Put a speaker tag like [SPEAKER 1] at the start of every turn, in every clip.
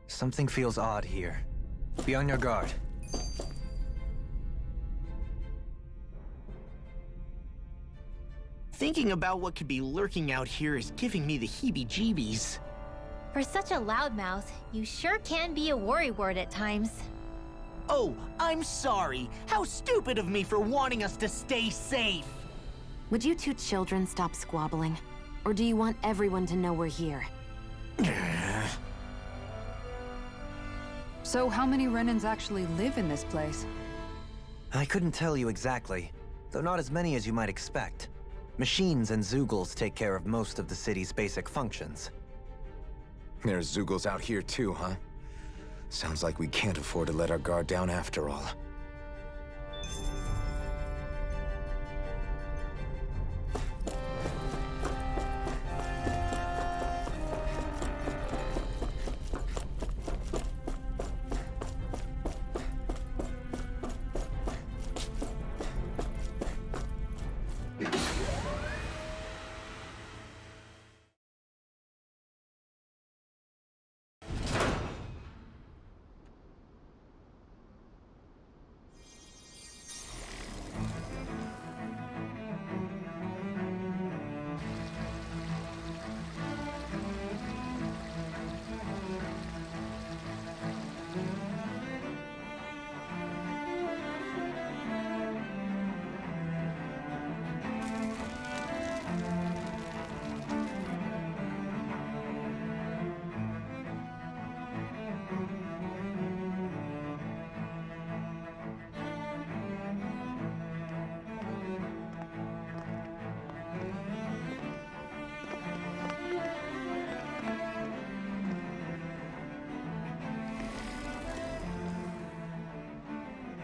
[SPEAKER 1] Something feels odd here. Be on your guard.
[SPEAKER 2] Thinking about what could be lurking out here is giving me the heebie-jeebies.
[SPEAKER 3] For such a loudmouth, you sure can be a worrywart at times.
[SPEAKER 2] Oh, I'm sorry. How stupid of me for wanting us to stay safe.
[SPEAKER 4] Would you two children stop squabbling? Or do you want everyone to know we're here?
[SPEAKER 5] So how many Renans actually live in this place?
[SPEAKER 1] I couldn't tell you exactly, though not as many as you might expect. Machines and Zeugles take care of most of the city's basic functions.
[SPEAKER 6] There's Zeugles out here too, huh? Sounds like we can't afford to let our guard down after all.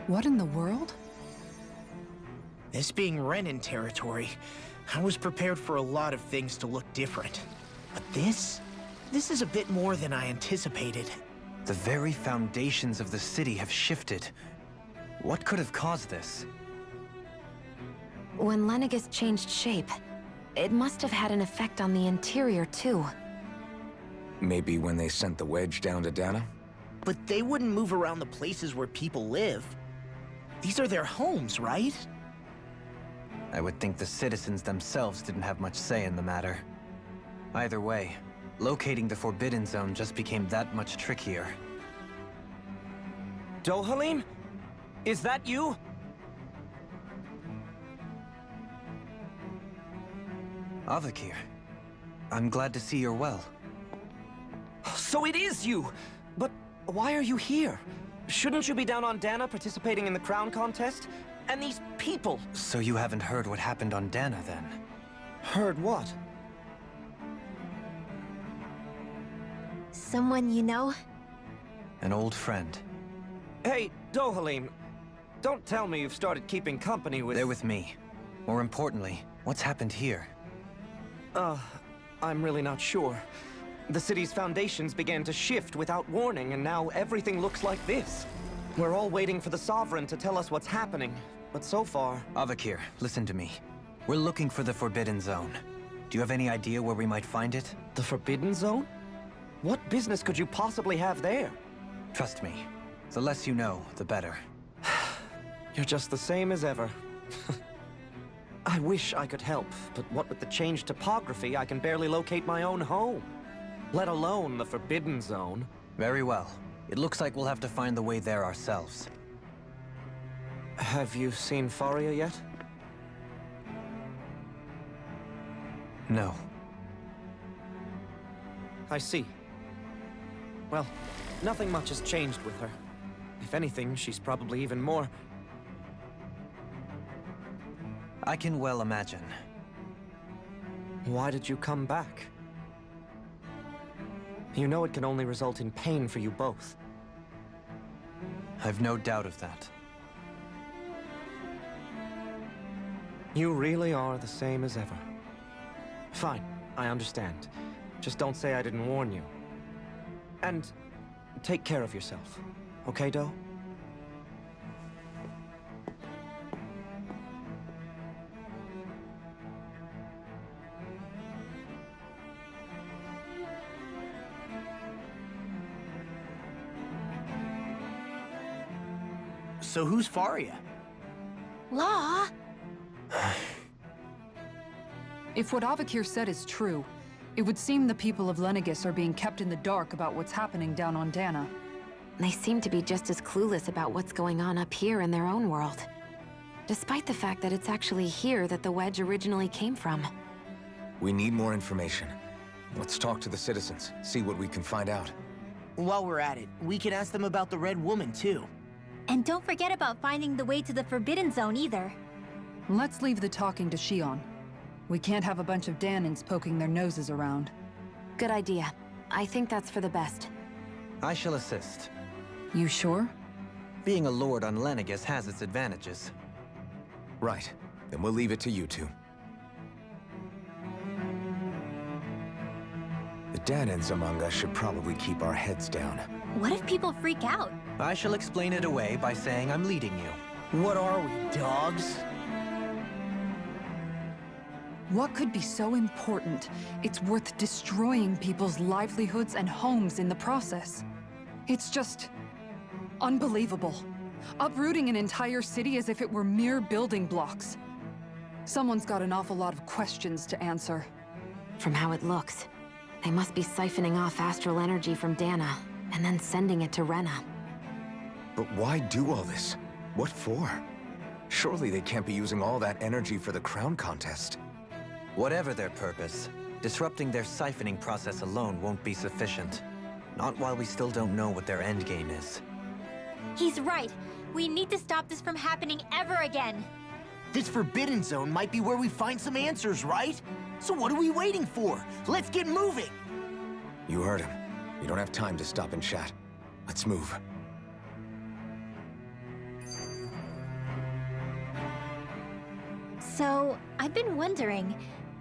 [SPEAKER 5] What in the world?
[SPEAKER 2] This being Renan territory, I was prepared for a lot of things to look different. But this is a bit more than I anticipated.
[SPEAKER 1] The very foundations of the city have shifted. What could have caused this?
[SPEAKER 4] When Lenegus changed shape, it must have had an effect on the interior too.
[SPEAKER 6] Maybe when they sent the wedge down to Dana?
[SPEAKER 2] But they wouldn't move around the places where people live. These are their homes, right?
[SPEAKER 1] I would think the citizens themselves didn't have much say in the matter. Either way, locating the Forbidden Zone just became that much trickier.
[SPEAKER 7] Dohalim? Is that you?
[SPEAKER 1] Avakir, I'm glad to see you're well.
[SPEAKER 7] So it is you! But why are you here? Shouldn't you be down on Dana participating in the crown contest? And these people!
[SPEAKER 1] So you haven't heard what happened on Dana, then?
[SPEAKER 7] Heard what?
[SPEAKER 3] Someone you know?
[SPEAKER 1] An old friend.
[SPEAKER 7] Hey, Dohalim, don't tell me you've started keeping company with...
[SPEAKER 1] They're with me. More importantly, what's happened here?
[SPEAKER 7] I'm really not sure. The city's foundations began to shift without warning, and now everything looks like this. We're all waiting for the Sovereign to tell us what's happening, but so far...
[SPEAKER 1] Avakir, listen to me. We're looking for the Forbidden Zone. Do you have any idea where we might find it?
[SPEAKER 7] The Forbidden Zone? What business could you possibly have there?
[SPEAKER 1] Trust me. The less you know, the better.
[SPEAKER 7] You're just the same as ever. I wish I could help, but what with the changed topography, I can barely locate my own home. Let alone the Forbidden Zone.
[SPEAKER 1] Very well. It looks like we'll have to find the way there ourselves.
[SPEAKER 7] Have you seen Faria yet?
[SPEAKER 1] No.
[SPEAKER 7] I see. Well, nothing much has changed with her. If anything, she's probably even more...
[SPEAKER 1] I can well imagine.
[SPEAKER 7] Why did you come back? You know it can only result in pain for you both.
[SPEAKER 1] I've no doubt of that.
[SPEAKER 7] You really are the same as ever. Fine, I understand. Just don't say I didn't warn you. And take care of yourself, okay, Do?
[SPEAKER 2] So who's Faria?
[SPEAKER 3] Law?
[SPEAKER 5] If what Avakir said is true, it would seem the people of Lenegis are being kept in the dark about what's happening down on Dana.
[SPEAKER 4] They seem to be just as clueless about what's going on up here in their own world. Despite the fact that it's actually here that the wedge originally came from.
[SPEAKER 6] We need more information. Let's talk to the citizens, see what we can find out.
[SPEAKER 2] While we're at it, we can ask them about the Red Woman, too.
[SPEAKER 3] And don't forget about finding the way to the Forbidden Zone either.
[SPEAKER 5] Let's leave the talking to Shion. We can't have a bunch of Danins poking their noses around.
[SPEAKER 4] Good idea. I think that's for the best.
[SPEAKER 1] I shall assist.
[SPEAKER 5] You sure?
[SPEAKER 1] Being a lord on Lenegis has its advantages.
[SPEAKER 6] Right. Then we'll leave it to you two. The Danins among us should probably keep our heads down.
[SPEAKER 3] What if people freak out?
[SPEAKER 1] I shall explain it away by saying I'm leading you.
[SPEAKER 2] What are we, dogs?
[SPEAKER 5] What could be so important? It's worth destroying people's livelihoods and homes in the process. It's just unbelievable. Uprooting an entire city as if it were mere building blocks. Someone's got an awful lot of questions to answer.
[SPEAKER 4] From how it looks, they must be siphoning off astral energy from Dana, and then sending it to Rena.
[SPEAKER 6] But why do all this? What for? Surely they can't be using all that energy for the crown contest.
[SPEAKER 1] Whatever their purpose, disrupting their siphoning process alone won't be sufficient. Not while we still don't know what their endgame is.
[SPEAKER 3] He's right. We need to stop this from happening ever again.
[SPEAKER 2] This Forbidden Zone might be where we find some answers, right? So what are we waiting for? Let's get moving!
[SPEAKER 6] You heard him. We don't have time to stop and chat. Let's move.
[SPEAKER 3] So, I've been wondering,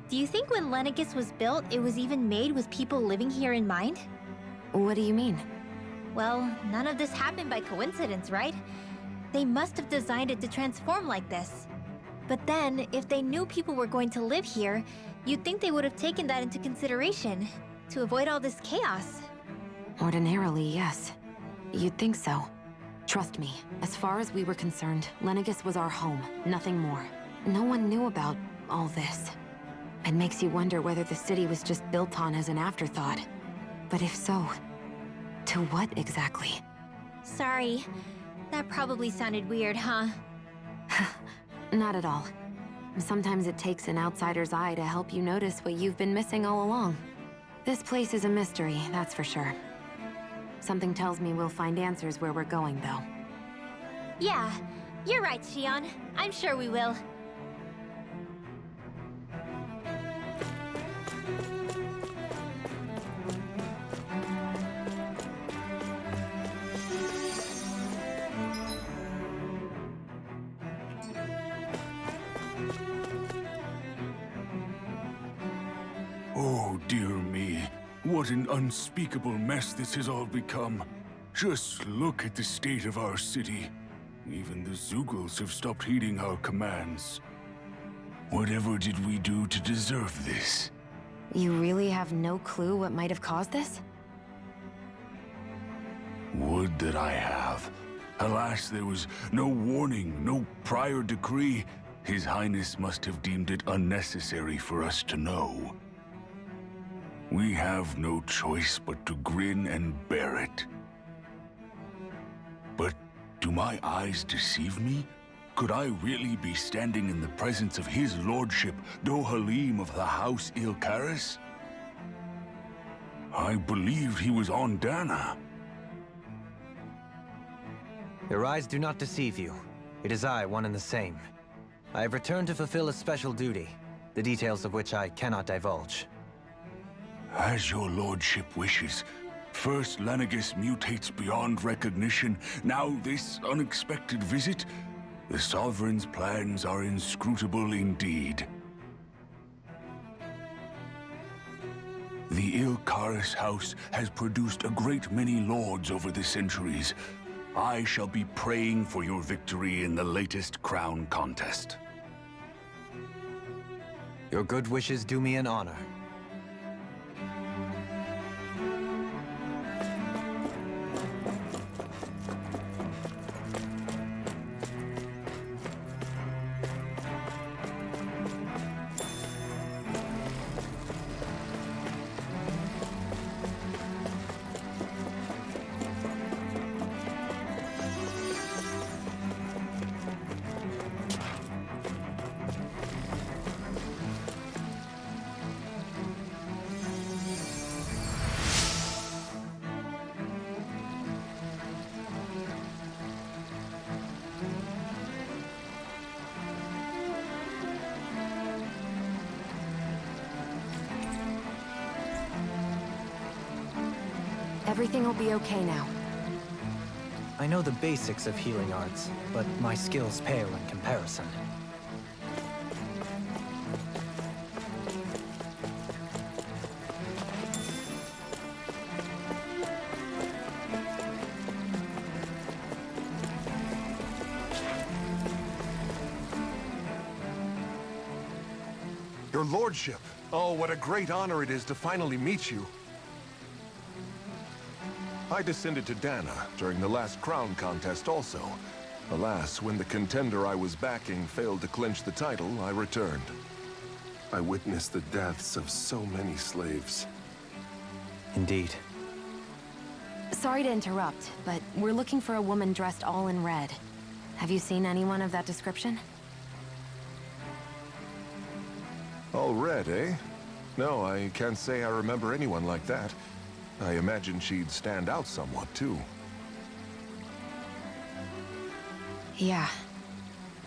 [SPEAKER 3] do you think when Lenegis was built, it was even made with people living here in mind?
[SPEAKER 4] What do you mean?
[SPEAKER 3] Well, none of this happened by coincidence, right? They must have designed it to transform like this. But then, if they knew people were going to live here, you'd think they would have taken that into consideration, to avoid all this chaos.
[SPEAKER 4] Ordinarily, yes. You'd think so. Trust me, as far as we were concerned, Lenegis was our home, nothing more. No one knew about all this. It makes you wonder whether the city was just built on as an afterthought. But if so, to what exactly?
[SPEAKER 3] Sorry. That probably sounded weird, huh?
[SPEAKER 4] Not at all. Sometimes it takes an outsider's eye to help you notice what you've been missing all along. This place is a mystery, that's for sure. Something tells me we'll find answers where we're going, though.
[SPEAKER 3] Yeah, you're right, Shion. I'm sure we will.
[SPEAKER 8] Oh, dear me. What an unspeakable mess this has all become. Just look at the state of our city. Even the Zeugles have stopped heeding our commands. Whatever did we do to deserve this?
[SPEAKER 4] You really have no clue what might have caused this?
[SPEAKER 8] Would that I have. Alas, there was no warning, no prior decree. His Highness must have deemed it unnecessary for us to know. We have no choice but to grin and bear it. But do my eyes deceive me? Could I really be standing in the presence of his lordship, Dohalim of the House Ilkaris? I believed he was on Dana.
[SPEAKER 1] Your eyes do not deceive you. It is I, one and the same. I have returned to fulfill a special duty, the details of which I cannot divulge.
[SPEAKER 8] As your lordship wishes. First Lenegis mutates beyond recognition, now this unexpected visit. The Sovereign's plans are inscrutable indeed. The Ilkaris house has produced a great many lords over the centuries. I shall be praying for your victory in the latest crown contest.
[SPEAKER 1] Your good wishes do me an honor.
[SPEAKER 4] Everything will be okay now.
[SPEAKER 1] I know the basics of healing arts, but my skills pale in comparison.
[SPEAKER 9] Your lordship! Oh, what a great honor it is to finally meet you. I descended to Dana during the last crown contest also. Alas, when the contender I was backing failed to clinch the title, I returned. I witnessed the deaths of so many slaves.
[SPEAKER 1] Indeed.
[SPEAKER 4] Sorry to interrupt, but we're looking for a woman dressed all in red. Have you seen anyone of that description?
[SPEAKER 9] All red, eh? No, I can't say I remember anyone like that. I imagine she'd stand out somewhat, too.
[SPEAKER 4] Yeah.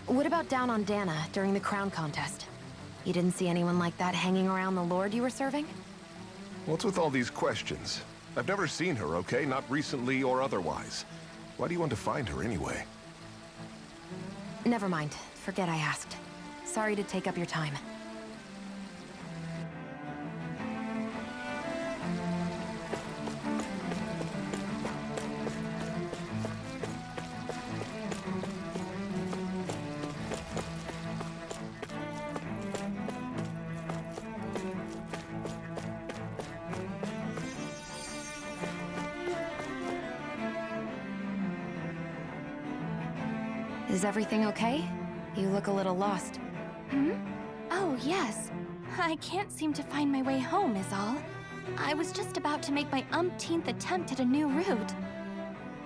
[SPEAKER 4] What about down on Dana during the crown contest? You didn't see anyone like that hanging around the lord you were serving?
[SPEAKER 9] What's with all these questions? I've never seen her, okay? Not recently or otherwise. Why do you want to find her anyway?
[SPEAKER 4] Never mind. Forget I asked. Sorry to take up your time. Is everything okay? You look a little lost.
[SPEAKER 10] Hmm? Oh, yes. I can't seem to find my way home, is all. I was just about to make my umpteenth attempt at a new route.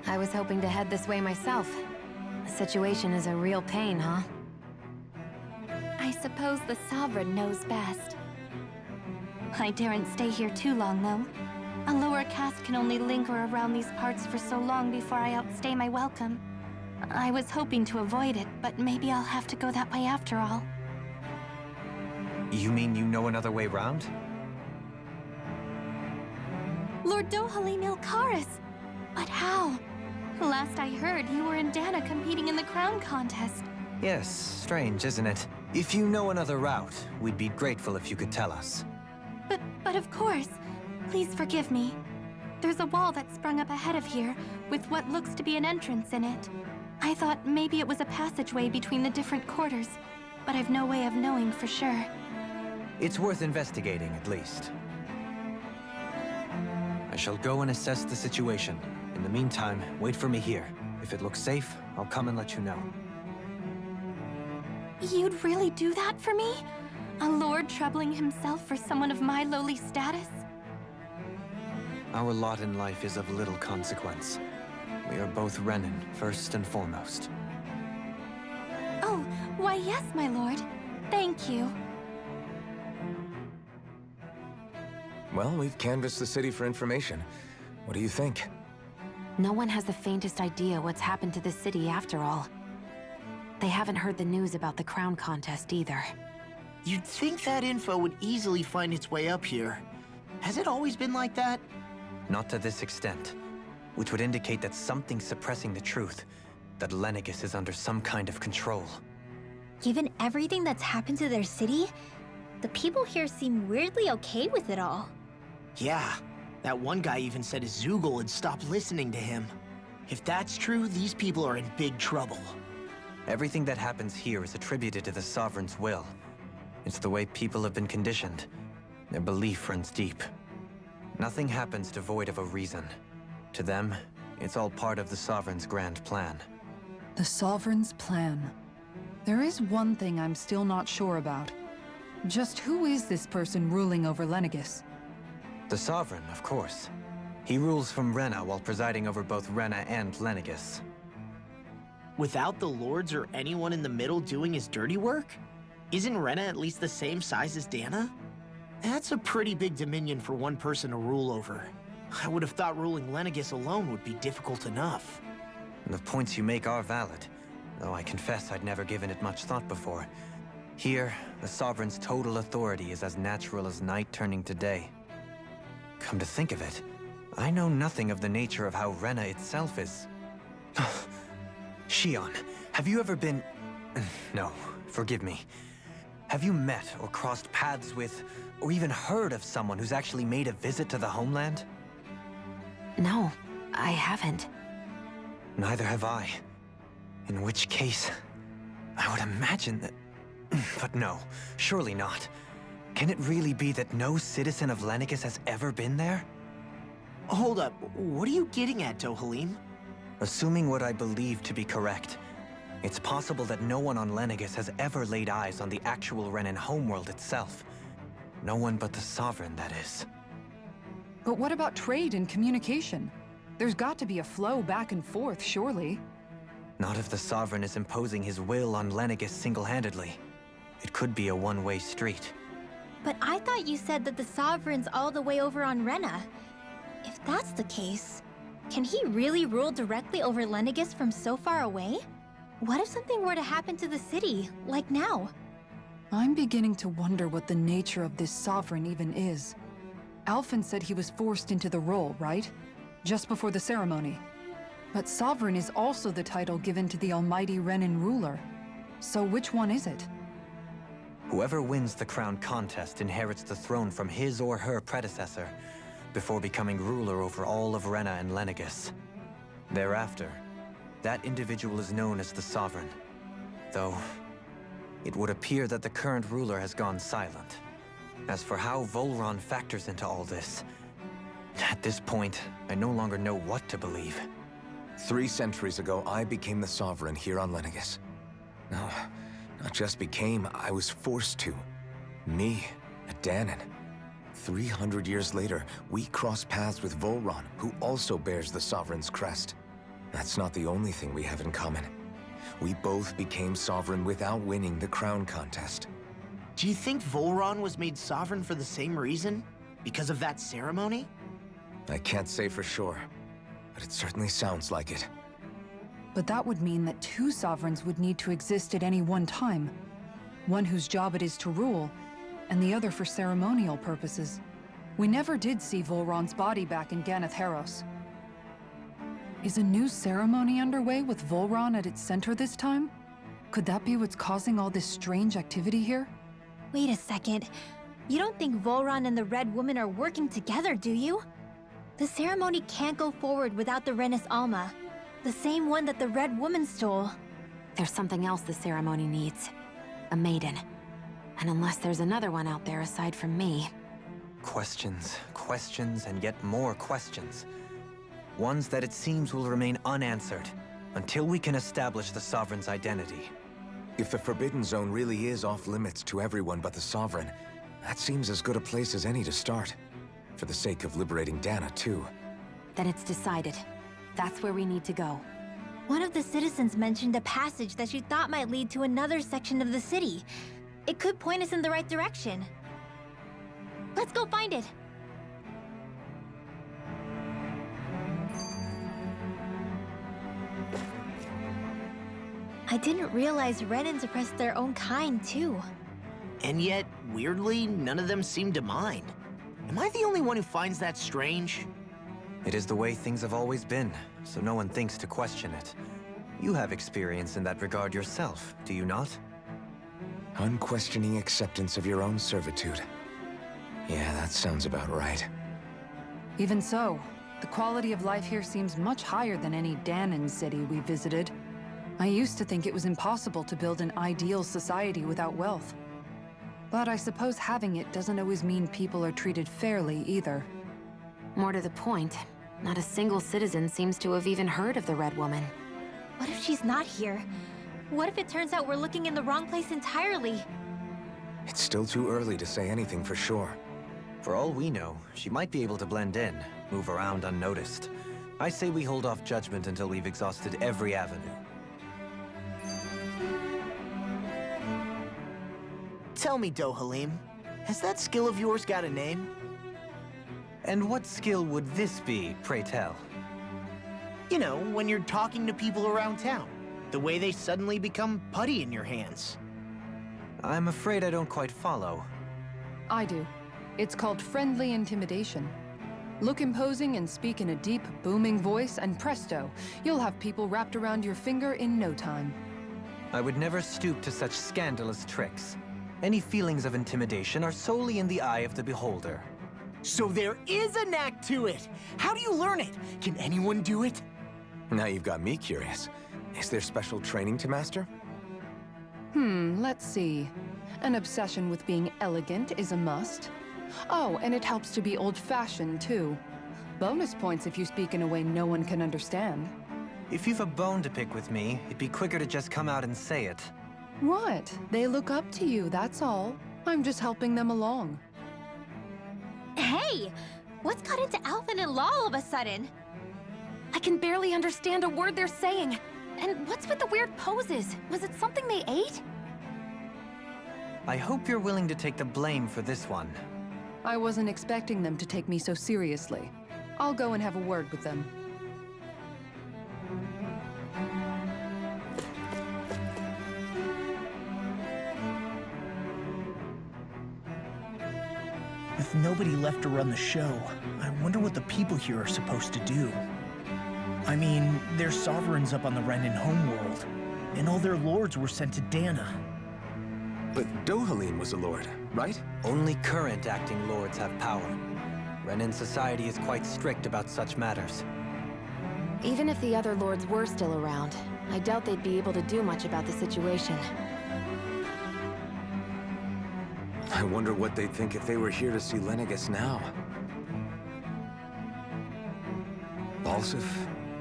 [SPEAKER 4] I was hoping to head this way myself. The situation is a real pain, huh?
[SPEAKER 10] I suppose the Sovereign knows best. I daren't stay here too long, though. A lower caste can only linger around these parts for so long before I outstay my welcome. I was hoping to avoid it, but maybe I'll have to go that way after all.
[SPEAKER 1] You mean you know another way round?
[SPEAKER 10] Lord Dohalim Ilkaris! But how? Last I heard, you were in Dana competing in the crown contest.
[SPEAKER 1] Yes, strange, isn't it? If you know another route, we'd be grateful if you could tell us.
[SPEAKER 10] But of course. Please forgive me. There's a wall that sprung up ahead of here, with what looks to be an entrance in it. I thought maybe it was a passageway between the different quarters, but I've no way of knowing for sure.
[SPEAKER 1] It's worth investigating, at least. I shall go and assess the situation. In the meantime, wait for me here. If it looks safe, I'll come and let you know.
[SPEAKER 10] You'd really do that for me? A lord troubling himself for someone of my lowly status?
[SPEAKER 1] Our lot in life is of little consequence. We are both Renin, first and foremost.
[SPEAKER 10] Oh, why yes, my lord. Thank you.
[SPEAKER 6] Well, we've canvassed the city for information. What do you think?
[SPEAKER 4] No one has the faintest idea what's happened to the city after all. They haven't heard the news about the crown contest either.
[SPEAKER 2] You'd think that info would easily find its way up here. Has it always been like that?
[SPEAKER 1] Not to this extent, which would indicate that something's suppressing the truth, that Lenegis is under some kind of control.
[SPEAKER 3] Given everything that's happened to their city, the people here seem weirdly okay with it all.
[SPEAKER 2] Yeah, that one guy even said Zoogle had stopped listening to him. If that's true, these people are in big trouble.
[SPEAKER 1] Everything that happens here is attributed to the Sovereign's will. It's the way people have been conditioned. Their belief runs deep. Nothing happens devoid of a reason. To them, it's all part of the Sovereign's grand plan.
[SPEAKER 5] The Sovereign's plan. There is one thing I'm still not sure about. Just who is this person ruling over Lenegis?
[SPEAKER 1] The Sovereign, of course. He rules from Rena while presiding over both Rena and Lenegis.
[SPEAKER 2] Without the lords or anyone in the middle doing his dirty work? Isn't Rena at least the same size as Dana? That's a pretty big dominion for one person to rule over. I would have thought ruling Lenegis alone would be difficult enough.
[SPEAKER 1] And the points you make are valid, though I confess I'd never given it much thought before. Here, the Sovereign's total authority is as natural as night turning to day. Come to think of it, I know nothing of the nature of how Rena itself is. Shion, have you ever been... No, forgive me. Have you met or crossed paths with, or even heard of someone who's actually made a visit to the homeland?
[SPEAKER 4] No, I haven't.
[SPEAKER 1] Neither have I. In which case, I would imagine that... But no, surely not. Can it really be that no citizen of Lenegis has ever been there?
[SPEAKER 2] Hold up, what are you getting at, Dohalim?
[SPEAKER 1] Assuming what I believe to be correct, it's possible that no one on Lenegis has ever laid eyes on the actual Renan homeworld itself. No one but the Sovereign, that is.
[SPEAKER 5] But what about trade and communication? There's got to be a flow back and forth, surely.
[SPEAKER 1] Not if the Sovereign is imposing his will on Lenegis single-handedly. It could be a one-way street.
[SPEAKER 3] But I thought you said that the Sovereign's all the way over on Rena. If that's the case, can he really rule directly over Lenegis from so far away? What if something were to happen to the city, like now?
[SPEAKER 5] I'm beginning to wonder what the nature of this Sovereign even is. Alphen said he was forced into the role, right? Just before the ceremony. But Sovereign is also the title given to the almighty Renan ruler. So which one is it?
[SPEAKER 1] Whoever wins the crown contest inherits the throne from his or her predecessor, before becoming ruler over all of Rena and Lenegis. Thereafter, that individual is known as the Sovereign. Though, it would appear that the current ruler has gone silent. As for how Volron factors into all this, at this point, I no longer know what to believe.
[SPEAKER 6] 3 centuries ago, I became the Sovereign here on Lenegis. No, not just became, I was forced to. Me, a Danon. 300 years later, we cross paths with Volron, who also bears the Sovereign's crest. That's not the only thing we have in common. We both became Sovereign without winning the crown contest.
[SPEAKER 2] Do you think Volron was made Sovereign for the same reason? Because of that ceremony?
[SPEAKER 6] I can't say for sure, but it certainly sounds like it.
[SPEAKER 5] But that would mean that 2 Sovereigns would need to exist at any one time. One whose job it is to rule, and the other for ceremonial purposes. We never did see Volron's body back in Ganath Haros. Is a new ceremony underway with Volron at its center this time? Could that be what's causing all this strange activity here?
[SPEAKER 3] Wait a second. You don't think Volron and the Red Woman are working together, do you? The ceremony can't go forward without the Renis Alma, the same one that the Red Woman stole.
[SPEAKER 4] There's something else the ceremony needs. A maiden. And unless there's another one out there aside from me...
[SPEAKER 1] Questions, questions, and yet more questions. Ones that it seems will remain unanswered, until we can establish the Sovereign's identity.
[SPEAKER 6] If the Forbidden Zone really is off-limits to everyone but the Sovereign, that seems as good a place as any to start. For the sake of liberating Dana, too.
[SPEAKER 4] Then it's decided. That's where we need to go.
[SPEAKER 3] One of the citizens mentioned a passage that she thought might lead to another section of the city. It could point us in the right direction. Let's go find it! I didn't realize Renans oppressed their own kind, too.
[SPEAKER 2] And yet, weirdly, none of them seem to mind. Am I the only one who finds that strange?
[SPEAKER 1] It is the way things have always been, so no one thinks to question it. You have experience in that regard yourself, do you not?
[SPEAKER 6] Unquestioning acceptance of your own servitude. Yeah, that sounds about right.
[SPEAKER 5] Even so, the quality of life here seems much higher than any Danon city we visited. I used to think it was impossible to build an ideal society without wealth. But I suppose having it doesn't always mean people are treated fairly either.
[SPEAKER 4] More to the point, not a single citizen seems to have even heard of the Red Woman.
[SPEAKER 3] What if she's not here? What if it turns out we're looking in the wrong place entirely?
[SPEAKER 6] It's still too early to say anything for sure.
[SPEAKER 1] For all we know, she might be able to blend in, move around unnoticed. I say we hold off judgment until we've exhausted every avenue.
[SPEAKER 2] Tell me, Dohalim, has that skill of yours got a name?
[SPEAKER 1] And what skill would this be, pray tell?
[SPEAKER 2] You know, when you're talking to people around town. The way they suddenly become putty in your hands.
[SPEAKER 1] I'm afraid I don't quite follow.
[SPEAKER 5] I do. It's called friendly intimidation. Look imposing and speak in a deep, booming voice, and presto, you'll have people wrapped around your finger in no time.
[SPEAKER 1] I would never stoop to such scandalous tricks. Any feelings of intimidation are solely in the eye of the beholder.
[SPEAKER 2] So there is a knack to it! How do you learn it? Can anyone do it?
[SPEAKER 6] Now you've got me curious. Is there special training to master?
[SPEAKER 5] Let's see. An obsession with being elegant is a must. Oh, and it helps to be old-fashioned, too. Bonus points if you speak in a way no one can understand.
[SPEAKER 1] If you've a bone to pick with me, it'd be quicker to just come out and say it.
[SPEAKER 5] What? They look up to you, that's all. I'm just helping them along.
[SPEAKER 3] Hey! What's got into Alvin and Law all of a sudden?
[SPEAKER 4] I can barely understand a word they're saying. And what's with the weird poses? Was it something they ate?
[SPEAKER 1] I hope you're willing to take the blame for this one.
[SPEAKER 5] I wasn't expecting them to take me so seriously. I'll go and have a word with them.
[SPEAKER 2] With nobody left to run the show, I wonder what the people here are supposed to do. I mean, there's sovereigns up on the Renan homeworld, and all their lords were sent to Dana.
[SPEAKER 6] But Dohalim was a lord, right?
[SPEAKER 1] Only current acting lords have power. Renan society is quite strict about such matters.
[SPEAKER 4] Even if the other lords were still around, I doubt they'd be able to do much about the situation.
[SPEAKER 6] I wonder what they'd think if they were here to see Lenegis now. Balsif,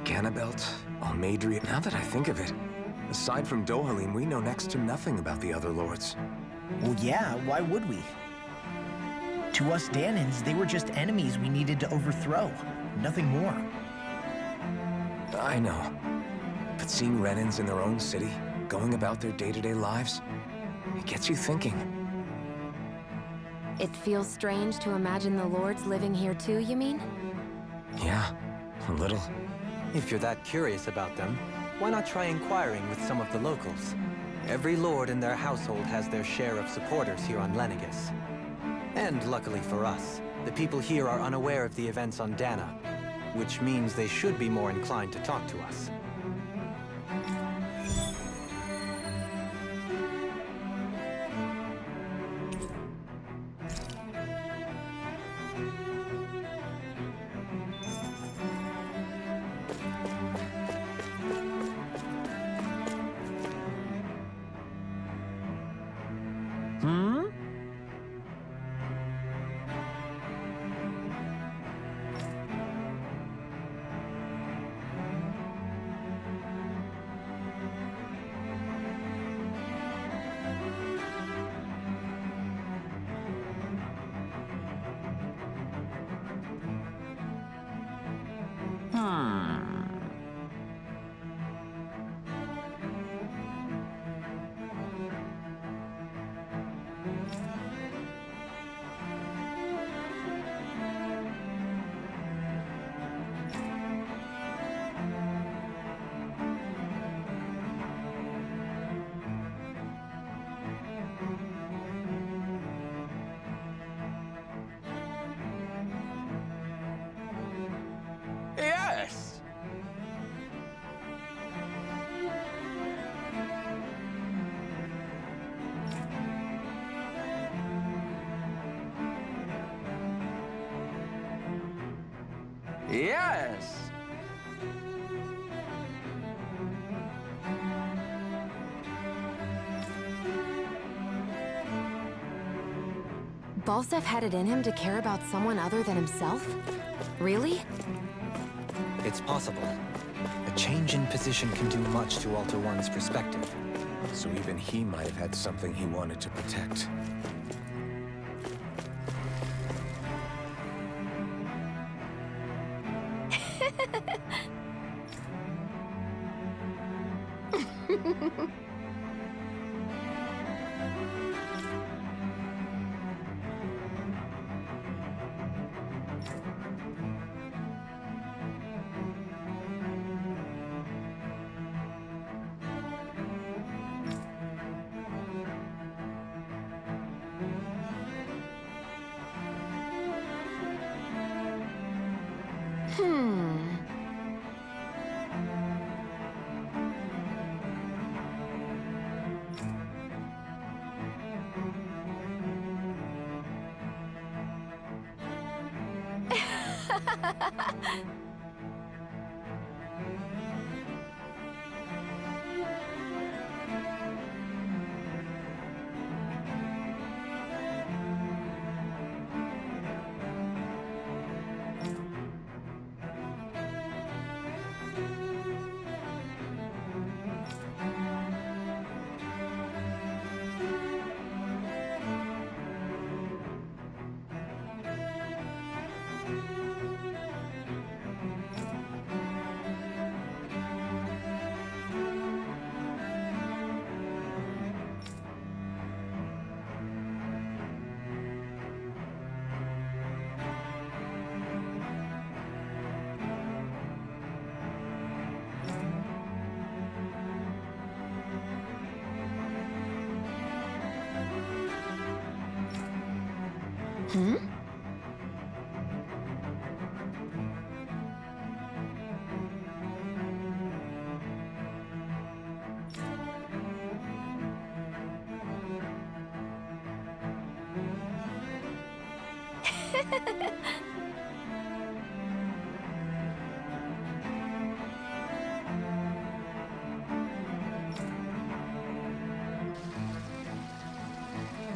[SPEAKER 6] Ganabelt, Almadri. Now that I think of it, aside from Dohalim, we know next to nothing about the other lords.
[SPEAKER 2] Well, yeah, why would we? To us Danans, they were just enemies we needed to overthrow. Nothing more.
[SPEAKER 6] I know. But seeing Renans in their own city, going about their day-to-day lives, it gets you thinking.
[SPEAKER 4] It feels strange to imagine the lords living here too, you mean?
[SPEAKER 6] Yeah, a little.
[SPEAKER 1] If you're that curious about them, why not try inquiring with some of the locals? Every lord in their household has their share of supporters here on Lenegis. And luckily for us, the people here are unaware of the events on Dana, which means they should be more inclined to talk to us.
[SPEAKER 6] Yes! Yes!
[SPEAKER 4] Balsef had it in him to care about someone other than himself? Really?
[SPEAKER 1] It's possible. A change in position can do much to alter one's perspective.
[SPEAKER 6] So even he might have had something he wanted to protect.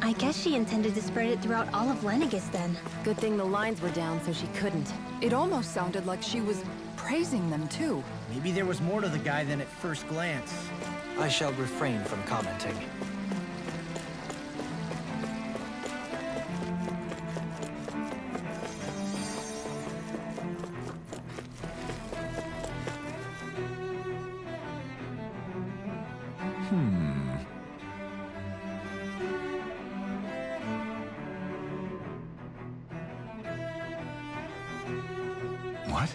[SPEAKER 3] I guess she intended to spread it throughout all of Lenegis then.
[SPEAKER 4] Good thing the lines were down so she couldn't.
[SPEAKER 5] It almost sounded like she was praising them too.
[SPEAKER 2] Maybe there was more to the guy than at first glance.
[SPEAKER 1] I shall refrain from commenting.
[SPEAKER 8] What?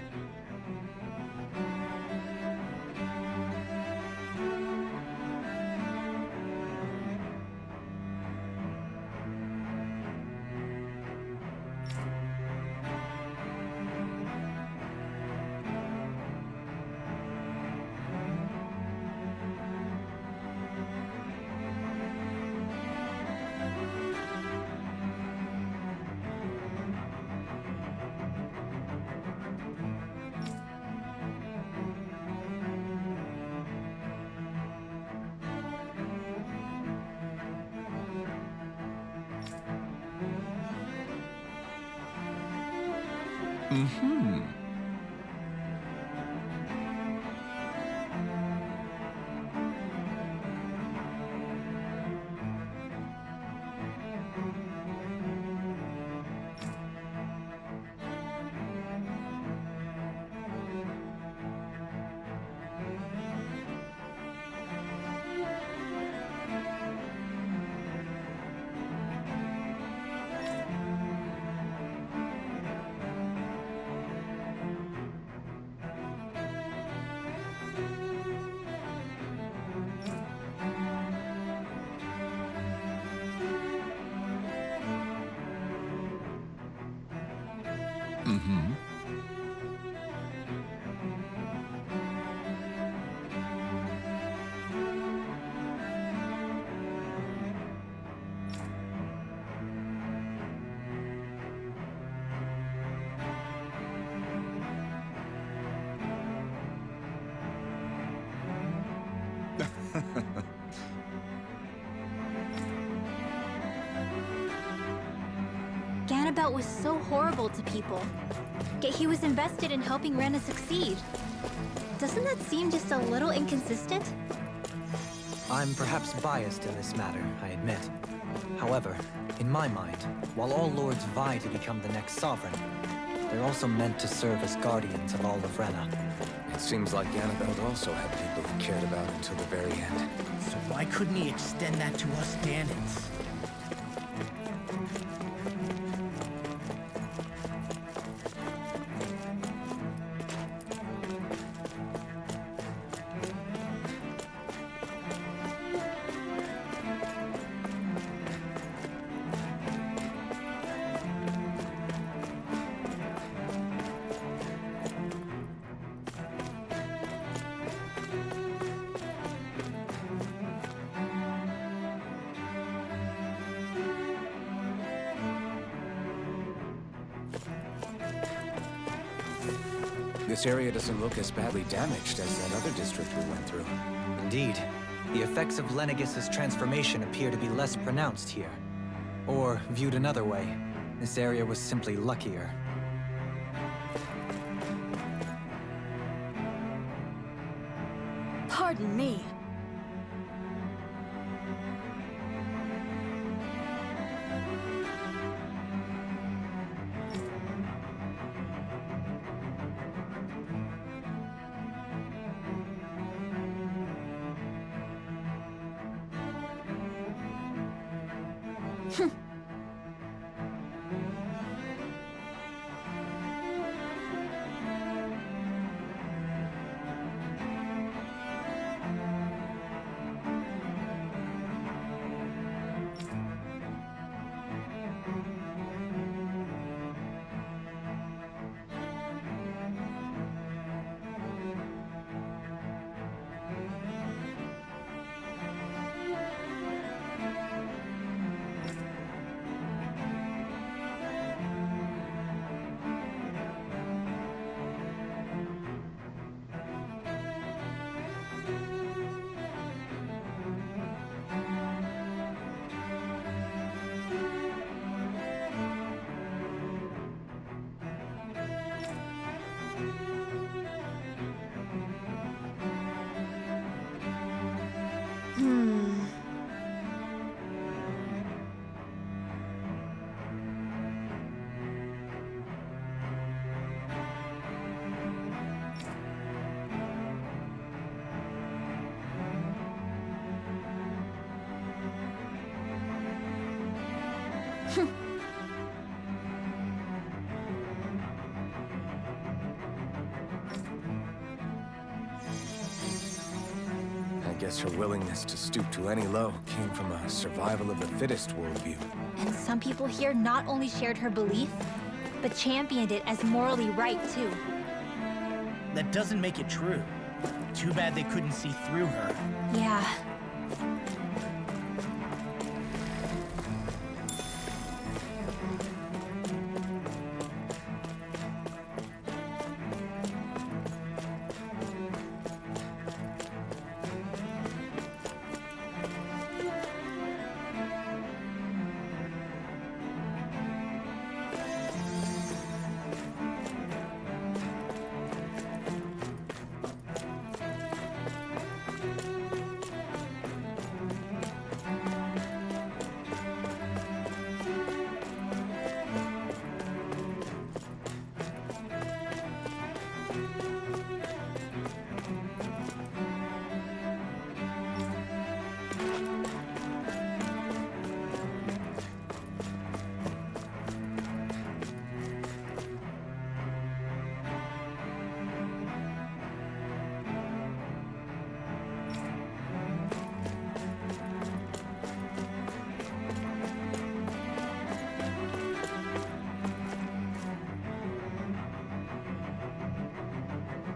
[SPEAKER 3] Ganabelt was so horrible to people, yet he was invested in helping Rena succeed. Doesn't that seem just a little inconsistent?
[SPEAKER 1] I'm perhaps biased in this matter, I admit. However, in my mind, while all lords vie to become the next sovereign, they're also meant to serve as guardians of all of Rena.
[SPEAKER 6] It seems like Ganabelt also had people he cared about until the very end.
[SPEAKER 2] So why couldn't he extend that to us Danans?
[SPEAKER 6] this area doesn't look as badly damaged as that other district we went through.
[SPEAKER 1] Indeed. The effects of Lenegis' transformation appear to be less pronounced here. Or, viewed another way, this area was simply luckier.
[SPEAKER 11] Pardon me.
[SPEAKER 6] I guess her willingness to stoop to any low came from a survival of the fittest worldview.
[SPEAKER 3] And some people here not only shared her belief, but championed it as morally right, too.
[SPEAKER 2] That doesn't make it true. Too bad they couldn't see through her.
[SPEAKER 3] Yeah.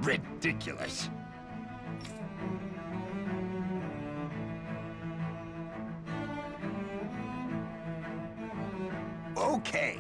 [SPEAKER 12] Ridiculous. Okay.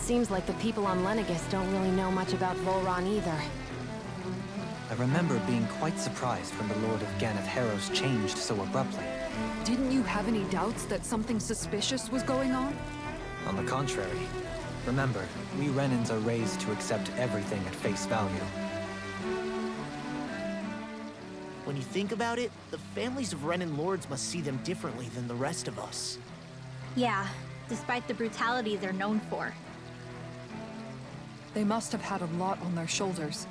[SPEAKER 4] Seems like the people on Lenegis don't really know much about Volron either.
[SPEAKER 1] I remember being quite surprised when the Lord of Ganath Harrows changed so abruptly.
[SPEAKER 5] Didn't you have any doubts that something suspicious was going on?
[SPEAKER 1] On the contrary. Remember, we Renans are raised to accept everything at face value.
[SPEAKER 2] When you think about it, the families of Renan lords must see them differently than the rest of us.
[SPEAKER 3] Yeah, despite the brutality they're known for.
[SPEAKER 5] They must have had a lot on their shoulders,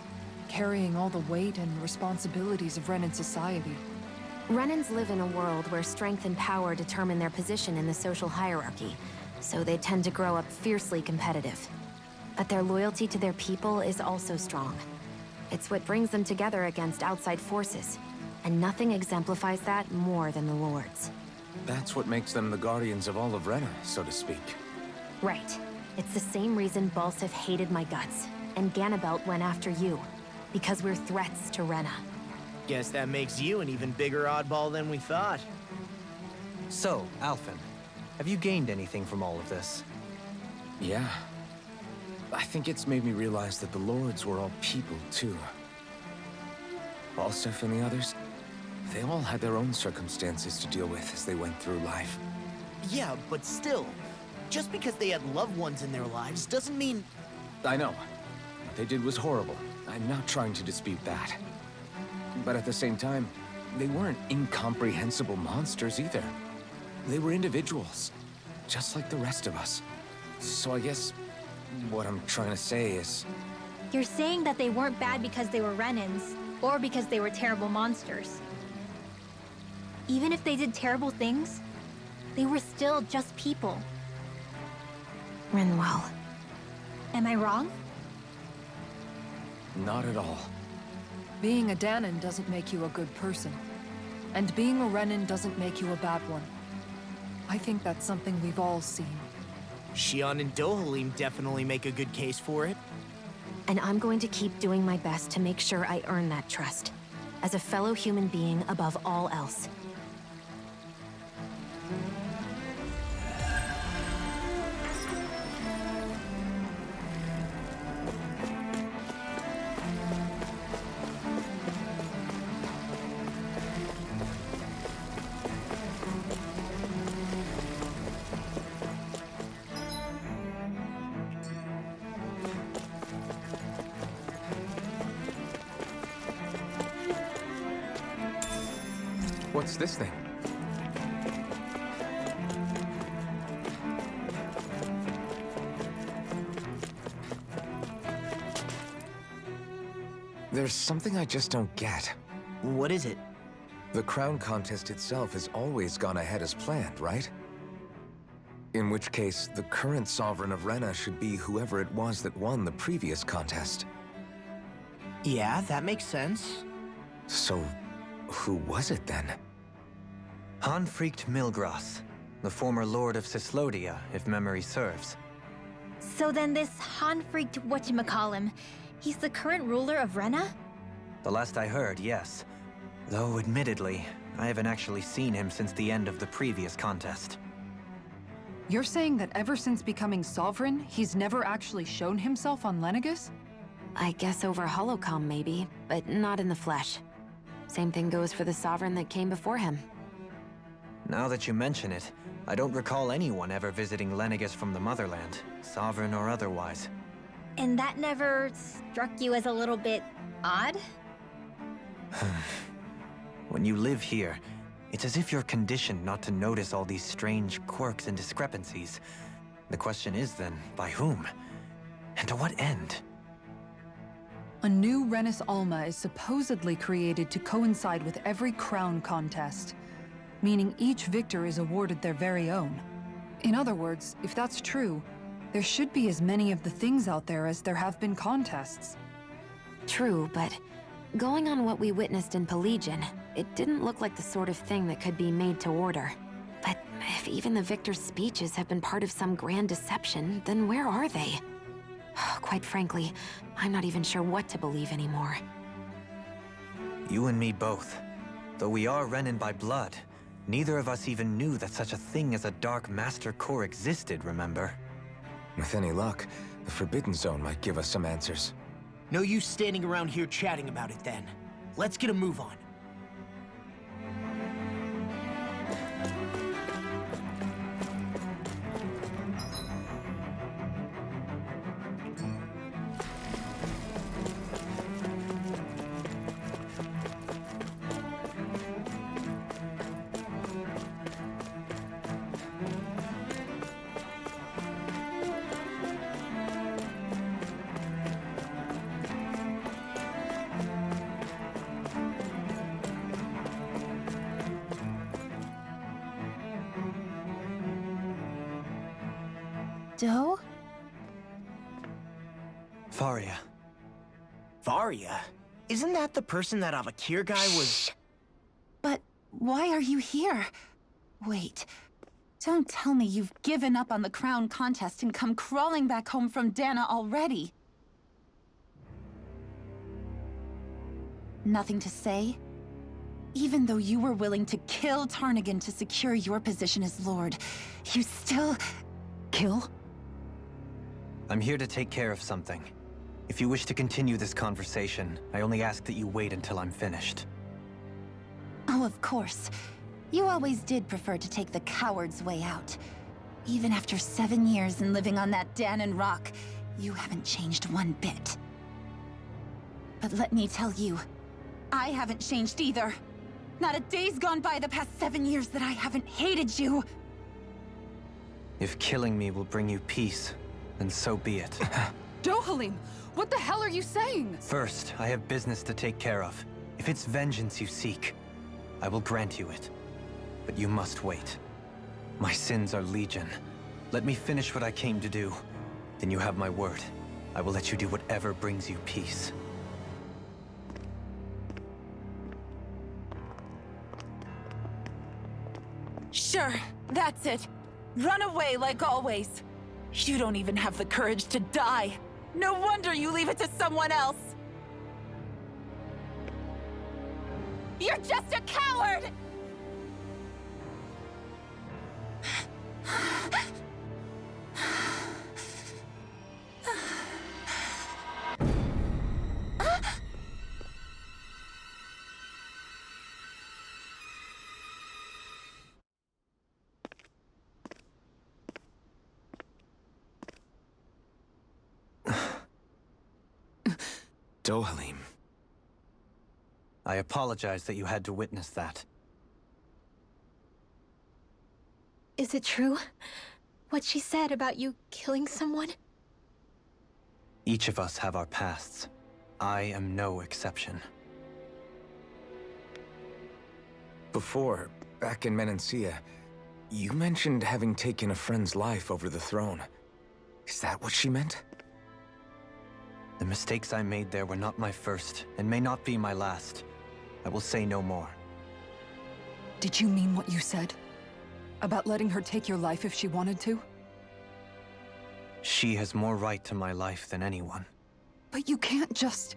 [SPEAKER 5] carrying all the weight and responsibilities of Renan society.
[SPEAKER 4] Renans live in a world where strength and power determine their position in the social hierarchy, so they tend to grow up fiercely competitive. But their loyalty to their people is also strong. It's what brings them together against outside forces, and nothing exemplifies that more than the Lords.
[SPEAKER 6] That's what makes them the guardians of all of Rena, so to speak.
[SPEAKER 4] Right. It's the same reason Balsif hated my guts, and Ganabelt went after you. Because we're threats to Rena.
[SPEAKER 2] Guess that makes you an even bigger oddball than we thought.
[SPEAKER 1] So, Alphen, have you gained anything from all of this?
[SPEAKER 6] Yeah. I think it's made me realize that the Lords were all people, too. Balsif and the others, they all had their own circumstances to deal with as they went through life.
[SPEAKER 2] Yeah, but still, just because they had loved ones in their lives doesn't mean...
[SPEAKER 6] I know. What they did was horrible. I'm not trying to dispute that. But at the same time, they weren't incomprehensible monsters either. They were individuals, just like the rest of us. So I guess what I'm trying to say is...
[SPEAKER 3] You're saying that they weren't bad because they were Renans, or because they were terrible monsters. Even if they did terrible things, they were still just people.
[SPEAKER 4] Rinwell.
[SPEAKER 3] Am I wrong?
[SPEAKER 6] Not at all.
[SPEAKER 5] Being a Danon doesn't make you a good person. And being a Renan doesn't make you a bad one. I think that's something we've all seen.
[SPEAKER 2] Xion and Dohalim definitely make a good case for it.
[SPEAKER 4] And I'm going to keep doing my best to make sure I earn that trust. As a fellow human being above all else.
[SPEAKER 6] What's this thing? There's something I just don't get.
[SPEAKER 2] What is it?
[SPEAKER 6] The crown contest itself has always gone ahead as planned, right? In which case, the current sovereign of Rena should be whoever it was that won the previous contest.
[SPEAKER 2] Yeah, that makes sense.
[SPEAKER 6] So, who was it then?
[SPEAKER 1] Hanfrikt Milgras, the former Lord of Cislodia, if memory serves.
[SPEAKER 3] So then this Hanfrikt whatchamacallem, he's the current ruler of Rena?
[SPEAKER 1] The last I heard, yes. Though, admittedly, I haven't actually seen him since the end of the previous contest.
[SPEAKER 5] You're saying that ever since becoming sovereign, he's never actually shown himself on Lenegis?
[SPEAKER 4] I guess over holocom maybe, but not in the flesh. Same thing goes for the sovereign that came before him.
[SPEAKER 1] Now that you mention it, I don't recall anyone ever visiting Lenegis from the motherland, sovereign or otherwise.
[SPEAKER 3] And that never struck you as a little bit odd?
[SPEAKER 1] When you live here, it's as if you're conditioned not to notice all these strange quirks and discrepancies. The question is then, by whom? And to what end?
[SPEAKER 5] A new Renis Alma is supposedly created to coincide with every crown contest, meaning each victor is awarded their very own. In other words, if that's true, there should be as many of the things out there as there have been contests.
[SPEAKER 4] True, but going on what we witnessed in Pelagian, it didn't look like the sort of thing that could be made to order. But if even the victor's speeches have been part of some grand deception, then where are they? Quite frankly, I'm not even sure what to believe anymore.
[SPEAKER 1] You and me both. Though we are Renan by blood, neither of us even knew that such a thing as a Dark Master Core existed, remember?
[SPEAKER 6] With any luck, the Forbidden Zone might give us some answers.
[SPEAKER 2] No use standing around here chatting about it then. Let's get a move on.
[SPEAKER 3] Doe?
[SPEAKER 1] Faria.
[SPEAKER 2] Varia? Isn't that the person that Avakir guy was...
[SPEAKER 11] But why are you here? Wait. Don't tell me you've given up on the crown contest and come crawling back home from Dana already. Nothing to say? Even though you were willing to kill Tarnigan to secure your position as Lord, you still... Kill?
[SPEAKER 1] I'm here to take care of something. If you wish to continue this conversation, I only ask that you wait until I'm finished.
[SPEAKER 11] Oh, of course. You always did prefer to take the coward's way out. Even after 7 years and living on that Danon rock, you haven't changed one bit. But let me tell you, I haven't changed either. Not a day's gone by the past 7 years that I haven't hated you.
[SPEAKER 1] If killing me will bring you peace, then so be it.
[SPEAKER 5] Dohalim, what the hell are you saying?
[SPEAKER 1] First, I have business to take care of. If it's vengeance you seek, I will grant you it. But you must wait. My sins are legion. Let me finish what I came to do. Then you have my word. I will let you do whatever brings you peace.
[SPEAKER 11] Sure, that's it. Run away like always. You don't even have the courage to die. No wonder you leave it to someone else. You're just a coward!
[SPEAKER 6] Dohalim.
[SPEAKER 1] I apologize that you had to witness that.
[SPEAKER 3] Is it true? What she said about you killing someone?
[SPEAKER 1] Each of us have our pasts. I am no exception.
[SPEAKER 6] Before, back in Menancia, you mentioned having taken a friend's life over the throne. Is that what she meant?
[SPEAKER 1] The mistakes I made there were not my first, and may not be my last. I will say no more.
[SPEAKER 5] Did you mean what you said? About letting her take your life if she wanted to?
[SPEAKER 1] She has more right to my life than anyone.
[SPEAKER 5] But you can't just...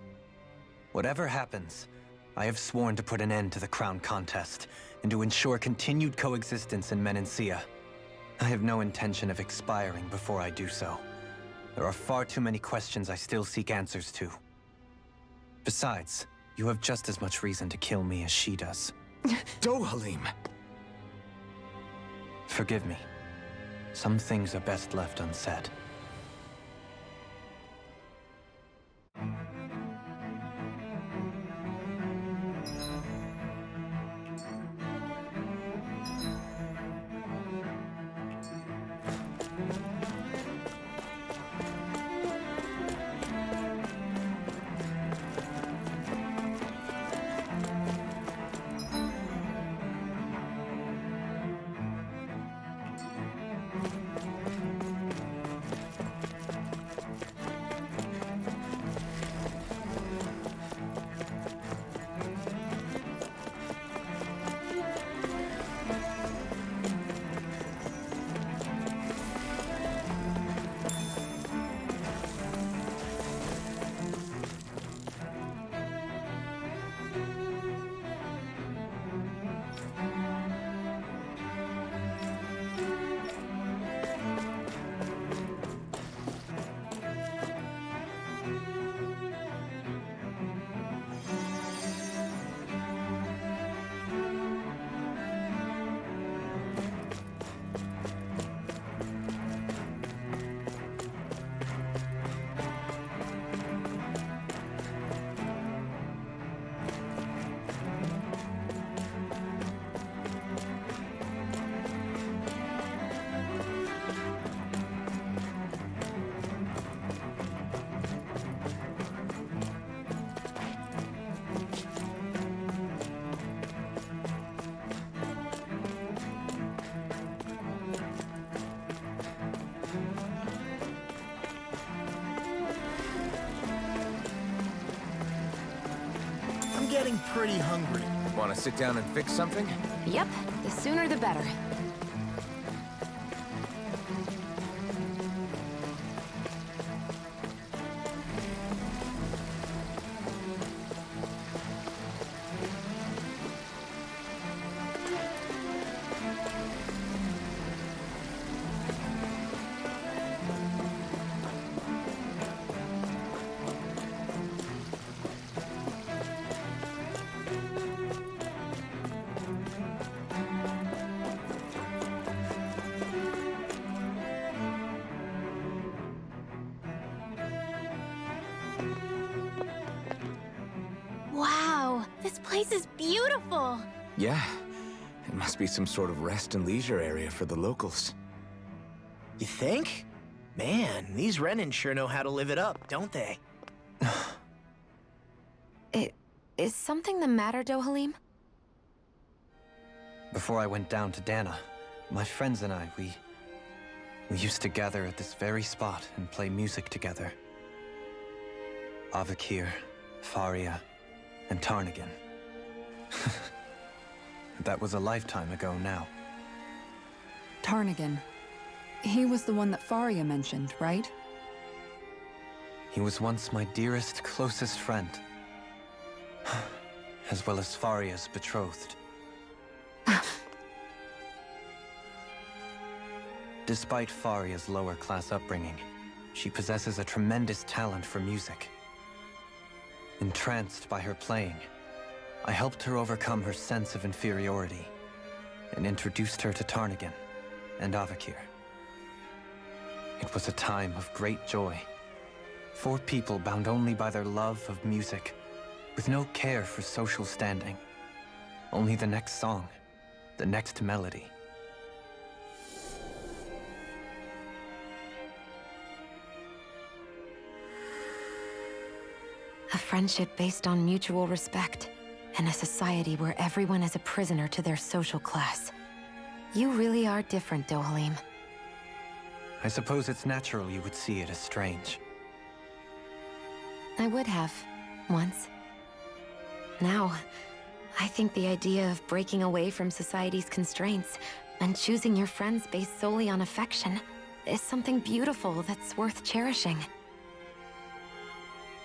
[SPEAKER 1] Whatever happens, I have sworn to put an end to the crown contest, and to ensure continued coexistence in Menancia. I have no intention of expiring before I do so. There are far too many questions I still seek answers to. Besides, you have just as much reason to kill me as she does.
[SPEAKER 6] Dohalim!
[SPEAKER 1] Forgive me. Some things are best left unsaid.
[SPEAKER 2] getting pretty hungry.
[SPEAKER 6] Want to sit down and fix something?
[SPEAKER 4] Yep, the sooner the better.
[SPEAKER 3] Wow, this place is beautiful!
[SPEAKER 6] Yeah. It must be some sort of rest and leisure area for the locals.
[SPEAKER 2] You think? Man, these Renan sure know how to live it up, don't they?
[SPEAKER 4] Is something the matter, Dohalim?
[SPEAKER 1] Before I went down to Dana, my friends and I, we used to gather at this very spot and play music together. Avakir, Faria, and Tarnagan. That was a lifetime ago now.
[SPEAKER 5] Tarnagan. He was the one that Faria mentioned, right?
[SPEAKER 1] He was once my dearest, closest friend. As well as Faria's betrothed. Despite Faria's lower-class upbringing, she possesses a tremendous talent for music. Entranced by her playing, I helped her overcome her sense of inferiority and introduced her to Tarnagan and Avakir. It was a time of great joy. 4 people bound only by their love of music, with no care for social standing. Only the next song, the next melody.
[SPEAKER 4] A friendship based on mutual respect, and a society where everyone is a prisoner to their social class. You really are different, Dohalim.
[SPEAKER 1] I suppose it's natural you would see it as strange.
[SPEAKER 4] I would have, once. Now, I think the idea of breaking away from society's constraints and choosing your friends based solely on affection is something beautiful that's worth cherishing.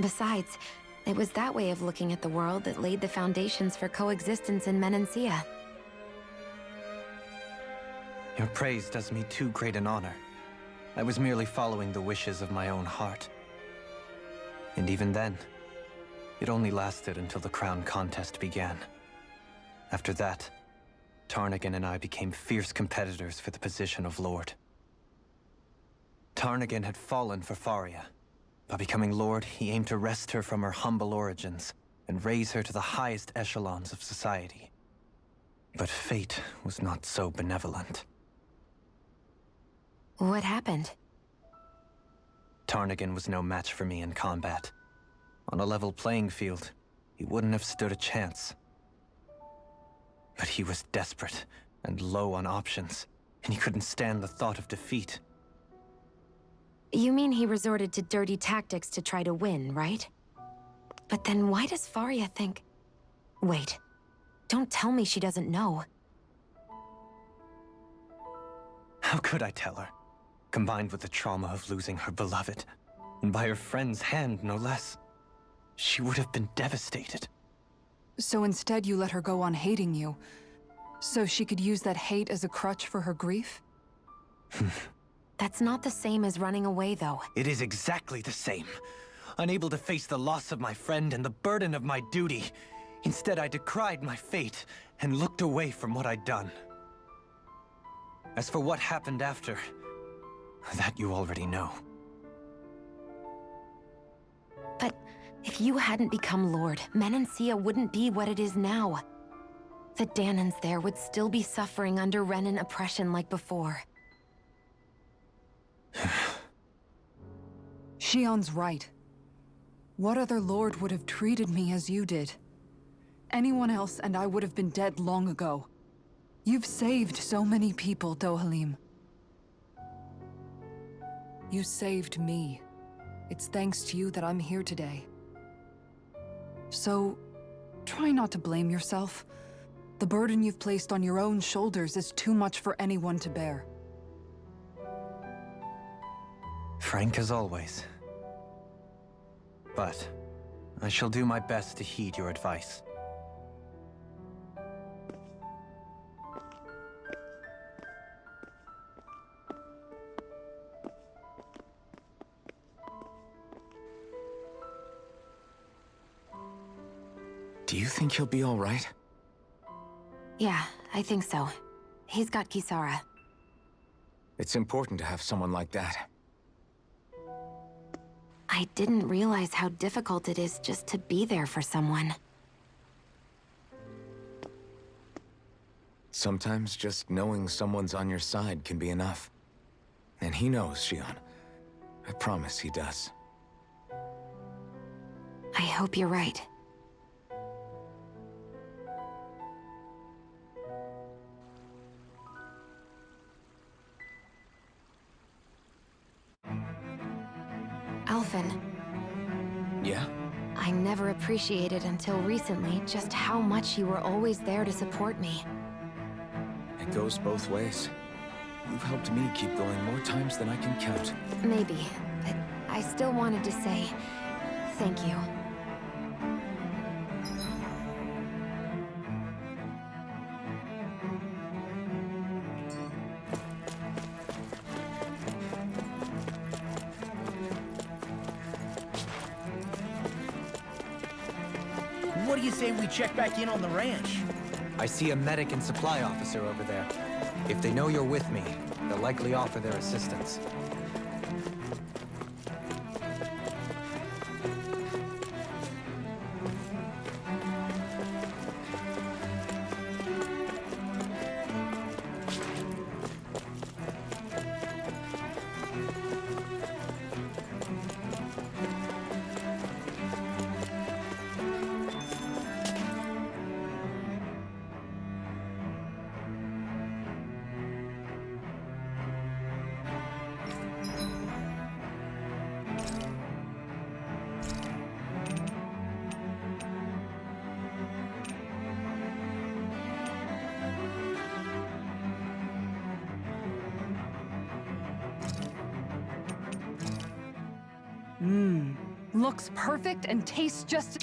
[SPEAKER 4] Besides, it was that way of looking at the world that laid the foundations for coexistence in Menancia.
[SPEAKER 1] Your praise does me too great an honor. I was merely following the wishes of my own heart. And even then, it only lasted until the crown contest began. After that, Tarnagan and I became fierce competitors for the position of Lord. Tarnagan had fallen for Faria. By becoming Lord, he aimed to wrest her from her humble origins and raise her to the highest echelons of society. But fate was not so benevolent.
[SPEAKER 4] What happened?
[SPEAKER 1] Tarnagan was no match for me in combat. On a level playing field, he wouldn't have stood a chance. But he was desperate and low on options, and he couldn't stand the thought of defeat.
[SPEAKER 4] You mean he resorted to dirty tactics to try to win, right? But then why does Faria think... Wait, don't tell me she doesn't know.
[SPEAKER 1] How could I tell her? Combined with the trauma of losing her beloved, and by her friend's hand, no less, she would have been devastated.
[SPEAKER 5] So instead you let her go on hating you, so she could use that hate as a crutch for her grief?
[SPEAKER 4] That's not the same as running away, though.
[SPEAKER 1] It is exactly the same. Unable to face the loss of my friend and the burden of my duty, instead I decried my fate and looked away from what I'd done. As for what happened after, that you already know.
[SPEAKER 4] But if you hadn't become Lord, Menancia wouldn't be what it is now. The Danans there would still be suffering under Renan oppression like before.
[SPEAKER 5] Shion's right. What other lord would have treated me as you did? Anyone else and I would have been dead long ago. You've saved so many people, Dohalim. You saved me. It's thanks to you that I'm here today. So, Try not to blame yourself. The burden you've placed on your own shoulders is too much for anyone to bear.
[SPEAKER 1] Frank as always. But I shall do my best to heed your advice.
[SPEAKER 6] Do you think he'll be all right?
[SPEAKER 4] Yeah, I think so. He's got Kisara.
[SPEAKER 6] It's important to have someone like that.
[SPEAKER 4] I didn't realize how difficult it is just to be there for someone.
[SPEAKER 6] Sometimes just knowing someone's on your side can be enough. And he knows, Shion. I promise he does.
[SPEAKER 4] I hope you're right. Alphen.
[SPEAKER 6] Yeah?
[SPEAKER 4] I never appreciated until recently just how much you were always there to support me.
[SPEAKER 6] It goes both ways. You've helped me keep going more times than I can count.
[SPEAKER 4] Maybe, but I still wanted to say thank you.
[SPEAKER 2] What do you say we check back in on the ranch?
[SPEAKER 1] I see a medic and supply officer over there. If they know you're with me, they'll likely offer their assistance.
[SPEAKER 5] Looks perfect and tastes just...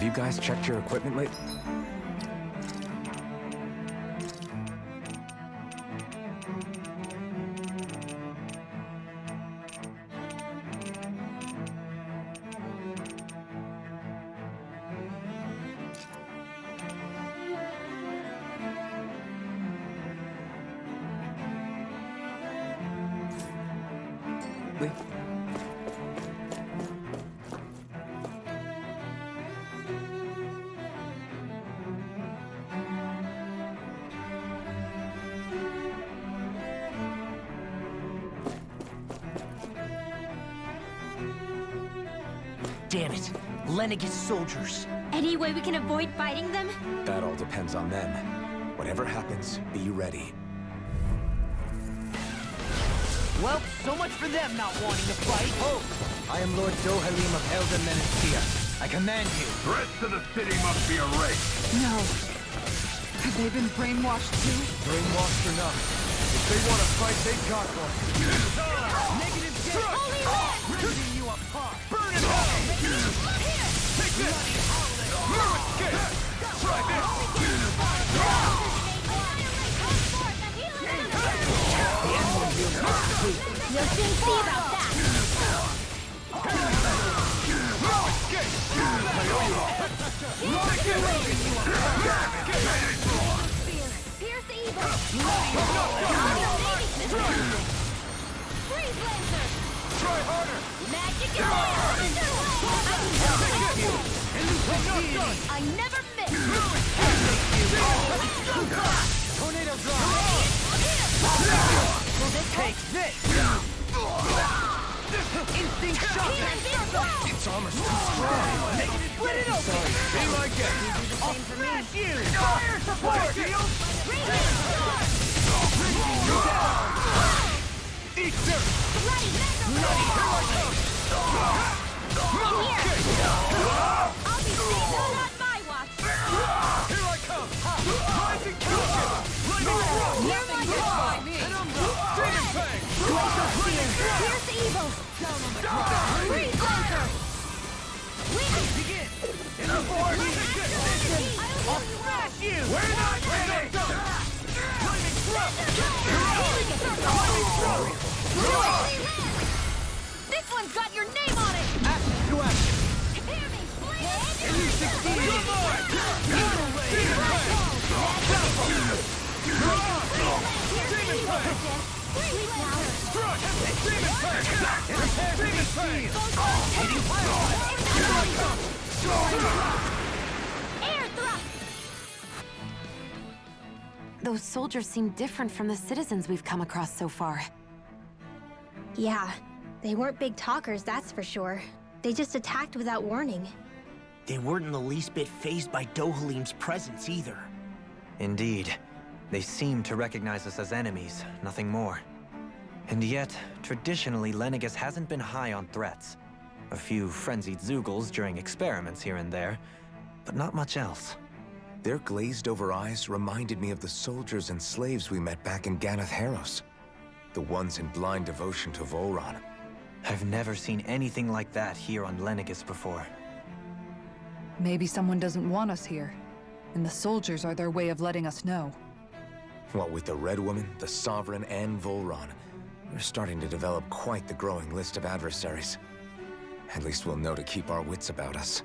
[SPEAKER 6] Have you guys checked your equipment lately?
[SPEAKER 2] Damn it! Lenegis soldiers.
[SPEAKER 3] Any way we can avoid fighting them?
[SPEAKER 6] That all depends on them. Whatever happens, be ready.
[SPEAKER 2] Well, so much for them not wanting to fight.
[SPEAKER 1] Oh! I am Lord Dohalim of Elden Menastia. I command you.
[SPEAKER 12] The rest of the city must be erased.
[SPEAKER 5] No. Have they been brainwashed too?
[SPEAKER 1] Brainwashed or not, if they want to fight, they got one.
[SPEAKER 2] Negative death!
[SPEAKER 3] Holy man!
[SPEAKER 2] Ripping you apart!
[SPEAKER 1] Burn it all!
[SPEAKER 2] Take this!
[SPEAKER 1] Try this!
[SPEAKER 3] You'll soon see about that! Pierce the evil! Freeze laser!
[SPEAKER 1] Try harder!
[SPEAKER 3] Magic I never miss!
[SPEAKER 1] Tornado drop!
[SPEAKER 2] Take this! Instinct shot!
[SPEAKER 1] It's almost too strong.
[SPEAKER 2] Split it open!
[SPEAKER 1] Be my guest.
[SPEAKER 2] I'll smash you! Fire support!
[SPEAKER 1] Eat dirt!
[SPEAKER 3] I'll be safe on my watch!
[SPEAKER 1] Here I come! Rising counter!
[SPEAKER 3] Near my wall!
[SPEAKER 1] Demon Fang!
[SPEAKER 3] Pierce the evil! Freeze laser!
[SPEAKER 2] Begin! I'll smash you!
[SPEAKER 1] We're not ready!
[SPEAKER 2] Lightning thrust!
[SPEAKER 3] This one's got your name on it!
[SPEAKER 1] Action to action!
[SPEAKER 3] Hear me!
[SPEAKER 1] You succeed! Good lord! Demon Fang! Crush! Demon Fang! Demon Fang!
[SPEAKER 3] Air thrust!
[SPEAKER 4] Those soldiers seem different from the citizens we've come across so far.
[SPEAKER 3] Yeah, they weren't big talkers, that's for sure. They just attacked without warning.
[SPEAKER 2] They weren't in the least bit fazed by Dohalim's presence either.
[SPEAKER 1] Indeed. They seem to recognize us as enemies, nothing more. And yet, traditionally, Lenegis hasn't been high on threats. A few frenzied Zeugles during experiments here and there, but not much else.
[SPEAKER 6] Their glazed-over eyes reminded me of the soldiers and slaves we met back in Ganath Haros. The ones in blind devotion to Volron.
[SPEAKER 1] I've never seen anything like that here on Lenegis before.
[SPEAKER 5] Maybe someone doesn't want us here, and the soldiers are their way of letting us know.
[SPEAKER 6] What with the Red Woman, the Sovereign, and Volron, we're starting to develop quite the growing list of adversaries. At least we'll know to keep our wits about us.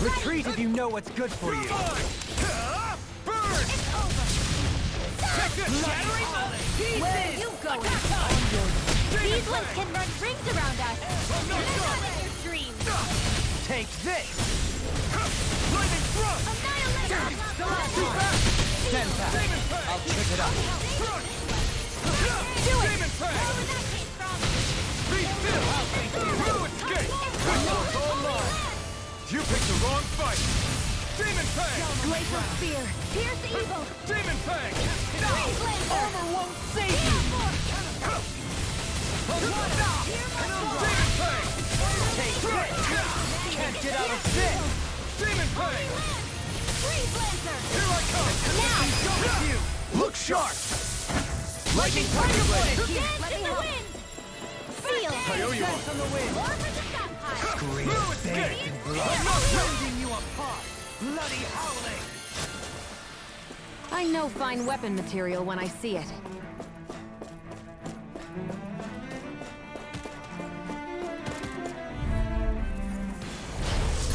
[SPEAKER 1] Retreat if you know what's good for you.
[SPEAKER 2] Burn! Take this, shattering!
[SPEAKER 3] Where are you going? These ones can run rings around us. Not in your dreams.
[SPEAKER 2] Take this! Lightning thrust!
[SPEAKER 3] Annihilate!
[SPEAKER 1] Stand back. I'll trick it up.
[SPEAKER 8] picked the wrong fight! Demon Fang!
[SPEAKER 3] Glacial Spear! Pierce evil!
[SPEAKER 8] Demon Fang!
[SPEAKER 3] Freeze laser!
[SPEAKER 2] Armor won't save you!
[SPEAKER 8] Demon Fang!
[SPEAKER 2] Take this! Can't get out of this!
[SPEAKER 8] Demon Fang!
[SPEAKER 3] Freeze laser!
[SPEAKER 8] Here I come!
[SPEAKER 3] Now!
[SPEAKER 8] Look sharp!
[SPEAKER 2] Lightning Tiger Blade!
[SPEAKER 3] Dance in the wind! Seal!
[SPEAKER 8] I owe you one.
[SPEAKER 2] On the wind!
[SPEAKER 3] More for the stockpile!
[SPEAKER 8] Scream big and blood!
[SPEAKER 2] Rending you apart! Bloody howling!
[SPEAKER 4] I know fine weapon material when I see it.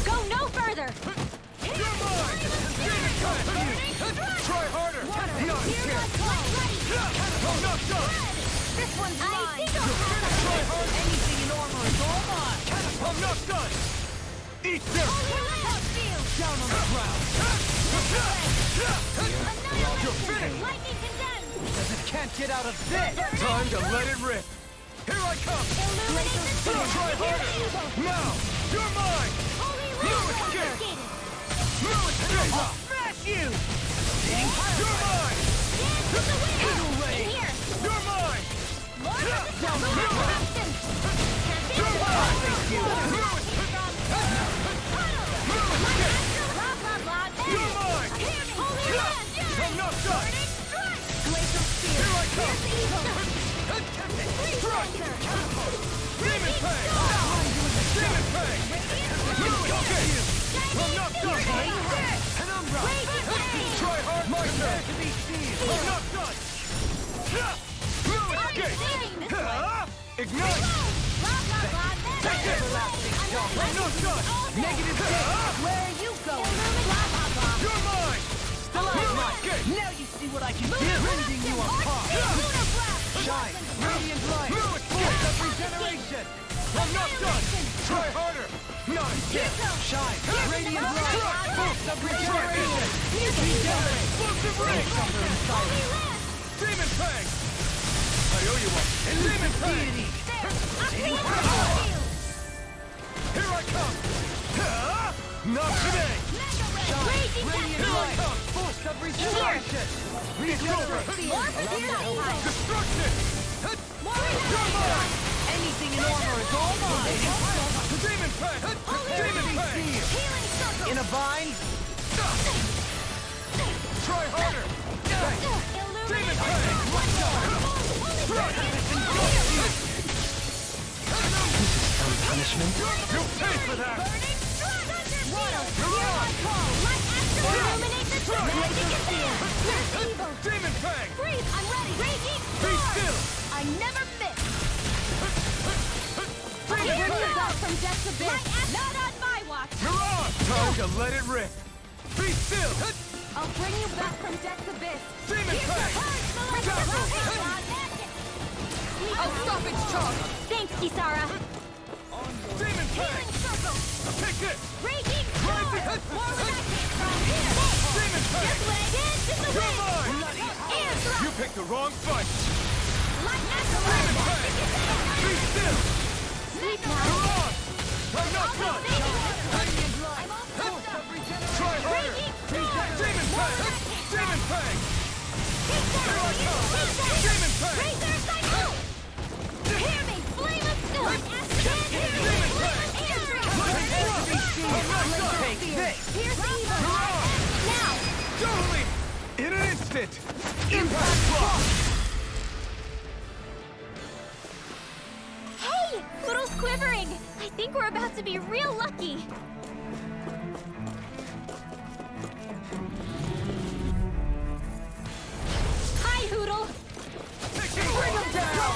[SPEAKER 3] Go no further!
[SPEAKER 8] You're mine! Demon Fang! Try harder! Not here! I'm not done!
[SPEAKER 3] This one's mine!
[SPEAKER 8] Try harder!
[SPEAKER 2] Anything in armor is all mine!
[SPEAKER 8] I'm not done! Eat this!
[SPEAKER 2] Down on the ground!
[SPEAKER 8] You're finished!
[SPEAKER 3] Lightning condemned!
[SPEAKER 2] Because it can't get out of this!
[SPEAKER 8] Time to let it rip! Here I come!
[SPEAKER 3] Illuminate the storm!
[SPEAKER 8] Try harder! Now! You're mine!
[SPEAKER 3] Holy
[SPEAKER 8] You
[SPEAKER 3] Ram
[SPEAKER 8] escape!
[SPEAKER 3] confiscated!
[SPEAKER 8] You escape!
[SPEAKER 2] Smash you!
[SPEAKER 8] You're mine!
[SPEAKER 3] Dance in the wind!
[SPEAKER 2] Ray!
[SPEAKER 3] In here!
[SPEAKER 8] You're mine!
[SPEAKER 3] More resistance! More corruption!
[SPEAKER 8] You're mine!
[SPEAKER 3] Blah, blah, blah!
[SPEAKER 8] You're mine!
[SPEAKER 3] Holy Ram!
[SPEAKER 8] I'm not done!
[SPEAKER 3] Glacial Spear!
[SPEAKER 8] Here I come!
[SPEAKER 3] Here's evil! Freeze laser!
[SPEAKER 8] Demon Fang! Demon Fang! You escape! I'm not done!
[SPEAKER 2] And I'm right!
[SPEAKER 3] Raging flame!
[SPEAKER 8] Try hard! My turn!
[SPEAKER 2] To be seen!
[SPEAKER 8] I'm not done! You escape! Ignite!
[SPEAKER 3] Blah, blah, blah!
[SPEAKER 8] Take it! I'm not done!
[SPEAKER 2] Negative 6! Where are you going?
[SPEAKER 3] Blah, blah, blah!
[SPEAKER 8] You're mine! You escape!
[SPEAKER 2] Now you see what I can do! Rending you apart! Shine! Radiant light! Force of regeneration!
[SPEAKER 8] I'm not done! Try harder! Not again!
[SPEAKER 2] Shine! Radiant light! Force of regeneration! Regenerate!
[SPEAKER 8] Explosive ray! Demon Fang! I owe you one! Demon Fang! Here I come! Not today!
[SPEAKER 2] Shine! Radiant light! Force of regeneration! Regenerate!
[SPEAKER 8] Destruction! You're mine!
[SPEAKER 2] Anything in armor is all mine!
[SPEAKER 8] Demon Fang! Demon Fang!
[SPEAKER 2] In a bind?
[SPEAKER 8] Try harder! Demon Fang!
[SPEAKER 2] Punishment?
[SPEAKER 8] You'll pay for that! Demon Fang!
[SPEAKER 3] Freeze! I'm ready! Raging
[SPEAKER 8] Be
[SPEAKER 3] storm!
[SPEAKER 8] still!
[SPEAKER 3] I never miss!
[SPEAKER 8] Bring it back!
[SPEAKER 3] From death to biz! Not on my watch!
[SPEAKER 8] You're on! Time to let it rip! Be still!
[SPEAKER 3] I'll bring you back from death to biz!
[SPEAKER 8] Demon Fang!
[SPEAKER 5] I'll stop its charge!
[SPEAKER 3] Thanks, Kisara!
[SPEAKER 8] Demon Fang!
[SPEAKER 3] Circle!
[SPEAKER 8] Take this!
[SPEAKER 3] Raging
[SPEAKER 8] Right
[SPEAKER 3] storm!
[SPEAKER 8] behind-
[SPEAKER 3] More resistance from here!
[SPEAKER 8] Demon Fang!
[SPEAKER 3] This way! Dance in the
[SPEAKER 8] You're
[SPEAKER 3] wind!
[SPEAKER 8] mine!
[SPEAKER 3] Air thrust!
[SPEAKER 8] You picked the wrong fight!
[SPEAKER 3] Light after
[SPEAKER 8] Demon
[SPEAKER 3] light!
[SPEAKER 8] Fang! Be still!
[SPEAKER 3] Sleep
[SPEAKER 8] You're
[SPEAKER 3] now!
[SPEAKER 8] on! I'm not done!
[SPEAKER 3] I'm all set up!
[SPEAKER 8] Try harder! Demon Fang! Demon Fang! Here I come! Demon Fang!
[SPEAKER 3] Razor cycle! Hear me! Flame of steel!
[SPEAKER 8] Demon Fang!
[SPEAKER 3] Air thrust!
[SPEAKER 8] I'm not done!
[SPEAKER 2] Take this!
[SPEAKER 3] Here's evil!
[SPEAKER 8] You're on!
[SPEAKER 3] Now!
[SPEAKER 8] Totally! In an instant! Impact block!
[SPEAKER 3] Hey! Poodle's quivering! I think we're about to be real lucky! Hi, Hoodle!
[SPEAKER 8] Bring him down!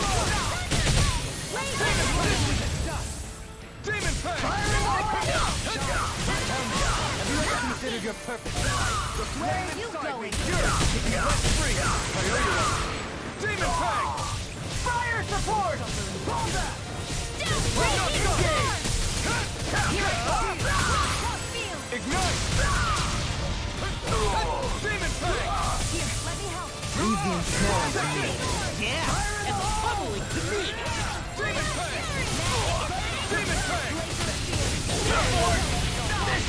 [SPEAKER 8] Demon Fang!
[SPEAKER 2] Have you ever considered your purpose?
[SPEAKER 3] Where are you going?
[SPEAKER 8] Let's free! I owe you one! Demon Fang!
[SPEAKER 2] Fire support! Hold that!
[SPEAKER 3] Raging storm!
[SPEAKER 8] Ignite! Demon Fang!
[SPEAKER 3] Here, let me help!
[SPEAKER 2] Breathing small to me. Yeah! And the bubbling to me!
[SPEAKER 8] Demon Fang! Demon Fang!
[SPEAKER 2] This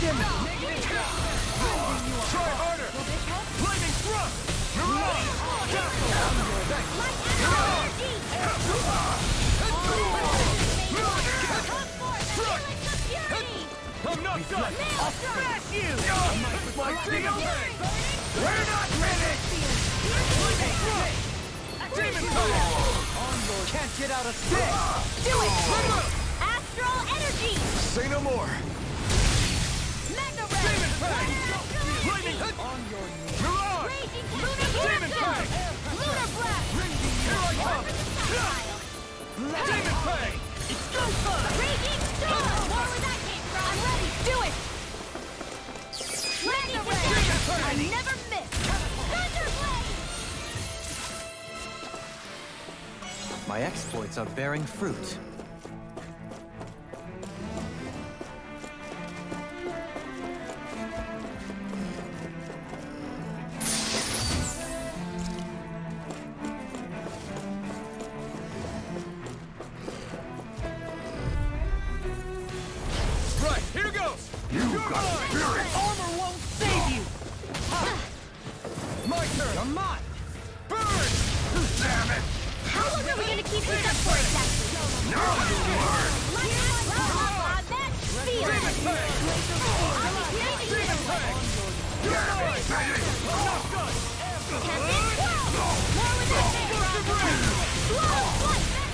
[SPEAKER 12] Demon Fang! We're not finished! Demon Fang!
[SPEAKER 7] Onlord can't get out of this!
[SPEAKER 3] Do it! Astral energy!
[SPEAKER 6] Say no more!
[SPEAKER 3] Mega
[SPEAKER 12] Demon
[SPEAKER 3] Ray!
[SPEAKER 12] Fang! Lightning!
[SPEAKER 7] On your knees!
[SPEAKER 12] Mirage!
[SPEAKER 3] Raging Lunar
[SPEAKER 12] Demon Fang!
[SPEAKER 3] Lunar Blast!
[SPEAKER 12] Here I come! Demon Fang!
[SPEAKER 3] It's go fun! Raging Storm! More where that came from! I'm ready! Do it! Mega Ray! I never miss! Thunder Blade!
[SPEAKER 1] My exploits are bearing fruit.
[SPEAKER 12] Right, here goes! You've got spirit!
[SPEAKER 7] Armor won't save you!
[SPEAKER 12] My turn!
[SPEAKER 7] You're mine!
[SPEAKER 12] Burn!
[SPEAKER 8] Damn it!
[SPEAKER 3] How long are we gonna keep this up for exactly?
[SPEAKER 8] Now you learn!
[SPEAKER 12] Demon Fang! Demon Fang! You're mine! Not done!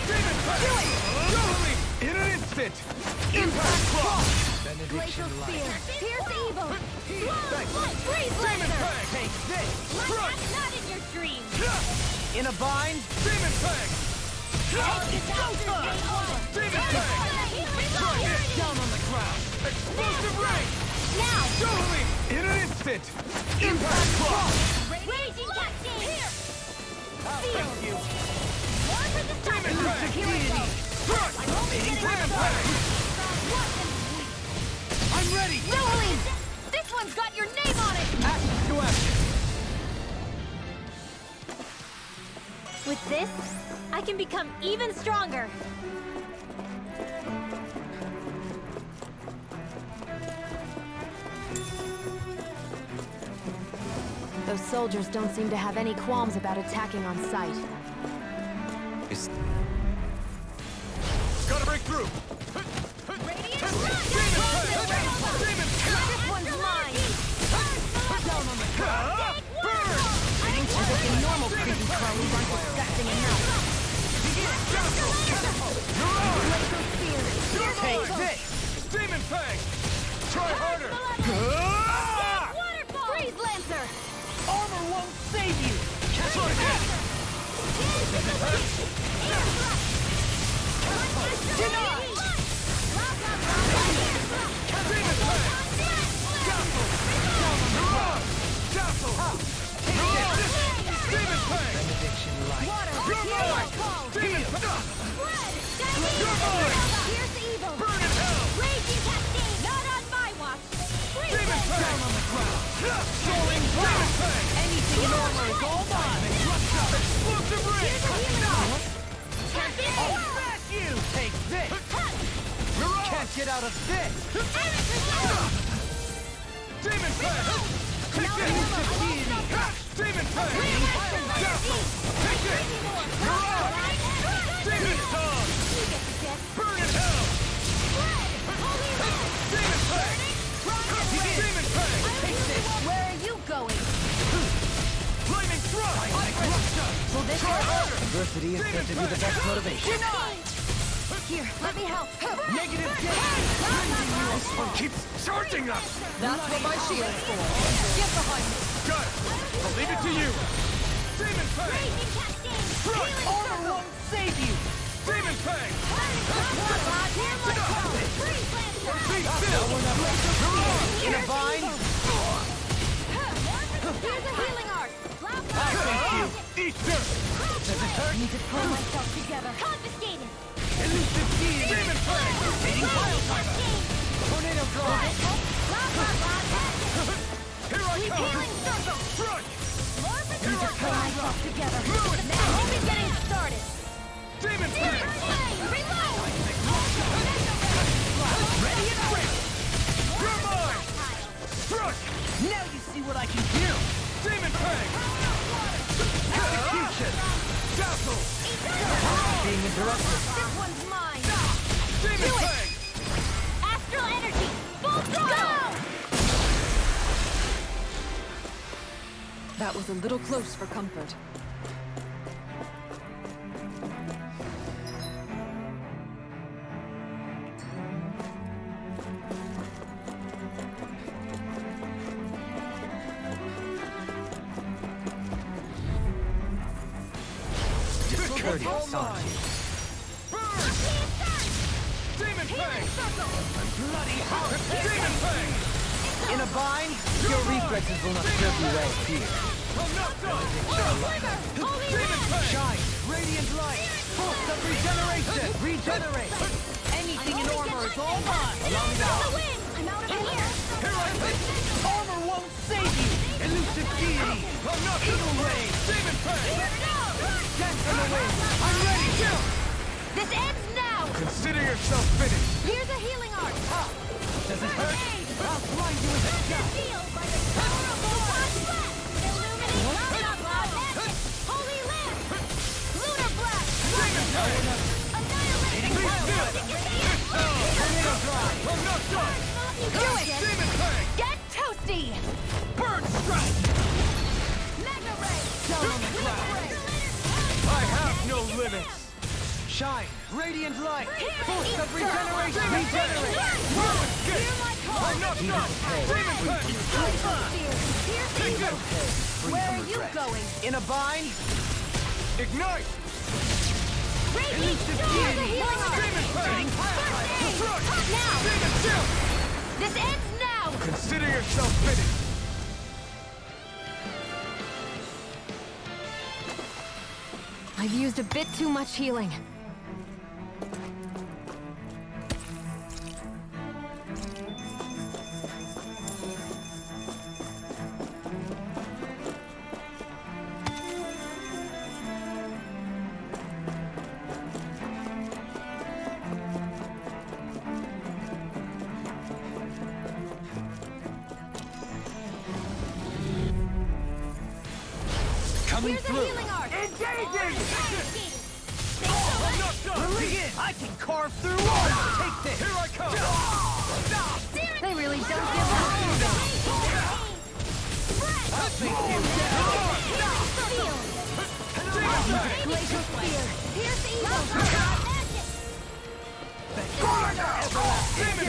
[SPEAKER 12] Demon Fang! Totally!
[SPEAKER 6] In an instant!
[SPEAKER 12] Impact Claw!
[SPEAKER 3] Glacial Spear! Pierce Evil! Freeze
[SPEAKER 12] Demon
[SPEAKER 3] Laser!
[SPEAKER 12] Fang!
[SPEAKER 7] Take this!
[SPEAKER 3] That's not in your dreams!
[SPEAKER 7] In a bind?
[SPEAKER 12] Demon Fang!
[SPEAKER 3] It's go time!
[SPEAKER 12] Demon Fang!
[SPEAKER 7] Down on the ground!
[SPEAKER 12] Explosive Ray!
[SPEAKER 3] Now!
[SPEAKER 12] Totally!
[SPEAKER 6] In an instant!
[SPEAKER 12] Impact Claw!
[SPEAKER 3] Raging Cascade! Here!
[SPEAKER 7] Thank you!
[SPEAKER 3] More for the time!
[SPEAKER 12] Demon Fang!
[SPEAKER 3] Here we go!
[SPEAKER 12] Crush! Demon Fang!
[SPEAKER 7] I'm ready!
[SPEAKER 3] Noeline! This one's got your name on it!
[SPEAKER 7] Action to action!
[SPEAKER 3] With this, I can become even stronger.
[SPEAKER 4] Those soldiers don't seem to have any qualms about attacking on sight.
[SPEAKER 12] Gotta break through!
[SPEAKER 3] Radiant
[SPEAKER 12] Demon Fang! Demon Fang!
[SPEAKER 3] This one's mine!
[SPEAKER 12] Down on the ground! Burn!
[SPEAKER 4] As if the normal creepy crawlies aren't disgusting enough.
[SPEAKER 12] Take this! Demon Fang! Try harder!
[SPEAKER 3] Waterfall! Freeze Lancer!
[SPEAKER 7] Armor won't save you!
[SPEAKER 12] Try this!
[SPEAKER 3] Denied!
[SPEAKER 12] Demon Fang! Dazzle! Mirage! Demon Fang!
[SPEAKER 7] Benediction light.
[SPEAKER 12] You're mine! Demon Fang! You're mine!
[SPEAKER 3] Here's evil!
[SPEAKER 12] Burn in hell!
[SPEAKER 3] Raging Cascade! Not on my watch! Freeze
[SPEAKER 12] Demon
[SPEAKER 3] Lancer!
[SPEAKER 12] Fang! Soaring Demon Fang!
[SPEAKER 7] Anything in armor is all mine!
[SPEAKER 12] Explosive Ray!
[SPEAKER 7] I'll smash you! Take this! Can't get out of this!
[SPEAKER 12] Demon Fang! Take this! Demon Fang! Dazzle! Take this! Mirage! Demon Song! Burn in hell! Demon Fang! Demon Fang!
[SPEAKER 3] Where are you going?
[SPEAKER 12] Lightning Thrust!
[SPEAKER 3] Will this
[SPEAKER 12] Try
[SPEAKER 3] work?
[SPEAKER 12] harder!
[SPEAKER 7] Adversity is said to be the best motivation.
[SPEAKER 3] Here, let me help.
[SPEAKER 7] Negative gain!
[SPEAKER 6] This one keeps charging us!
[SPEAKER 5] That's what my shield's for. Get behind me.
[SPEAKER 12] Got it! I'll leave it to you! Demon Fang!
[SPEAKER 3] Raging Cascade!
[SPEAKER 12] Thrust!
[SPEAKER 7] Armor won't save you!
[SPEAKER 12] Demon Fang!
[SPEAKER 3] Freeze Lancer!
[SPEAKER 12] Be still! Mirage!
[SPEAKER 7] In a bind?
[SPEAKER 3] Here's a healing art!
[SPEAKER 12] Eat dirt!
[SPEAKER 3] Need to pull myself together. Confiscated!
[SPEAKER 7] Elusive deity!
[SPEAKER 12] Demon Fang!
[SPEAKER 7] Tornado drive!
[SPEAKER 12] Here I come!
[SPEAKER 3] Healing circle!
[SPEAKER 12] Strike!
[SPEAKER 3] Need to pull myself together. Now only getting started.
[SPEAKER 12] Demon Fang!
[SPEAKER 3] Reload!
[SPEAKER 12] Ready and ready! You're mine! Struck!
[SPEAKER 7] Now you see what I can do!
[SPEAKER 12] Demon Fang!
[SPEAKER 7] Execution!
[SPEAKER 12] Dazzle!
[SPEAKER 7] Being interrupted.
[SPEAKER 3] This one's mine.
[SPEAKER 12] Demon Fang!
[SPEAKER 3] Astral energy! Full throttle!
[SPEAKER 5] a little close for comfort.
[SPEAKER 12] Courteous sign. Demon Fang! Bloody hell! Demon Fang!
[SPEAKER 7] In a bind, your reflexes will not serve you well here.
[SPEAKER 12] I'm not done! Demon Fang!
[SPEAKER 7] Shine, radiant light, force of regeneration, regenerate. Anything in armor is all mine. Allow me now.
[SPEAKER 3] I'm out of here!
[SPEAKER 12] Here I come!
[SPEAKER 7] Armor won't save you. Elusive deity,
[SPEAKER 12] I'm not
[SPEAKER 7] eagle
[SPEAKER 12] done!
[SPEAKER 7] ray,
[SPEAKER 12] Demon Fang!
[SPEAKER 7] dance on the wind. I'm ready.
[SPEAKER 3] This ends now!
[SPEAKER 12] Consider yourself finished!
[SPEAKER 3] Here's a healing art!
[SPEAKER 7] Does it hurt? I'll blind you with a shot.
[SPEAKER 3] By the power of the One Blast! Illuminate! Holy Lamp! Lunar Blast! Annihilate!
[SPEAKER 12] Tornado Drive! I'm not done!
[SPEAKER 3] Do it!
[SPEAKER 12] Demon Fang!
[SPEAKER 3] Get toasty!
[SPEAKER 12] Burn Strike!
[SPEAKER 3] Mega Ray!
[SPEAKER 7] Down on the ground.
[SPEAKER 12] I have no limits!
[SPEAKER 7] Shine, radiant light, force of
[SPEAKER 3] Eat
[SPEAKER 7] regeneration,
[SPEAKER 3] the-
[SPEAKER 7] regenerate.
[SPEAKER 12] No escape! I'm not done! Demon Fang!
[SPEAKER 3] Where are you going?
[SPEAKER 7] In a bind,
[SPEAKER 12] Ignite!
[SPEAKER 3] Elusive
[SPEAKER 12] Demon Fang!
[SPEAKER 3] Now!
[SPEAKER 12] Demon Shield!
[SPEAKER 3] This ends now!
[SPEAKER 12] Consider yourself finished!
[SPEAKER 4] I've used a bit too much healing.
[SPEAKER 7] coming
[SPEAKER 3] Here's a
[SPEAKER 7] through.
[SPEAKER 3] healing art!
[SPEAKER 12] Engaging!
[SPEAKER 7] Begin. I can carve through walls. Take this.
[SPEAKER 12] Here I come!
[SPEAKER 3] They really don't give up.
[SPEAKER 7] I'll make you
[SPEAKER 3] Glacial Spear! Here's the evil!
[SPEAKER 12] Demon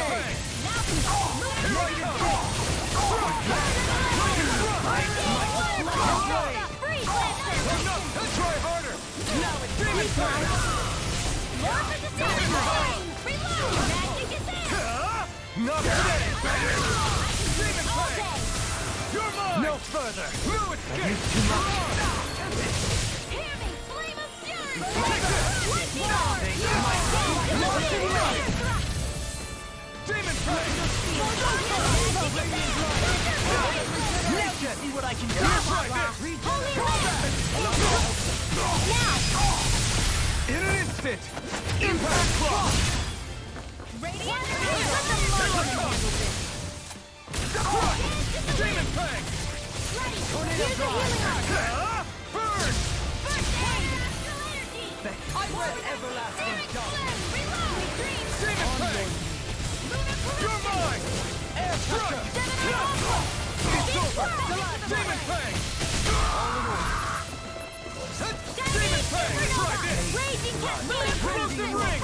[SPEAKER 12] Fang! Try harder! Demon Fang! Not today! Demon Fang! You're mine!
[SPEAKER 7] no further.
[SPEAKER 12] No escape!
[SPEAKER 7] You've too much.
[SPEAKER 12] Demon Fang!
[SPEAKER 7] Let's see what I can do.
[SPEAKER 12] Try this! In an instant! Impact Claw! Demon Fang!
[SPEAKER 7] Tornado Drive.
[SPEAKER 12] Burn!
[SPEAKER 7] I read everlasting darkness.
[SPEAKER 12] Demon Fang! You're mine!
[SPEAKER 7] Air pressure.
[SPEAKER 12] It's over! Demon Fang! Demon Fang! Try this! Explosive Ring!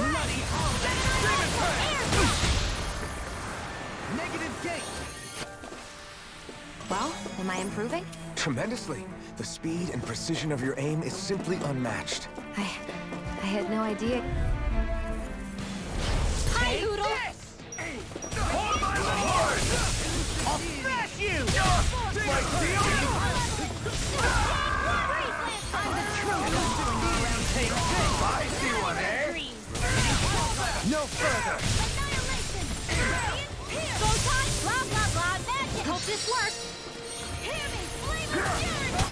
[SPEAKER 12] Demon Fang!
[SPEAKER 7] Negative gate.
[SPEAKER 4] Well, am I improving?
[SPEAKER 6] Tremendously. The speed and precision of your aim is simply unmatched.
[SPEAKER 4] I had no idea.
[SPEAKER 3] Hi, Hoodle!
[SPEAKER 12] Hold my hard!
[SPEAKER 7] I'll smash you.
[SPEAKER 12] Like steel! I see one, eh?
[SPEAKER 7] No further.
[SPEAKER 3] Go time! Blah, blah, blah, magic! Hope this works! Hear me! Flame of Fury!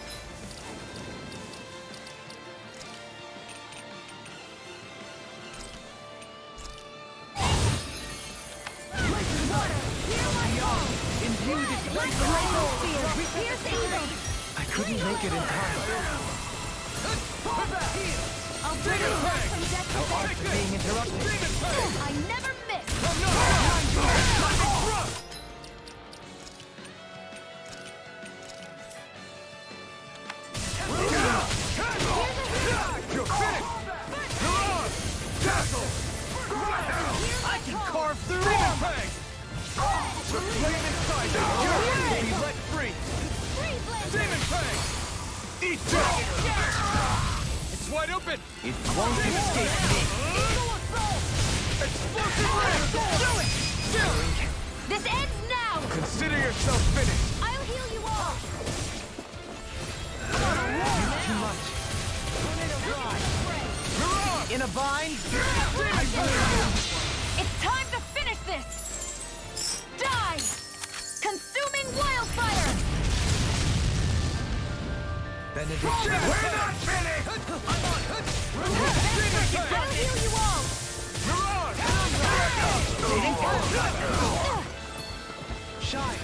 [SPEAKER 7] I couldn't make it in time.
[SPEAKER 3] I'll bring you back from death to
[SPEAKER 7] How
[SPEAKER 3] death.
[SPEAKER 7] art being interrupted.
[SPEAKER 3] I never miss!
[SPEAKER 12] vessel!
[SPEAKER 2] I can carve through
[SPEAKER 12] Demon
[SPEAKER 2] armor!
[SPEAKER 12] Fang! The flame inside them! You're be let free! Demon Fang! Eat that! It's wide open!
[SPEAKER 2] It won't escape me!
[SPEAKER 12] Explosive ray! Do it!
[SPEAKER 3] This ends now!
[SPEAKER 12] Consider yourself finished!
[SPEAKER 3] I'll heal you all!
[SPEAKER 2] Too much. In a bind?
[SPEAKER 3] It's time to finish this! Die! Consuming wildfire!
[SPEAKER 12] Benediction! We're not finished!
[SPEAKER 3] I'll heal you all!
[SPEAKER 2] Shine!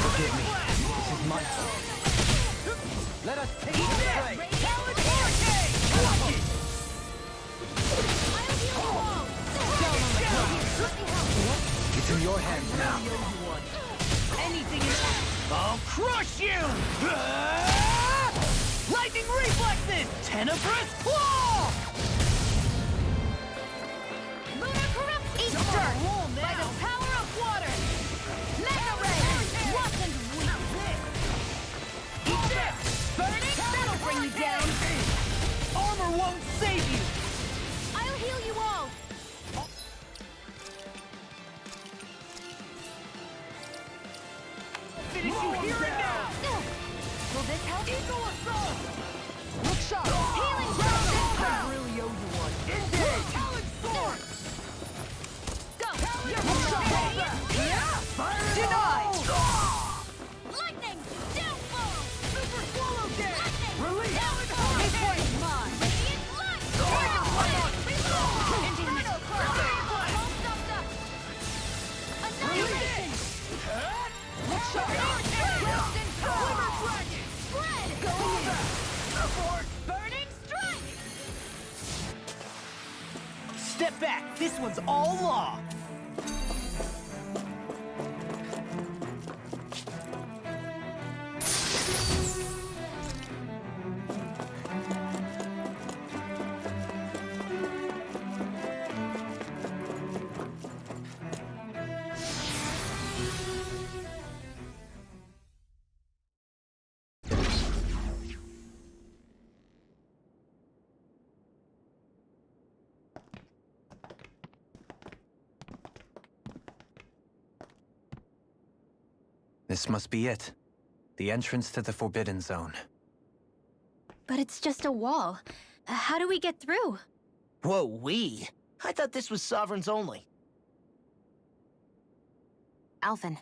[SPEAKER 2] Forgive me. This is my fault. Let us take it away! It's in your hands now.
[SPEAKER 3] Anything is...
[SPEAKER 2] I'll crush you! Lightning reflexes! Tenebrous claw!
[SPEAKER 3] Lunar corrupt Easter! By the power of water! Mega Ray! Watch and weep! Eat this! Burning! That'll bring you down!
[SPEAKER 2] Armor won't save you!
[SPEAKER 3] I'll heal you all!
[SPEAKER 2] Finish you here and now!
[SPEAKER 3] Will this help?
[SPEAKER 2] Eagle assault! Look sharp!
[SPEAKER 3] Healing ground and
[SPEAKER 2] I really owe you one. Engage! Talon sword!
[SPEAKER 3] Go!
[SPEAKER 2] Denied!
[SPEAKER 3] Lightning! Downfall!
[SPEAKER 2] Super swallow dead!
[SPEAKER 3] Lightning!
[SPEAKER 2] Release!
[SPEAKER 3] Downfall!
[SPEAKER 2] This one's mine!
[SPEAKER 3] Radiant light! Tornado blade! Reload! Tornado curse! All stuffed up! Annihilation!
[SPEAKER 2] Look sharp!
[SPEAKER 3] Roast and Glimmer dragon! Spread! Going in! Burning strike!
[SPEAKER 2] Step back! This one's all law!
[SPEAKER 1] This must be it. The entrance to the Forbidden Zone.
[SPEAKER 3] But it's just a wall. How do we get through?
[SPEAKER 2] Whoa, we? I thought this was Sovereigns only.
[SPEAKER 4] Alphen.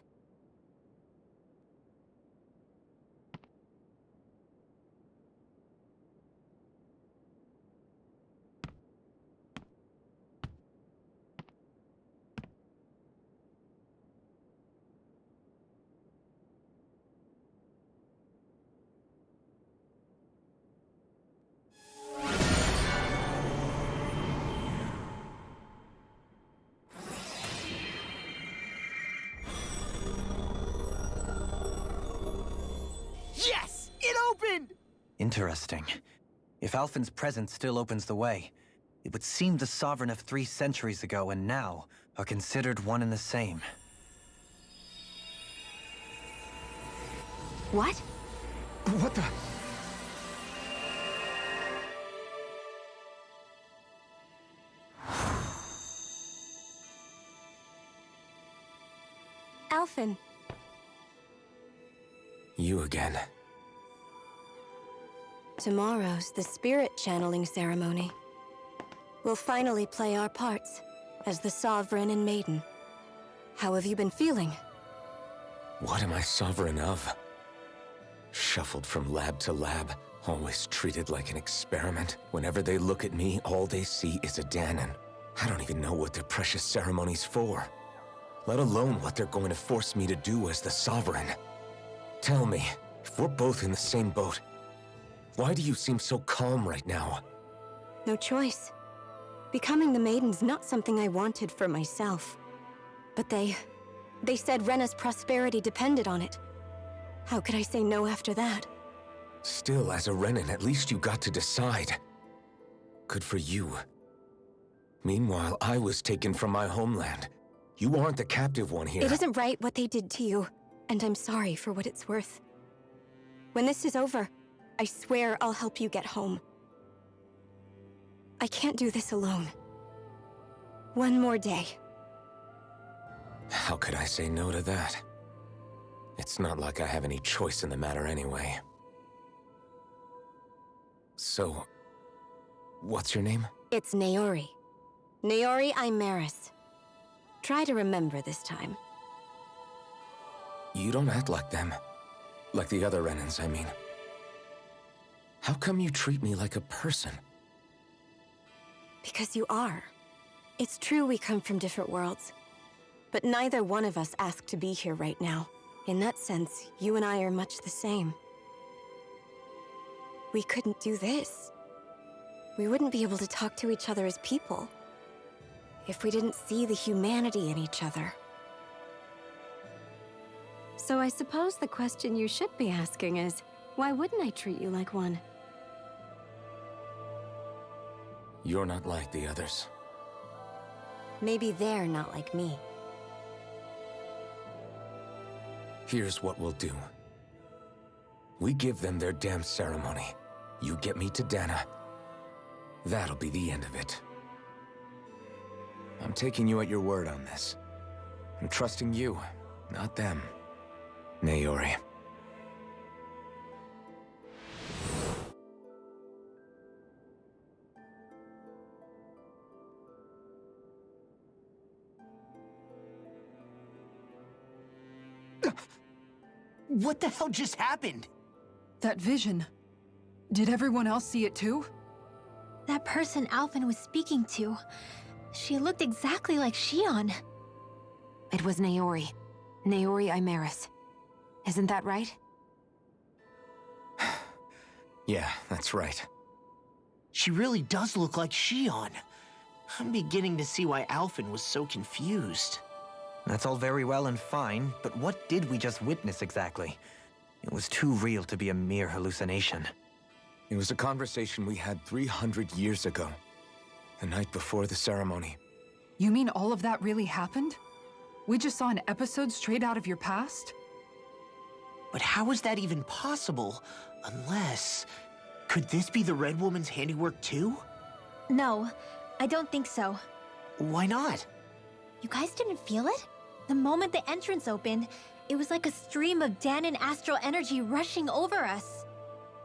[SPEAKER 2] Yes! It opened!
[SPEAKER 1] Interesting. If Alphen's presence still opens the way, it would seem the Sovereign of 3 centuries ago and now are considered one and the same.
[SPEAKER 4] What?
[SPEAKER 6] What the?
[SPEAKER 4] Alphen.
[SPEAKER 6] You again.
[SPEAKER 13] Tomorrow's the spirit channeling ceremony. We'll finally play our parts as the Sovereign and Maiden. How have you been feeling?
[SPEAKER 6] What am I sovereign of? Shuffled from lab to lab, always treated like an experiment. Whenever they look at me, all they see is a Danon. I don't even know what their precious ceremony's for, let alone what they're going to force me to do as the Sovereign. Tell me, if we're both in the same boat, why do you seem so calm right now?
[SPEAKER 13] No choice. Becoming the Maiden's not something I wanted for myself. But they said Rena's prosperity depended on it. How could I say no after that?
[SPEAKER 6] Still, as a Renan, at least you got to decide. Good for you. Meanwhile, I was taken from my homeland. You aren't the captive one here.
[SPEAKER 13] It isn't right what they did to you, and I'm sorry for what it's worth. When this is over, I swear I'll help you get home. I can't do this alone. One more day.
[SPEAKER 6] How could I say no to that? It's not like I have any choice in the matter anyway. So, what's your name?
[SPEAKER 13] It's Naori. Naori Imaris. Try to remember this time.
[SPEAKER 6] You don't act like them. Like the other Renans, I mean. How come you treat me like a person?
[SPEAKER 13] Because you are. It's true we come from different worlds. But neither one of us asked to be here right now. In that sense, you and I are much the same. We couldn't do this. We wouldn't be able to talk to each other as people if we didn't see the humanity in each other. So I suppose the question you should be asking is, why wouldn't I treat you like one?
[SPEAKER 6] You're not like the others.
[SPEAKER 13] Maybe they're not like me.
[SPEAKER 6] Here's what we'll do. We give them their damn ceremony. You get me to Dana. That'll be the end of it. I'm taking you at your word on this. I'm trusting you, not them. Naori.
[SPEAKER 2] What the hell just happened?
[SPEAKER 5] That vision. Did everyone else see it too?
[SPEAKER 3] That person Alphen was speaking to, she looked exactly like Shion.
[SPEAKER 4] It was Naori. Naori Imaris. Isn't that right?
[SPEAKER 6] Yeah, that's right.
[SPEAKER 2] She really does look like Shion. I'm beginning to see why Alphen was so confused.
[SPEAKER 1] That's all very well and fine, but what did we just witness exactly? It was too real to be a mere hallucination.
[SPEAKER 6] It was a conversation we had 300 years ago. The night before the ceremony.
[SPEAKER 5] You mean all of that really happened? We just saw an episode straight out of your past?
[SPEAKER 2] But how is that even possible? Unless... Could this be the Red Woman's handiwork too?
[SPEAKER 3] No, I don't think so.
[SPEAKER 2] Why not?
[SPEAKER 3] You guys didn't feel it? The moment the entrance opened, it was like a stream of Danon astral energy rushing over us.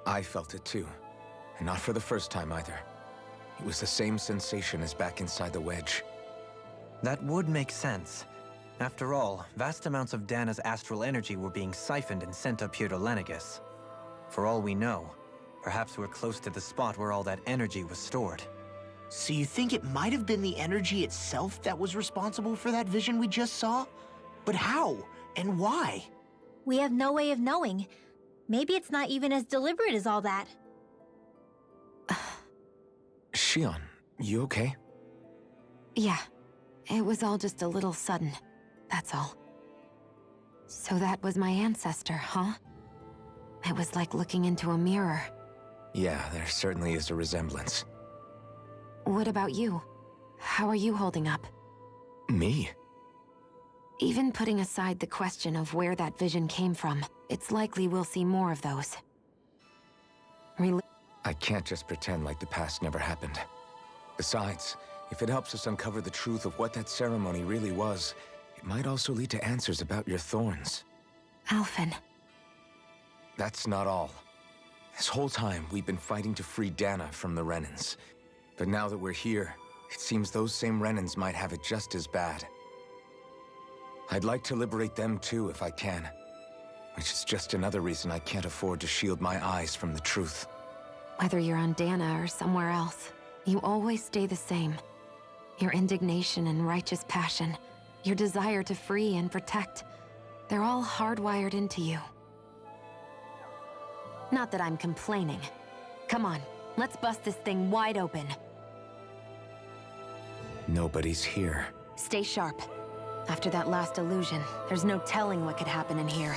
[SPEAKER 6] I felt it too. And not for the first time either. It was the same sensation as back inside the wedge.
[SPEAKER 1] That would make sense. After all, vast amounts of Dana's astral energy were being siphoned and sent up here to Lenegus. For all we know, perhaps we're close to the spot where all that energy was stored.
[SPEAKER 2] So you think it might have been the energy itself that was responsible for that vision we just saw? But how? And why?
[SPEAKER 3] We have no way of knowing. Maybe it's not even as deliberate as all that.
[SPEAKER 6] Shion, you okay?
[SPEAKER 4] Yeah. It was all just a little sudden. That's all. So that was my ancestor, huh? It was like looking into a mirror.
[SPEAKER 6] Yeah, there certainly is a resemblance.
[SPEAKER 4] What about you? How are you holding up?
[SPEAKER 6] Me?
[SPEAKER 4] Even putting aside the question of where that vision came from, it's likely we'll see more of those.
[SPEAKER 6] I can't just pretend like the past never happened. Besides, if it helps us uncover the truth of what that ceremony really was, it might also lead to answers about your thorns.
[SPEAKER 4] Alphen.
[SPEAKER 6] That's not all. This whole time, we've been fighting to free Dana from the Renans. But now that we're here, it seems those same Renans might have it just as bad. I'd like to liberate them too if I can. Which is just another reason I can't afford to shield my eyes from the truth.
[SPEAKER 4] Whether you're on Dana or somewhere else, you always stay the same. Your indignation and righteous passion, your desire to free and protect, they're all hardwired into you. Not that I'm complaining. Come on, let's bust this thing wide open.
[SPEAKER 6] Nobody's here.
[SPEAKER 4] Stay sharp. After that last illusion, there's no telling what could happen in here.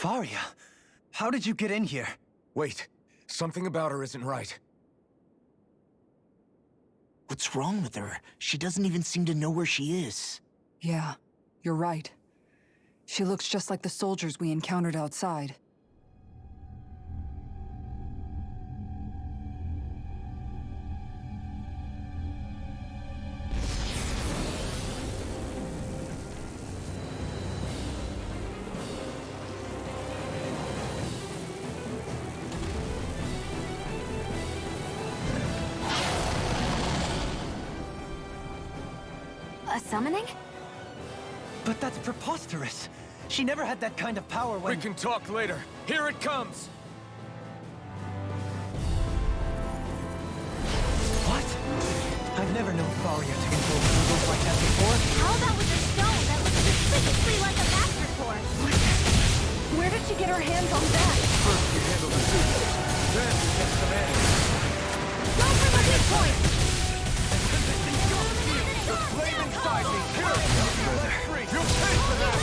[SPEAKER 1] Faria, how did you get in here?
[SPEAKER 6] Wait, something about her isn't right.
[SPEAKER 2] What's wrong with her? She doesn't even seem to know where she is.
[SPEAKER 5] Yeah, you're right. She looks just like the soldiers we encountered outside.
[SPEAKER 4] A summoning?
[SPEAKER 1] But that's preposterous. She never had that kind of power when—
[SPEAKER 6] We can talk later. Here it comes!
[SPEAKER 1] What? I've never known Faria to control tools like that before.
[SPEAKER 3] How about with a stone that looks specifically like a master core?
[SPEAKER 5] Where did she get her hands on that?
[SPEAKER 12] First we handle the suit, then we get some answers.
[SPEAKER 3] Go for the weak point!
[SPEAKER 12] The flame inside me kills you! You'll pay for that!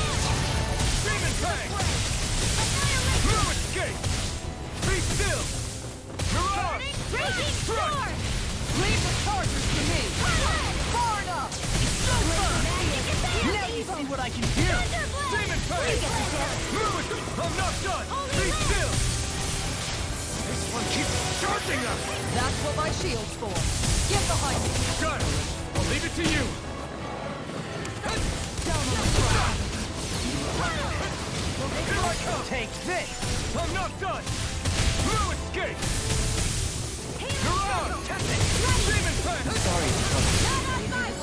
[SPEAKER 12] Demon Fang! No escape! Be still! Mirage!
[SPEAKER 3] Raging Storm!
[SPEAKER 5] Leave the chargers to me!
[SPEAKER 3] Far enough! So fun!
[SPEAKER 2] Now you see what I can do!
[SPEAKER 12] Demon Fang! Lewis! I'm not done! Be still! This one keeps charging us!
[SPEAKER 5] That's what my shield's for. Get behind me!
[SPEAKER 12] Got it! I'll leave it to you!
[SPEAKER 5] Down on the ground!
[SPEAKER 12] Here I come!
[SPEAKER 1] Take this!
[SPEAKER 12] I'm not done! No escape! You're out! Demon Fang!
[SPEAKER 1] Sorry to
[SPEAKER 12] Burn!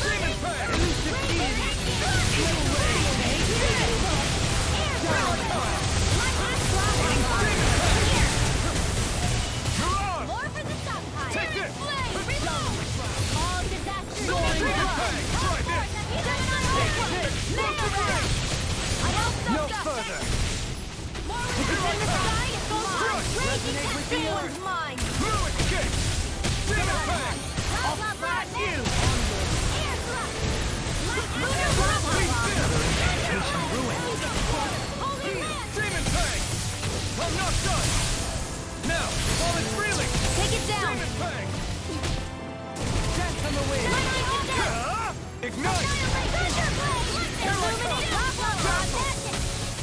[SPEAKER 12] Demon Fang! You're on!
[SPEAKER 3] More for the stockpile!
[SPEAKER 12] Take this!
[SPEAKER 3] All disasters!
[SPEAKER 12] Demon Fang! Try this! No further!
[SPEAKER 3] Resonate mine!
[SPEAKER 12] No escape! Demon Fang!
[SPEAKER 3] I'll flash you!
[SPEAKER 12] Demon Fang! I'm not done! Now, while it's reeling!
[SPEAKER 3] Take it down!
[SPEAKER 12] Demon Fang!
[SPEAKER 1] Death on the way!
[SPEAKER 12] Ignite!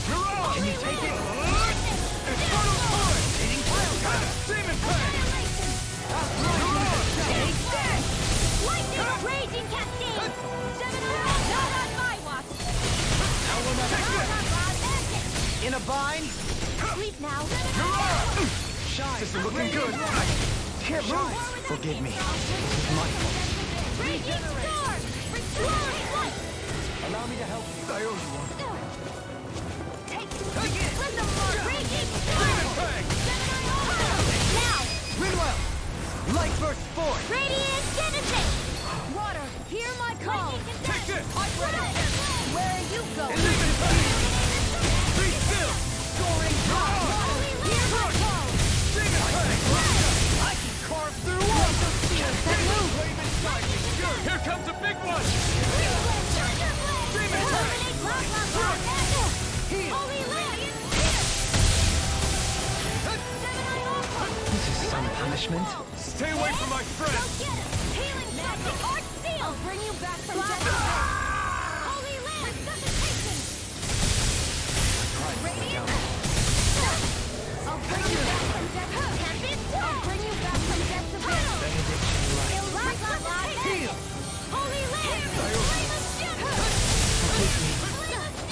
[SPEAKER 12] You're on!
[SPEAKER 1] Can you take it?
[SPEAKER 12] Infernal Torrent! Demon Fang! You're on!
[SPEAKER 3] Lightning raging cascade! Not on my watch!
[SPEAKER 1] In a bind?
[SPEAKER 3] Sleep now!
[SPEAKER 12] You're on!
[SPEAKER 1] Shine!
[SPEAKER 12] This is looking good!
[SPEAKER 1] Can't move! Forgive me. It's my fault.
[SPEAKER 3] Raging storm! Roaring light!
[SPEAKER 1] Allow me to help you.
[SPEAKER 12] I owe you one.
[SPEAKER 3] Take Rhythm Lord! Raging
[SPEAKER 12] Demon
[SPEAKER 3] storm!
[SPEAKER 12] Fang!
[SPEAKER 3] Now!
[SPEAKER 1] Rinwell! Light burst forth!
[SPEAKER 3] Radiant Genesis! Water, hear my call!
[SPEAKER 12] Take this!
[SPEAKER 3] Where are you going?
[SPEAKER 12] Demon Fang! Be still!
[SPEAKER 3] Soaring high! Hear my call!
[SPEAKER 12] Demon Fang!
[SPEAKER 3] I can carve through walls of steel!
[SPEAKER 12] Flame inside me! Here comes a big one! Demon Fang!
[SPEAKER 3] Holy Land!
[SPEAKER 1] This is some punishment.
[SPEAKER 12] Stay away from my friend!
[SPEAKER 3] Healing magic art seal! I'll bring you back from death! Holy Land! Resuscitation! Radiant! I'll bring you back from death! I'll bring you back from death to death!
[SPEAKER 1] Heal!
[SPEAKER 3] Holy Land! Flame of Genesis!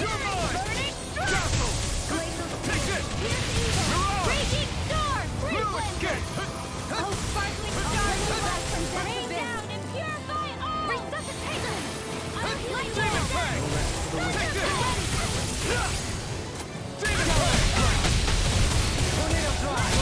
[SPEAKER 12] You're mine!
[SPEAKER 3] Burning
[SPEAKER 12] Castle! Take this! You're on!
[SPEAKER 3] Raging storm!
[SPEAKER 12] No escape!
[SPEAKER 3] Oh, sparkling star, you back from death to down and purify all! Resuscitation!
[SPEAKER 12] Demon Fang! Take this! Demon Fang!
[SPEAKER 1] Tornado drive!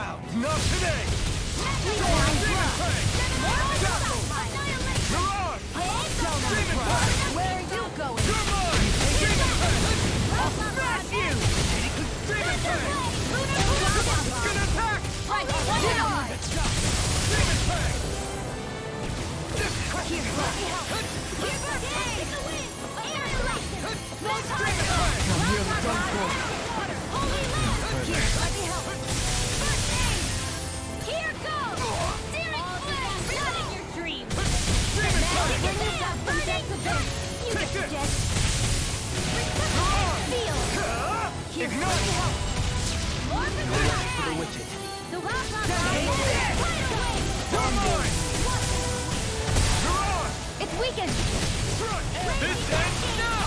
[SPEAKER 12] crowd! Not today!
[SPEAKER 11] Where are you going?
[SPEAKER 12] I'll smash you! Gonna attack!
[SPEAKER 11] Here, let me help.
[SPEAKER 12] I'm nearly done for.
[SPEAKER 11] Here, let me help.
[SPEAKER 3] Here goes! Searing flames! Not in your dreams!
[SPEAKER 11] Bring this up from death to death. You
[SPEAKER 12] Take
[SPEAKER 11] get
[SPEAKER 12] this!
[SPEAKER 11] dead.
[SPEAKER 3] Feel!
[SPEAKER 11] Here,
[SPEAKER 12] Ignite!
[SPEAKER 11] let me help.
[SPEAKER 12] For the wicked.
[SPEAKER 3] The wild
[SPEAKER 12] You're mine! You're on!
[SPEAKER 3] It's weakened!
[SPEAKER 12] This ends now!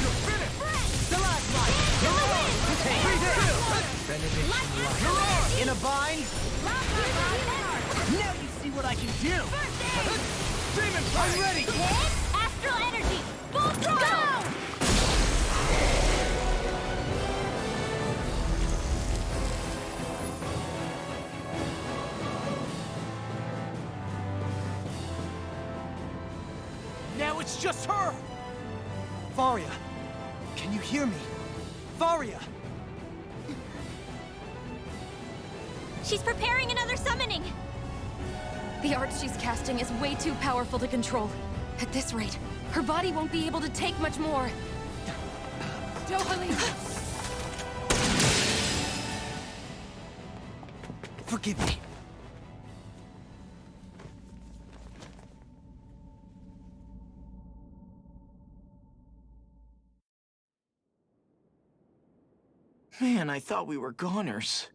[SPEAKER 12] You're finished! You're on!
[SPEAKER 2] In a bind? Now you see what I can do!
[SPEAKER 12] Demon I'm ready!
[SPEAKER 3] Astral energy! Full throttle! Go!
[SPEAKER 2] Now it's just her! Varia, can you hear me? Varia!
[SPEAKER 3] She's preparing another summoning!
[SPEAKER 4] The art she's casting is way too powerful to control. At this rate, her body won't be able to take much more.
[SPEAKER 5] Dohalim!
[SPEAKER 2] Forgive me. Man, I thought we were goners.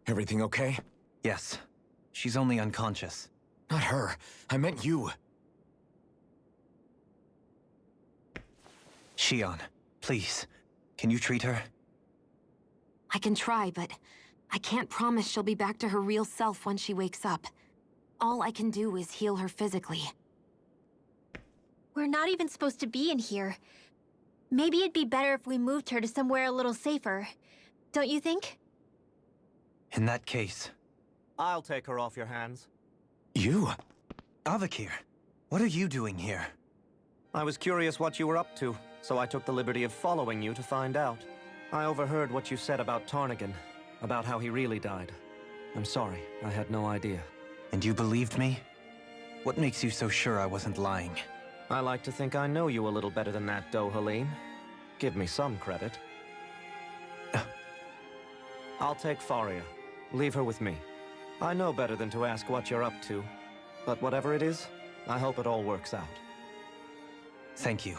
[SPEAKER 6] Everything okay?
[SPEAKER 1] Yes. She's only unconscious.
[SPEAKER 6] Not her. I meant you.
[SPEAKER 1] Shion, please. Can you treat her?
[SPEAKER 4] I can try, but I can't promise she'll be back to her real self when she wakes up. All I can do is heal her physically.
[SPEAKER 3] We're not even supposed to be in here. Maybe it'd be better if we moved her to somewhere a little safer. Don't you think?
[SPEAKER 1] In that case...
[SPEAKER 7] I'll take her off your hands.
[SPEAKER 6] You?
[SPEAKER 1] Avakir, what are you doing here?
[SPEAKER 7] I was curious what you were up to, so I took the liberty of following you to find out. I overheard what you said about Tarnagan, about how he really died. I'm sorry, I had no idea.
[SPEAKER 1] And you believed me? What makes you so sure I wasn't lying?
[SPEAKER 7] I like to think I know you a little better than that, Dohalim. Give me some credit. I'll take Faria. Leave her with me. I know better than to ask what you're up to. But whatever it is, I hope it all works out.
[SPEAKER 1] Thank you.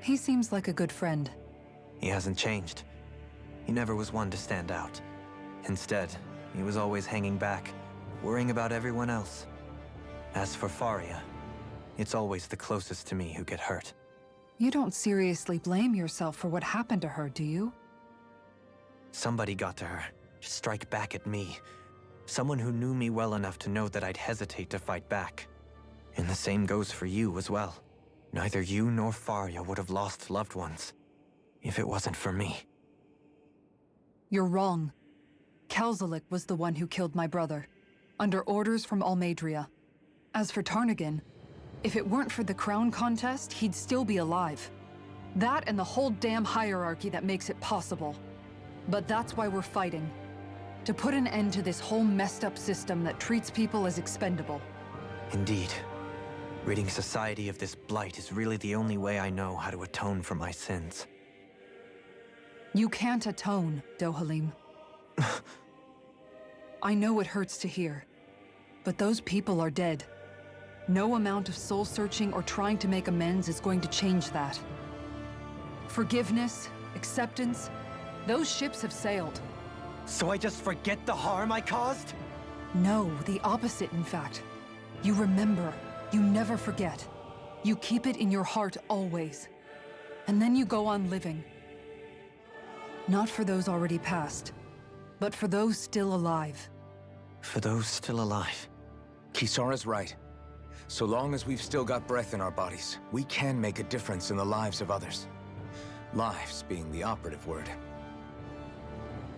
[SPEAKER 5] He seems like a good friend.
[SPEAKER 1] He hasn't changed. He never was one to stand out. Instead, he was always hanging back, worrying about everyone else. As for Faria, it's always the closest to me who get hurt.
[SPEAKER 5] You don't seriously blame yourself for what happened to her, do you?
[SPEAKER 1] Somebody got to her, to strike back at me. Someone who knew me well enough to know that I'd hesitate to fight back. And the same goes for you as well. Neither you nor Faria would have lost loved ones, if it wasn't for me.
[SPEAKER 5] You're wrong. Kelzalik was the one who killed my brother, under orders from Almadria. As for Tarnagan, if it weren't for the crown contest, he'd still be alive. That and the whole damn hierarchy that makes it possible. But that's why we're fighting. To put an end to this whole messed up system that treats people as expendable.
[SPEAKER 1] Indeed. Ridding society of this blight is really the only way I know how to atone for my sins.
[SPEAKER 5] You can't atone, Dohalim. I know it hurts to hear, but those people are dead. No amount of soul-searching or trying to make amends is going to change that. Forgiveness, acceptance, those ships have sailed.
[SPEAKER 1] So I just forget the harm I caused?
[SPEAKER 5] No, the opposite, in fact. You remember. You never forget. You keep it in your heart always. And then you go on living. Not for those already passed, but for those still alive.
[SPEAKER 1] For those still alive.
[SPEAKER 6] Kisara's right. So long as we've still got breath in our bodies, we can make a difference in the lives of others. Lives being the operative word.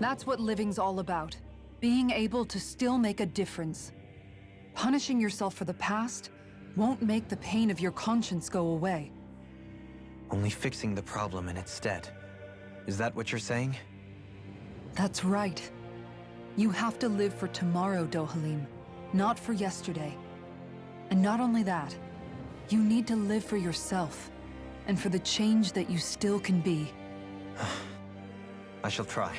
[SPEAKER 5] That's what living's all about. Being able to still make a difference. Punishing yourself for the past won't make the pain of your conscience go away.
[SPEAKER 1] Only fixing the problem in its stead. Is that what you're saying?
[SPEAKER 5] That's right. You have to live for tomorrow, Dohalim, not for yesterday. And not only that, you need to live for yourself, and for the change that you still can be.
[SPEAKER 1] I shall try.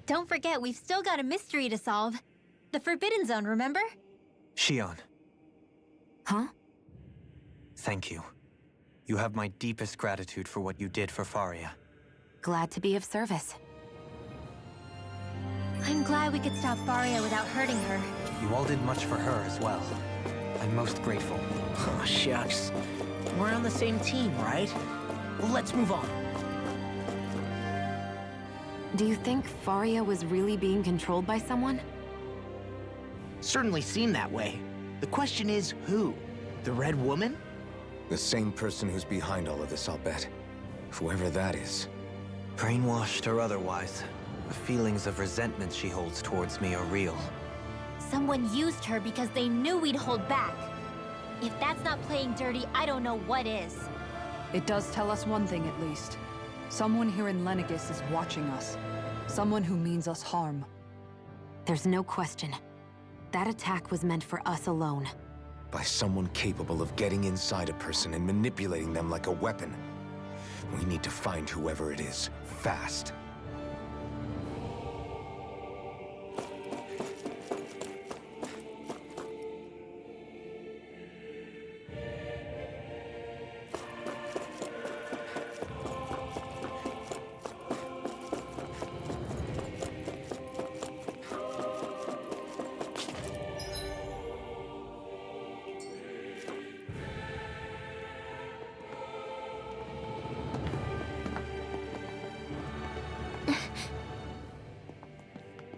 [SPEAKER 3] Don't forget, we've still got a mystery to solve. The Forbidden Zone, remember?
[SPEAKER 1] Shion,
[SPEAKER 4] Huh?
[SPEAKER 1] thank you. You have my deepest gratitude for what you did for Faria.
[SPEAKER 4] Glad to be of service.
[SPEAKER 3] I'm glad we could stop Faria without hurting her.
[SPEAKER 1] You all did much for her as well. I'm most grateful.
[SPEAKER 2] Oh, shucks. We're on the same team, right? Let's move on.
[SPEAKER 4] Do you think Faria was really being controlled by someone?
[SPEAKER 2] Certainly seemed that way. The question is, who? The Red Woman?
[SPEAKER 6] The same person who's behind all of this, I'll bet. Whoever that is.
[SPEAKER 1] Brainwashed or otherwise, the feelings of resentment she holds towards me are real.
[SPEAKER 3] Someone used her because they knew we'd hold back. If that's not playing dirty, I don't know what is.
[SPEAKER 5] It does tell us one thing at least. Someone here in Lenegis is watching us. Someone who means us harm.
[SPEAKER 4] There's no question. That attack was meant for us alone.
[SPEAKER 6] By someone capable of getting inside a person and manipulating them like a weapon. We need to find whoever it is, fast.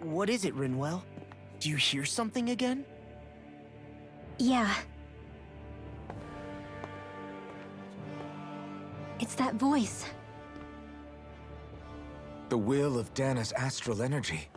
[SPEAKER 2] What is it, Rinwell? Do you hear something again?
[SPEAKER 3] Yeah. It's that voice.
[SPEAKER 6] The will of Dana's astral energy.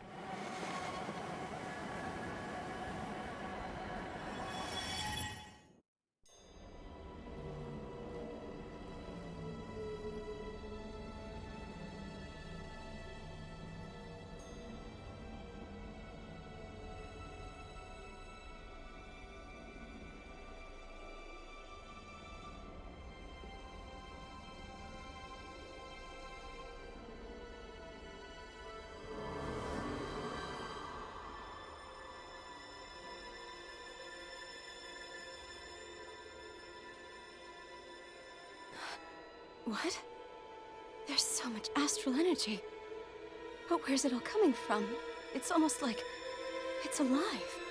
[SPEAKER 13] What? There's so much astral energy. But where's it all coming from? It's almost like it's alive.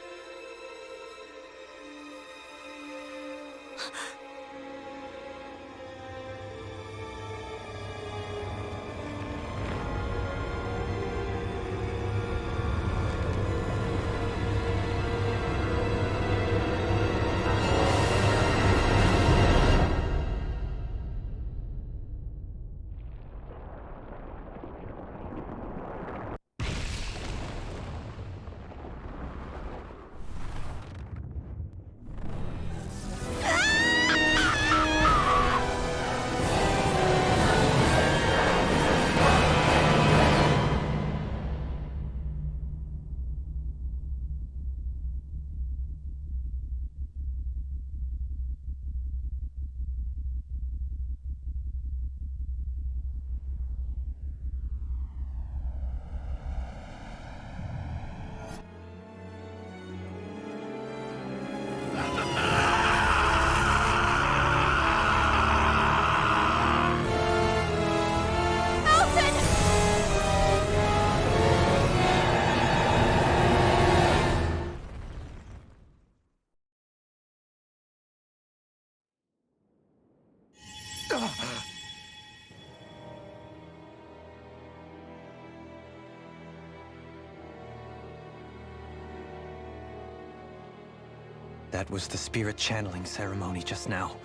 [SPEAKER 1] That was the spirit channeling ceremony just now.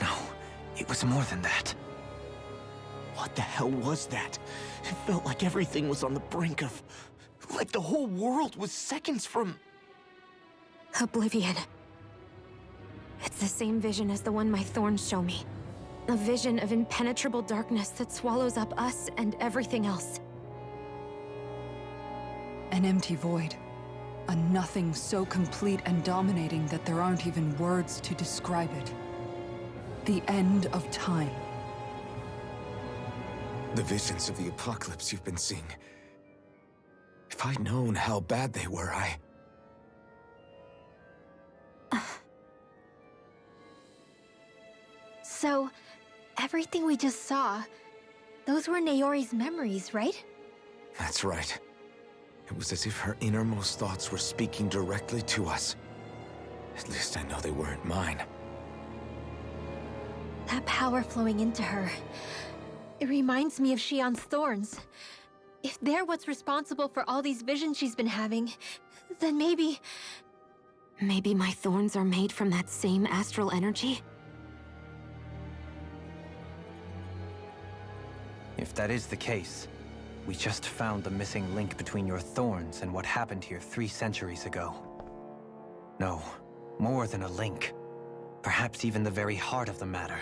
[SPEAKER 1] No, it was more than that.
[SPEAKER 2] What the hell was that? It felt like everything was on the brink of... like the whole world was seconds from...
[SPEAKER 13] Oblivion. It's the same vision as the one my thorns show me. A vision of impenetrable darkness that swallows up us and everything else.
[SPEAKER 5] An empty void. A nothing so complete and dominating that there aren't even words to describe it. The end of time.
[SPEAKER 6] The visions of the apocalypse you've been seeing. If I'd known how bad they were,
[SPEAKER 3] So, everything we just saw, those were Naori's memories, right?
[SPEAKER 6] That's right. It was as if her innermost thoughts were speaking directly to us. At least I know they weren't mine.
[SPEAKER 3] That power flowing into her. It reminds me of Shion's thorns. If they're what's responsible for all these visions she's been having, then maybe...
[SPEAKER 13] Maybe my thorns are made from that same astral energy?
[SPEAKER 1] If that is the case, we just found the missing link between your thorns and what happened here 3 centuries ago. No, more than a link. Perhaps even the very heart of the matter.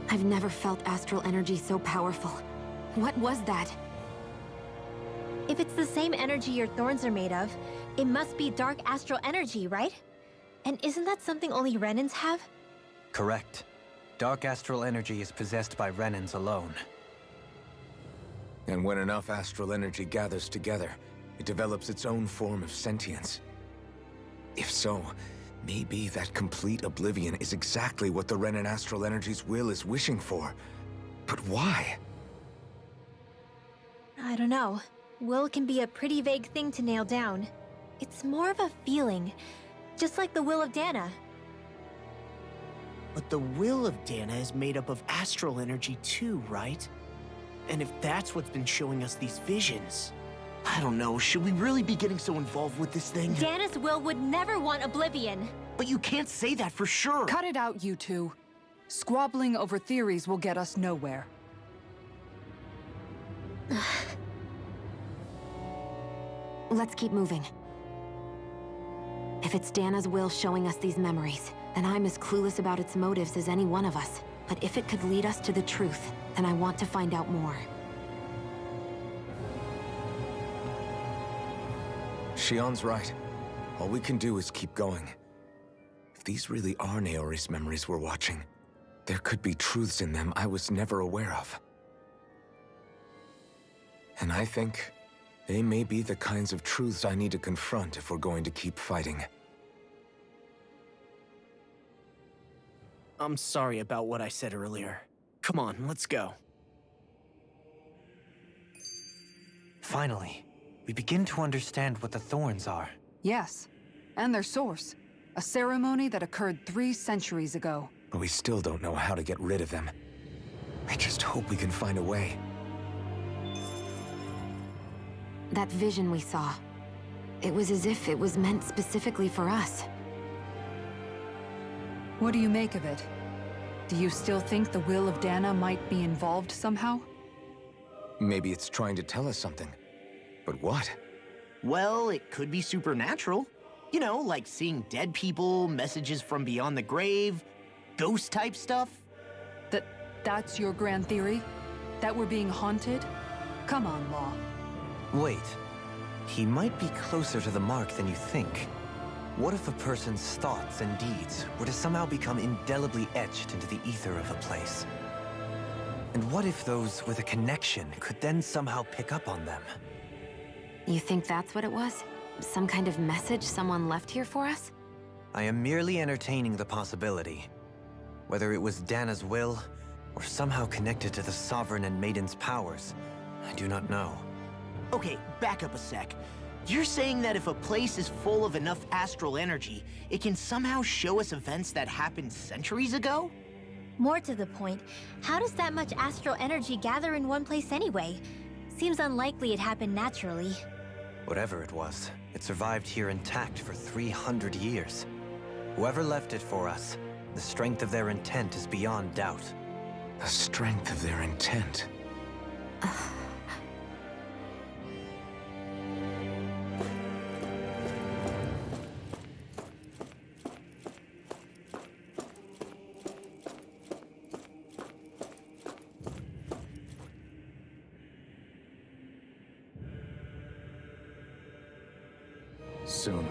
[SPEAKER 13] I've never felt astral energy so powerful. What was that?
[SPEAKER 3] If it's the same energy your thorns are made of, it must be dark astral energy, right? And isn't that something only Renans have?
[SPEAKER 1] Correct. Dark astral energy is possessed by Renans alone.
[SPEAKER 6] And when enough astral energy gathers together, it develops its own form of sentience. If so, maybe that complete oblivion is exactly what the Renan astral energy's will is wishing for. But why?
[SPEAKER 3] I don't know. Will can be a pretty vague thing to nail down. It's more of a feeling, just like the will of Dana.
[SPEAKER 2] But the will of Dana is made up of astral energy too, right? And if that's what's been showing us these visions... I don't know, should we really be getting so involved with this thing?
[SPEAKER 3] Dana's will would never want oblivion.
[SPEAKER 2] But you can't say that for sure.
[SPEAKER 5] Cut it out, you two. Squabbling over theories will get us nowhere.
[SPEAKER 13] Let's keep moving. If it's Dana's will showing us these memories, then I'm as clueless about its motives as any one of us. But if it could lead us to the truth, then I want to find out more.
[SPEAKER 6] Shion's right. All we can do is keep going. If these really are Naori's memories we're watching, there could be truths in them I was never aware of. And I think they may be the kinds of truths I need to confront if we're going to keep fighting.
[SPEAKER 2] I'm sorry about what I said earlier. Come on, let's go.
[SPEAKER 1] Finally, we begin to understand what the thorns are.
[SPEAKER 5] Yes, and their source. A ceremony that occurred 3 centuries ago.
[SPEAKER 6] But we still don't know how to get rid of them. I just hope we can find a way.
[SPEAKER 13] That vision we saw, it was as if it was meant specifically for us.
[SPEAKER 5] What do you make of it? Do you still think the will of Dana might be involved somehow?
[SPEAKER 6] Maybe it's trying to tell us something. But what?
[SPEAKER 2] Well, it could be supernatural. You know, like seeing dead people, messages from beyond the grave, ghost-type stuff.
[SPEAKER 5] That's your grand theory? That we're being haunted? Come on, Law.
[SPEAKER 1] Wait. He might be closer to the mark than you think. What if a person's thoughts and deeds were to somehow become indelibly etched into the ether of a place? And what if those with a connection could then somehow pick up on them?
[SPEAKER 13] You think that's what it was? Some kind of message someone left here for us?
[SPEAKER 1] I am merely entertaining the possibility. Whether it was Dana's will, or somehow connected to the Sovereign and Maiden's powers, I do not know.
[SPEAKER 2] Okay, back up a sec. You're saying that if a place is full of enough astral energy, it can somehow show us events that happened centuries ago?
[SPEAKER 3] More to the point, how does that much astral energy gather in one place anyway? Seems unlikely it happened naturally.
[SPEAKER 1] Whatever it was, it survived here intact for 300 years. Whoever left it for us, the strength of their intent is beyond doubt.
[SPEAKER 6] The strength of their intent. Soon,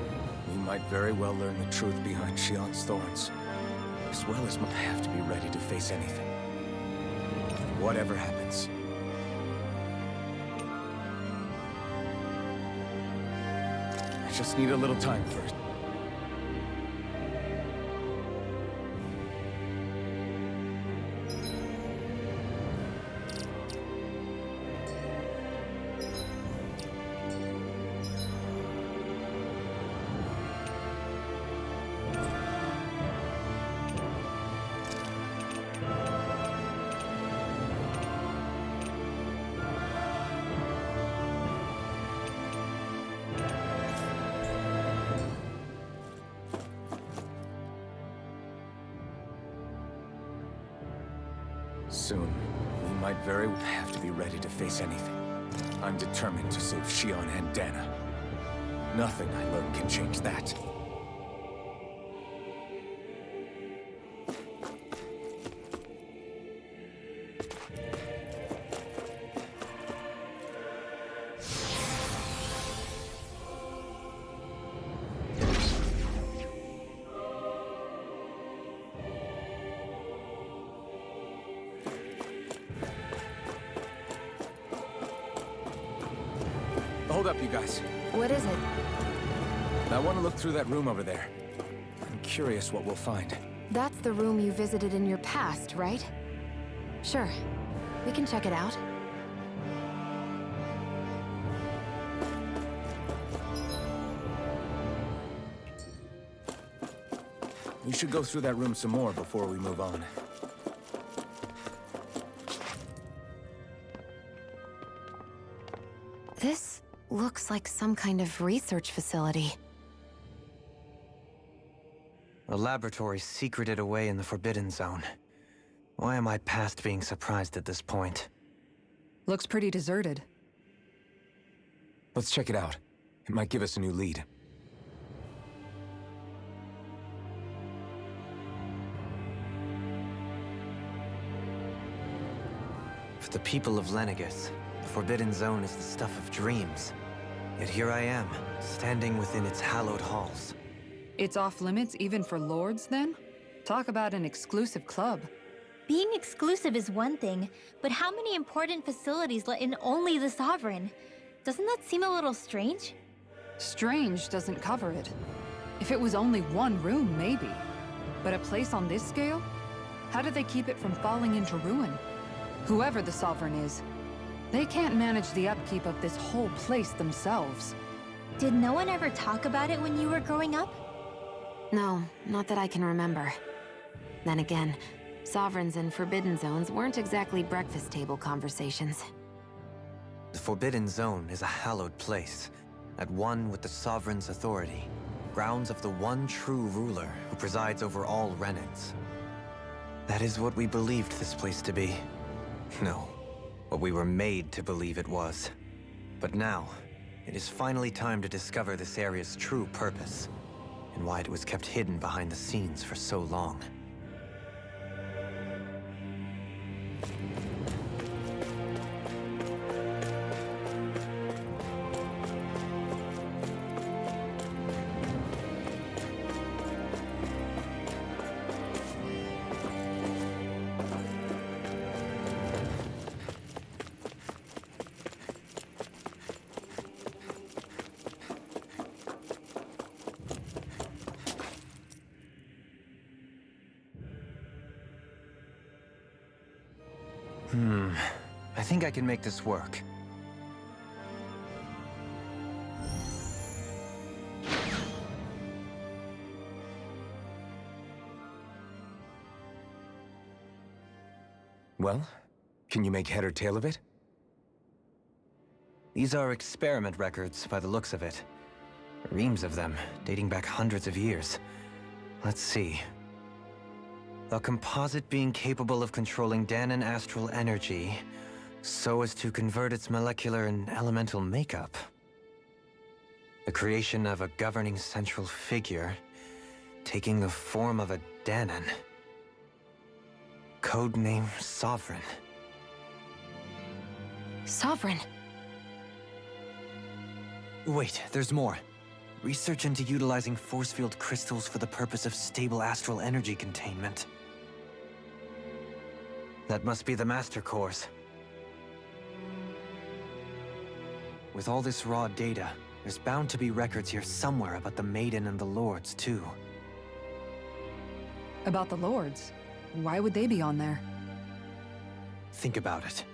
[SPEAKER 6] we might very well learn the truth behind Shion's thorns. As well as I have to be ready to face anything. Whatever happens. I just need a little time first. Soon, we might very well have to be ready to face anything. I'm determined to save Shion and Dana. Nothing I learn can change that. Hold up, you guys.
[SPEAKER 4] What is it?
[SPEAKER 6] I want to look through that room over there. I'm curious what we'll find.
[SPEAKER 4] That's the room you visited in your past, right? Sure. We can check it out.
[SPEAKER 6] We should go through that room some more before we move on.
[SPEAKER 4] This looks like some kind of research facility.
[SPEAKER 1] A laboratory secreted away in the Forbidden Zone. Why am I past being surprised at this point?
[SPEAKER 5] Looks pretty deserted.
[SPEAKER 6] Let's check it out. It might give us a new lead.
[SPEAKER 1] For the people of Lenegus, the Forbidden Zone is the stuff of dreams. Yet here I am, standing within its hallowed halls.
[SPEAKER 5] It's off limits even for lords, then? Talk about an exclusive club.
[SPEAKER 3] Being exclusive is one thing, but how many important facilities let in only the Sovereign? Doesn't that seem a little strange?
[SPEAKER 5] Strange doesn't cover it. If it was only one room, maybe. But a place on this scale? How do they keep it from falling into ruin? Whoever the Sovereign is, they can't manage the upkeep of this whole place themselves.
[SPEAKER 3] Did no one ever talk about it when you were growing up?
[SPEAKER 4] No, not that I can remember. Then again, Sovereigns and Forbidden Zones weren't exactly breakfast table conversations.
[SPEAKER 1] The Forbidden Zone is a hallowed place, at one with the Sovereign's authority, grounds of the one true ruler who presides over all Renans. That is what we believed this place to be. No, what we were made to believe it was. But now, it is finally time to discover this area's true purpose, and why it was kept hidden behind the scenes for so long. I think I can make this work.
[SPEAKER 6] Well, can you make head or tail of it?
[SPEAKER 1] These are experiment records by the looks of it. Reams of them, dating back hundreds of years. Let's see. A composite being capable of controlling Danan astral energy so as to convert its molecular and elemental makeup. The creation of a governing central figure, taking the form of a Danan. Codename Sovereign.
[SPEAKER 4] Sovereign?
[SPEAKER 1] Wait, there's more. Research into utilizing force field crystals for the purpose of stable astral energy containment. That must be the master cores. With all this raw data, there's bound to be records here somewhere about the Maiden and the Lords, too.
[SPEAKER 5] About the Lords? Why would they be on there?
[SPEAKER 1] Think about it.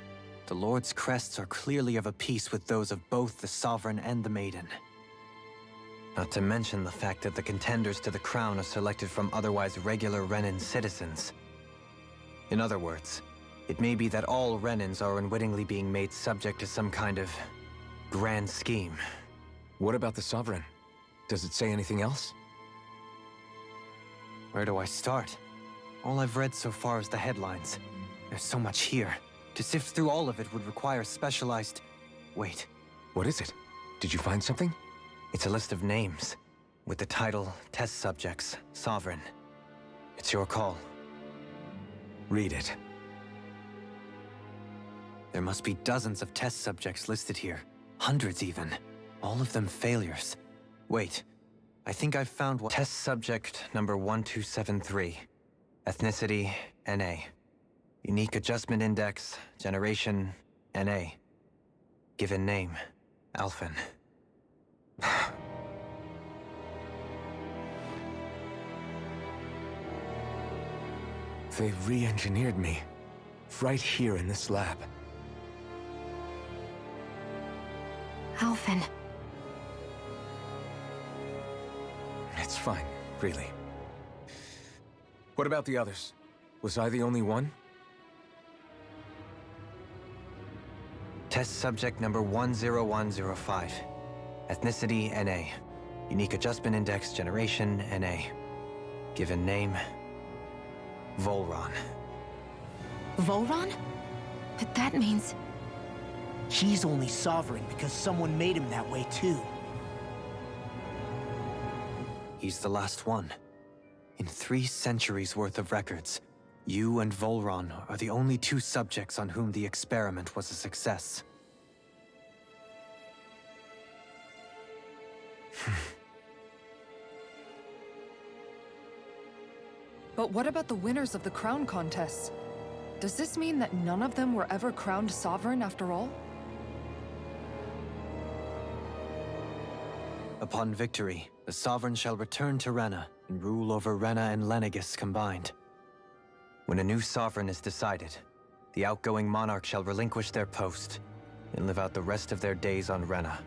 [SPEAKER 1] The Lord's crests are clearly of a piece with those of both the Sovereign and the Maiden. Not to mention the fact that the contenders to the crown are selected from otherwise regular Renan citizens. In other words, it may be that all Renans are unwittingly being made subject to some kind of grand scheme.
[SPEAKER 6] What about the Sovereign? Does it say anything else?
[SPEAKER 1] Where do I start? All I've read so far is the headlines. There's so much here. To sift through all of it would require specialized... Wait.
[SPEAKER 6] What is it? Did you find something?
[SPEAKER 1] It's a list of names, with the title, Test Subjects, Sovereign. It's your call.
[SPEAKER 6] Read it.
[SPEAKER 1] There must be dozens of test subjects listed here. Hundreds even. All of them failures. Wait, I think I've found one. Test subject number 1273. Ethnicity, NA. Unique Adjustment Index, Generation, NA. Given name, Alphen.
[SPEAKER 6] They re-engineered me. Right here in this lab.
[SPEAKER 4] Alphen.
[SPEAKER 6] It's fine, really. What about the others? Was I the only one?
[SPEAKER 1] Test subject number 10105. Ethnicity, NA. Unique Adjustment Index, Generation, NA. Given name, Volron.
[SPEAKER 4] Volron? But that means...
[SPEAKER 2] He's only sovereign because someone made him that way too.
[SPEAKER 1] He's the last one. In 3 centuries worth of records, you and Volron are the only 2 subjects on whom the experiment was a success.
[SPEAKER 5] But what about the winners of the crown contests? Does this mean that none of them were ever crowned sovereign after all?
[SPEAKER 1] Upon victory, the Sovereign shall return to Rena and rule over Rena and Lenegis combined. When a new Sovereign is decided, the outgoing monarch shall relinquish their post and live out the rest of their days on Rena.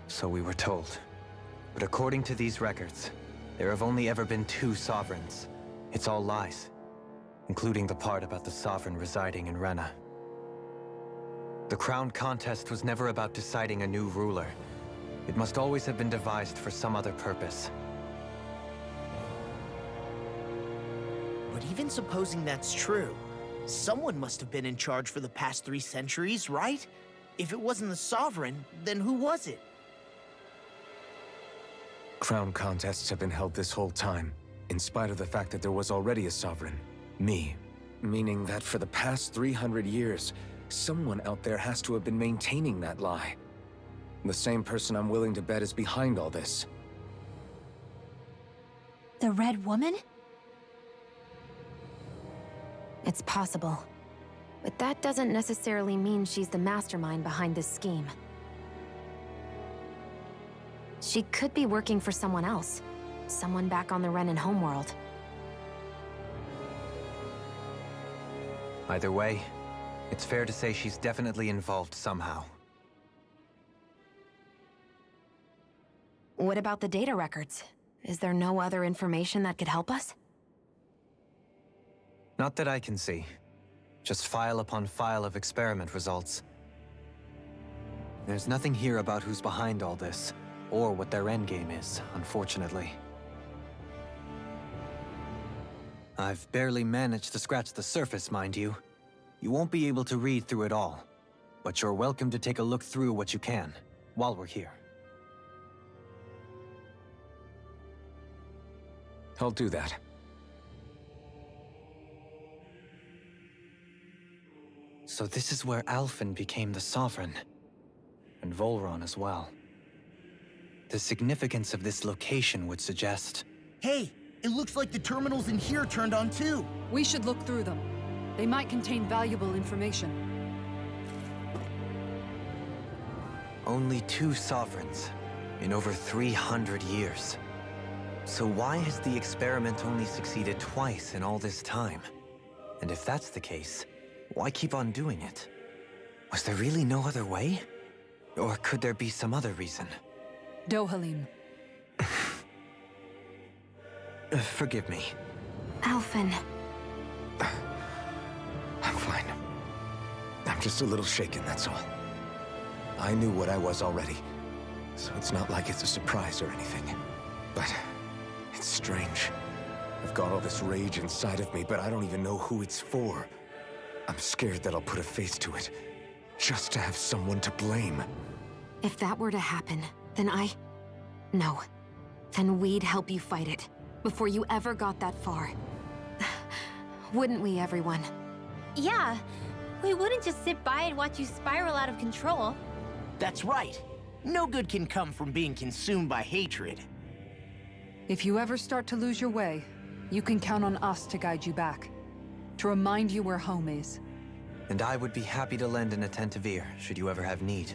[SPEAKER 1] So we were told. But according to these records, there have only ever been 2 Sovereigns. It's all lies, including the part about the Sovereign residing in Rena. The crown contest was never about deciding a new ruler. It must always have been devised for some other purpose.
[SPEAKER 2] But even supposing that's true, someone must have been in charge for the past 3 centuries, right? If it wasn't the Sovereign, then who was it?
[SPEAKER 6] Crown contests have been held this whole time, in spite of the fact that there was already a Sovereign. Me. Meaning that for the past 300 years, someone out there has to have been maintaining that lie. The same person I'm willing to bet is behind all this.
[SPEAKER 3] The Red Woman?
[SPEAKER 4] It's possible. But that doesn't necessarily mean she's the mastermind behind this scheme. She could be working for someone else. Someone back on the Renan homeworld.
[SPEAKER 1] Either way, it's fair to say she's definitely involved somehow.
[SPEAKER 4] What about the data records? Is there no other information that could help us?
[SPEAKER 1] Not that I can see. Just file upon file of experiment results. There's nothing here about who's behind all this, or what their endgame is, unfortunately. I've barely managed to scratch the surface, mind you. You won't be able to read through it all, but you're welcome to take a look through what you can, while we're here.
[SPEAKER 6] I'll do that.
[SPEAKER 1] So this is where Alphen became the Sovereign, and Volron as well. The significance of this location would suggest...
[SPEAKER 2] Hey, it looks like the terminals in here turned on too.
[SPEAKER 5] We should look through them. They might contain valuable information.
[SPEAKER 1] Only 2 sovereigns in over 300 years. So why has the experiment only succeeded twice in all this time? And if that's the case, why keep on doing it? Was there really no other way? Or could there be some other reason?
[SPEAKER 5] Dohalim.
[SPEAKER 1] Forgive me.
[SPEAKER 4] Alphen.
[SPEAKER 6] I'm fine. I'm just a little shaken, that's all. I knew what I was already, so it's not like it's a surprise or anything. But it's strange. I've got all this rage inside of me, but I don't even know who it's for. I'm scared that I'll put a face to it, just to have someone to blame.
[SPEAKER 4] If that were to happen, then No. Then we'd help you fight it, before you ever got that far. Wouldn't we, everyone?
[SPEAKER 3] Yeah, we wouldn't just sit by and watch you spiral out of control.
[SPEAKER 2] That's right. No good can come from being consumed by hatred.
[SPEAKER 5] If you ever start to lose your way, you can count on us to guide you back. To remind you where home is.
[SPEAKER 1] And I would be happy to lend an attentive ear, should you ever have need.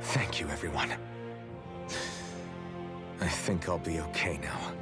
[SPEAKER 6] Thank you, everyone. I think I'll be okay now.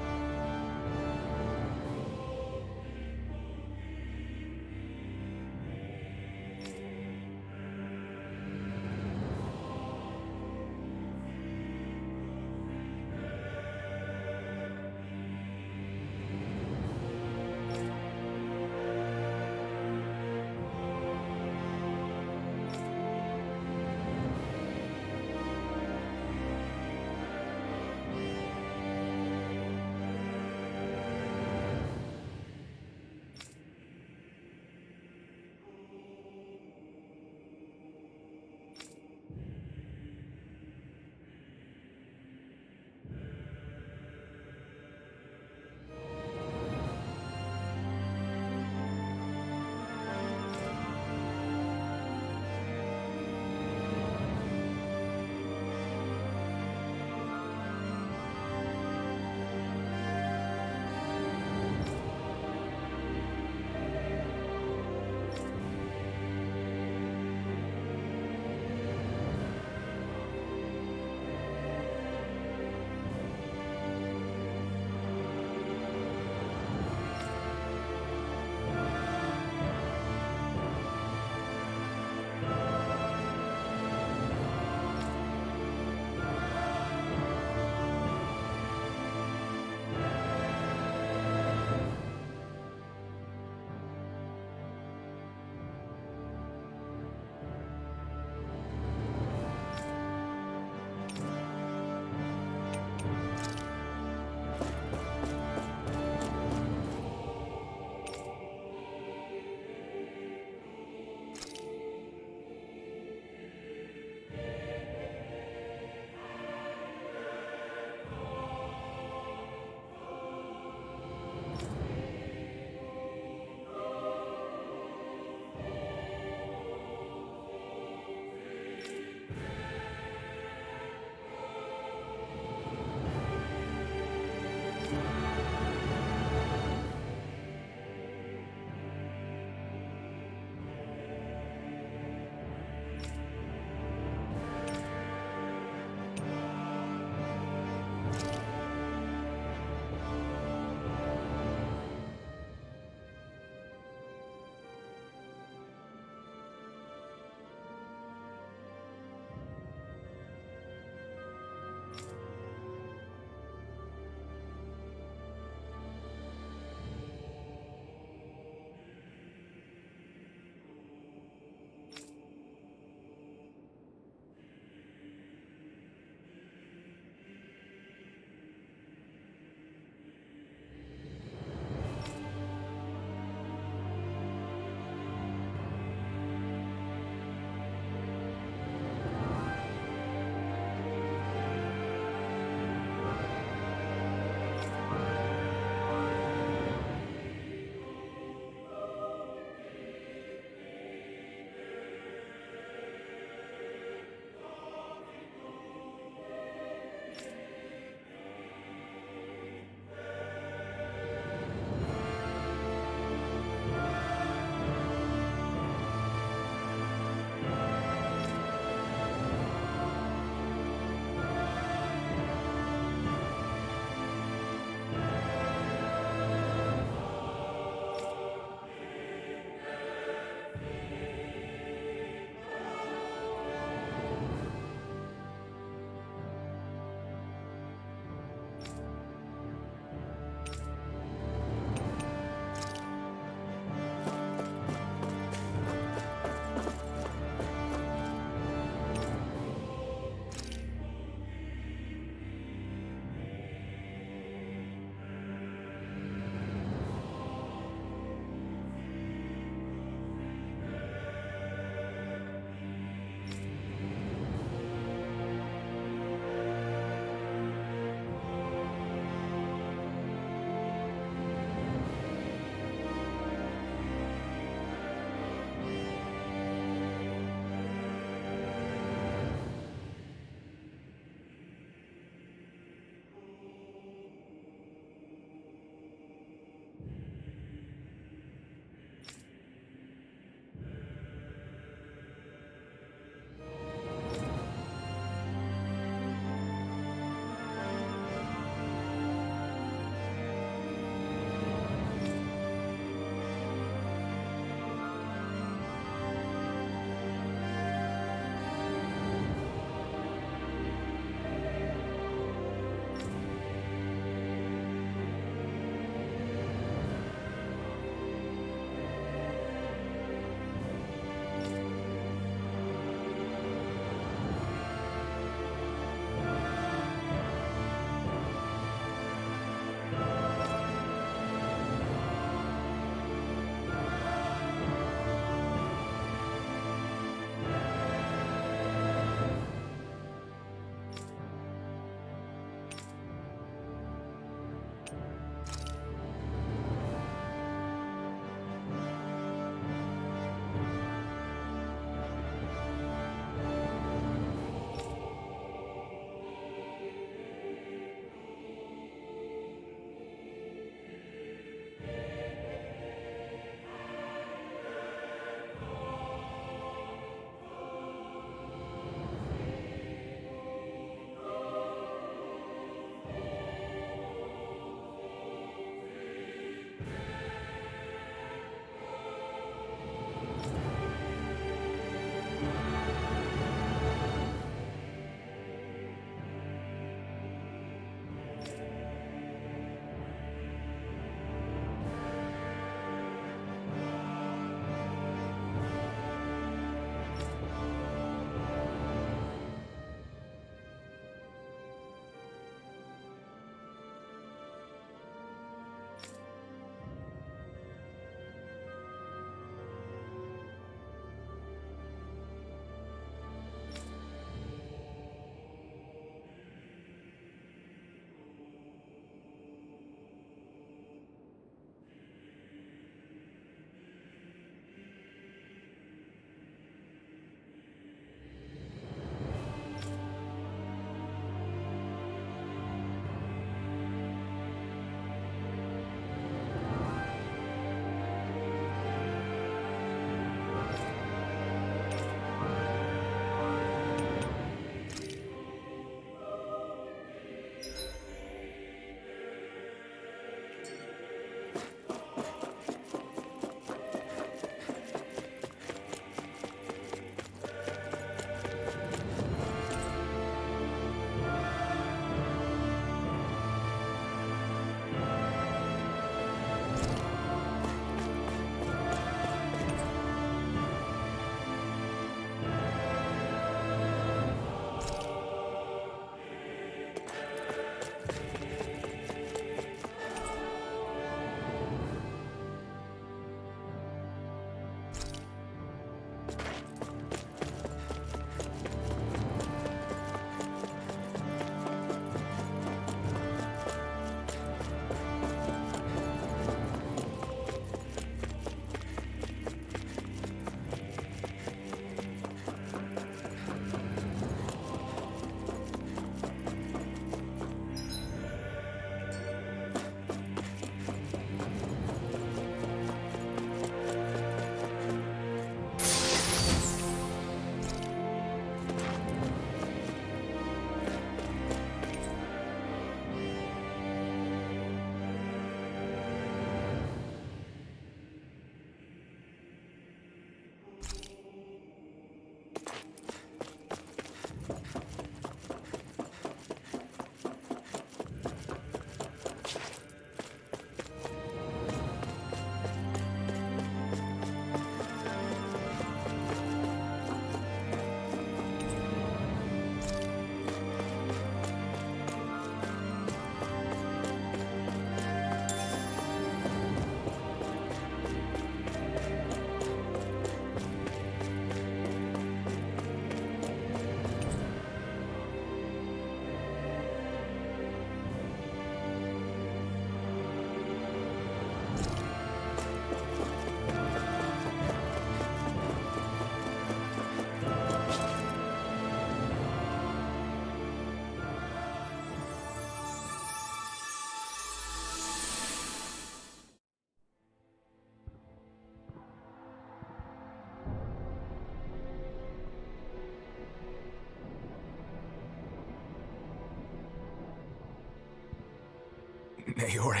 [SPEAKER 6] Naori,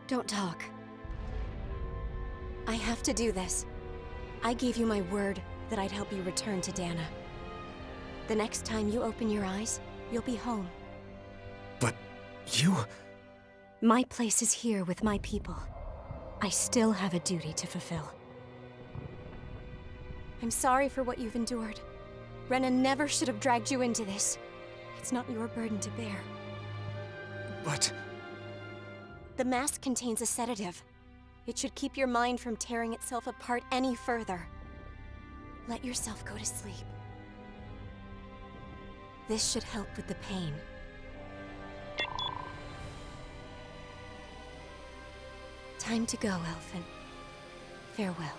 [SPEAKER 13] Don't talk. I have to do this. I gave you my word that I'd help you return to Dana. The next time you open your eyes, you'll be home.
[SPEAKER 6] But you...
[SPEAKER 13] My place is here with my people. I still have a duty to fulfill. I'm sorry for what you've endured. Rena never should have dragged you into this. It's not your burden to bear.
[SPEAKER 6] But...
[SPEAKER 13] The mask contains a sedative. It should keep your mind from tearing itself apart any further. Let yourself go to sleep. This should help with the pain. Time to go, Elfin. Farewell.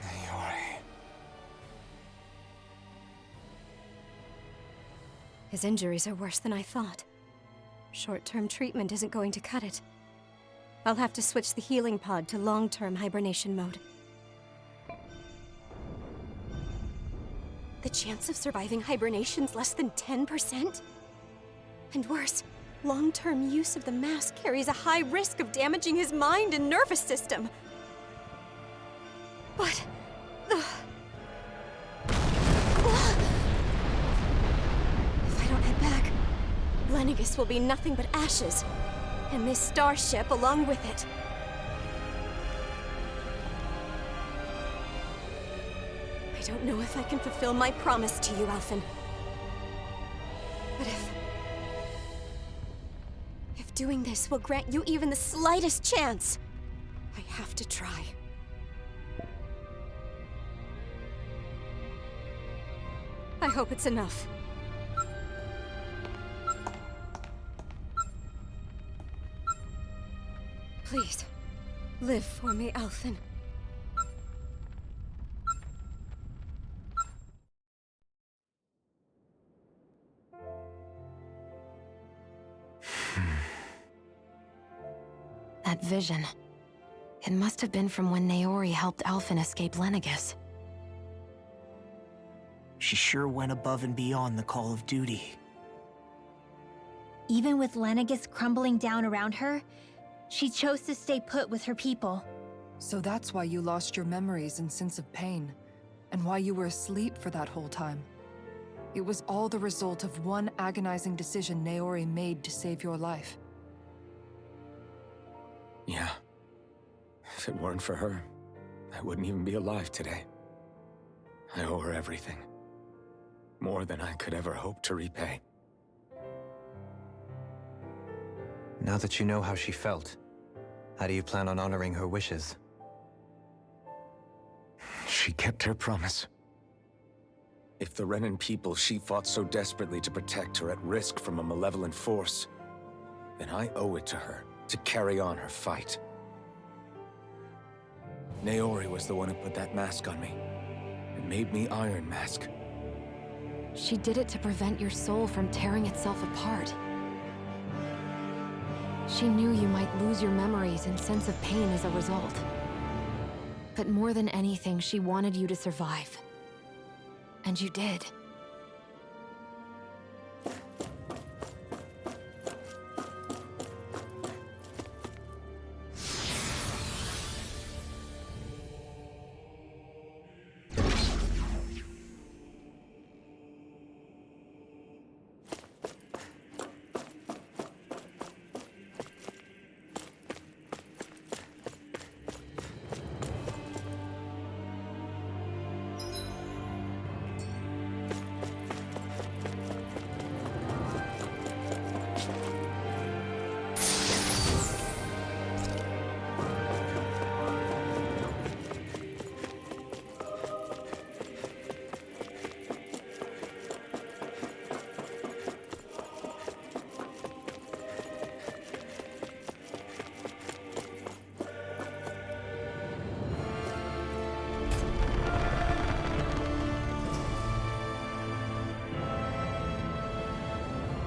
[SPEAKER 6] Naori...
[SPEAKER 13] His injuries are worse than I thought. Short-term treatment isn't going to cut it. I'll have to switch the healing pod to long-term hibernation mode. The chance of surviving hibernation's less than 10%? And worse, long-term use of the mask carries a high risk of damaging his mind and nervous system. But... If I don't head back, Lenegis will be nothing but ashes, and this starship along with it. I don't know if I can fulfill my promise to you, Elfin. But if doing this will grant you even the slightest chance, I have to try. I hope it's enough. Please, live for me, Elfin.
[SPEAKER 4] That vision. It must have been from when Naori helped Elfin escape Lenegis.
[SPEAKER 2] She sure went above and beyond the call of duty.
[SPEAKER 3] Even with Lenegis crumbling down around her, she chose to stay put with her people.
[SPEAKER 5] So that's why you lost your memories and sense of pain, and why you were asleep for that whole time. It was all the result of one agonizing decision Naori made to save your life.
[SPEAKER 6] Yeah. If it weren't for her, I wouldn't even be alive today. I owe her everything. More than I could ever hope to repay.
[SPEAKER 1] Now that you know how she felt, how do you plan on honoring her wishes?
[SPEAKER 6] She kept her promise. If the Renan people she fought so desperately to protect are at risk from a malevolent force, then I owe it to her to carry on her fight. Naori was the one who put that mask on me, and made me Iron Mask.
[SPEAKER 4] She did it to prevent your soul from tearing itself apart. She knew you might lose your memories and sense of pain as a result. But more than anything, she wanted you to survive. And you did.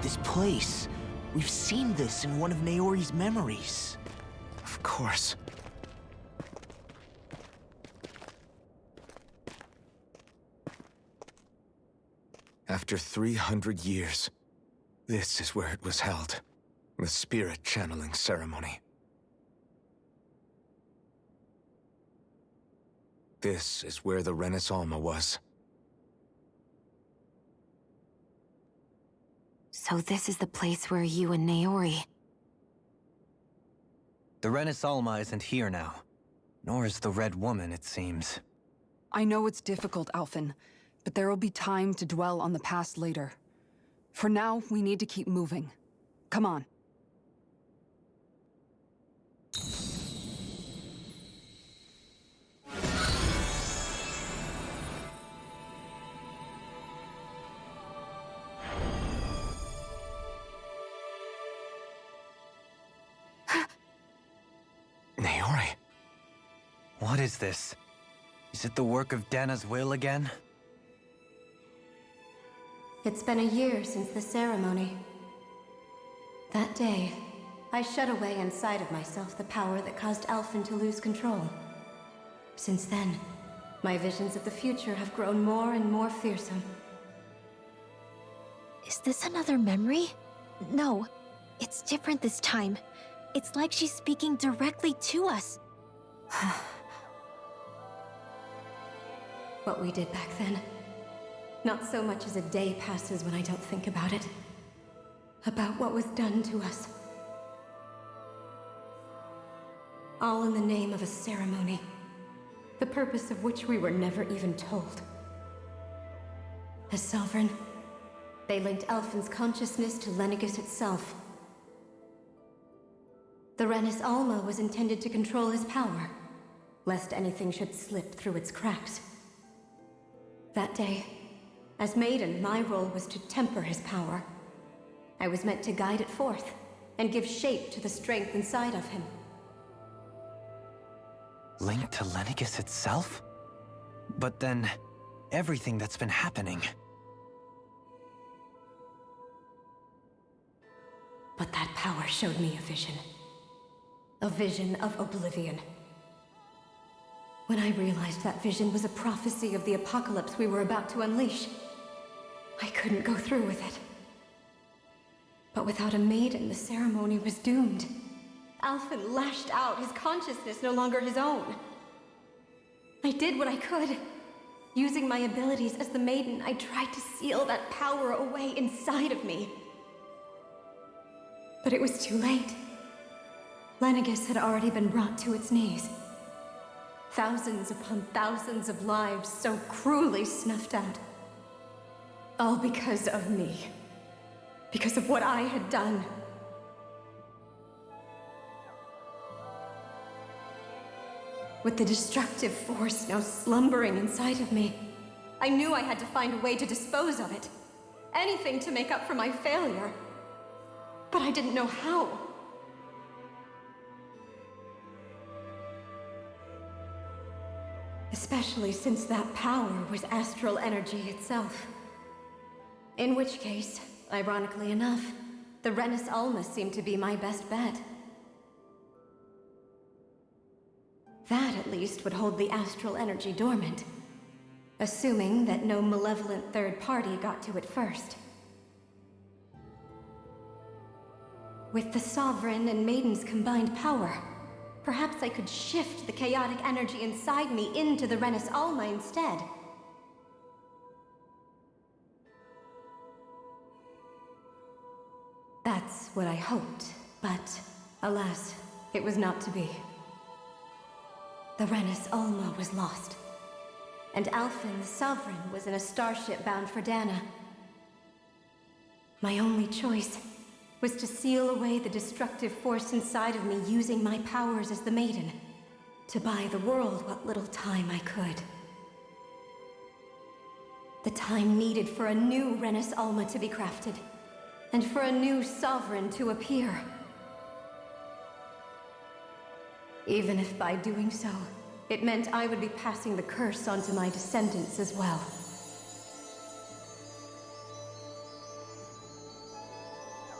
[SPEAKER 2] This place. We've seen this in one of Naori's memories.
[SPEAKER 6] Of course. After 300 years, this is where it was held. The spirit channeling ceremony. This is where the Renaissance was.
[SPEAKER 4] So this is the place where you and Naori...
[SPEAKER 1] The Renaissance isn't here now. Nor is the Red Woman, it seems.
[SPEAKER 5] I know it's difficult, Alphen, but there will be time to dwell on the past later. For now, we need to keep moving. Come on.
[SPEAKER 6] Naori.
[SPEAKER 1] What is this? Is it the work of Dana's will again?
[SPEAKER 13] It's been a year since the ceremony. That day, I shut away inside of myself the power that caused Alphen to lose control. Since then, my visions of the future have grown more and more fearsome.
[SPEAKER 3] Is this another memory? No, it's different this time. It's like she's speaking directly to us.
[SPEAKER 13] What we did back then. Not so much as a day passes when I don't think about it. About what was done to us. All in the name of a ceremony. The purpose of which we were never even told. As Sovereign, they linked Alphen's consciousness to Lenegis itself. The Renis Alma was intended to control his power, lest anything should slip through its cracks. That day, as Maiden, my role was to temper his power. I was meant to guide it forth, and give shape to the strength inside of him.
[SPEAKER 1] Linked to Lenegis itself? But then, everything that's been happening...
[SPEAKER 13] But that power showed me a vision. A vision of oblivion. When I realized that vision was a prophecy of the apocalypse we were about to unleash, I couldn't go through with it. But without a maiden, the ceremony was doomed. Alphen lashed out, his consciousness no longer his own. I did what I could. Using my abilities as the maiden, I tried to seal that power away inside of me. But it was too late. Lenegis had already been brought to its knees. Thousands upon thousands of lives so cruelly snuffed out. All because of me. Because of what I had done. With the destructive force now slumbering inside of me, I knew I had to find a way to dispose of it. Anything to make up for my failure. But I didn't know how. Especially since that power was astral energy itself. In which case, ironically enough, the Renis Alma seemed to be my best bet. That, at least, would hold the astral energy dormant. Assuming that no malevolent third party got to it first. With the Sovereign and Maiden's combined power, perhaps I could shift the chaotic energy inside me into the Renis Alma instead. That's what I hoped, but alas, it was not to be. The Renis Alma was lost, and Alphen, the Sovereign, was in a starship bound for Dana. My only choice was to seal away the destructive force inside of me using my powers as the Maiden, to buy the world what little time I could. The time needed for a new Renis Alma to be crafted, and for a new Sovereign to appear. Even if by doing so, it meant I would be passing the curse on to my descendants as well.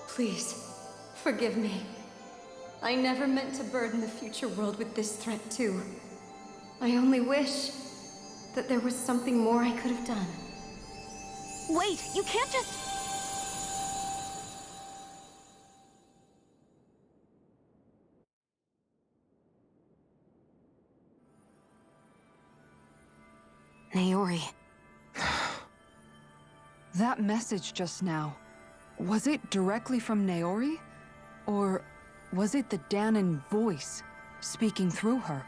[SPEAKER 13] Please, forgive me. I never meant to burden the future world with this threat too. I only wish that there was something more I could have done. Wait, you can't just... Naori.
[SPEAKER 5] That message just now, was it directly from Naori? Or was it the Danon voice speaking through her?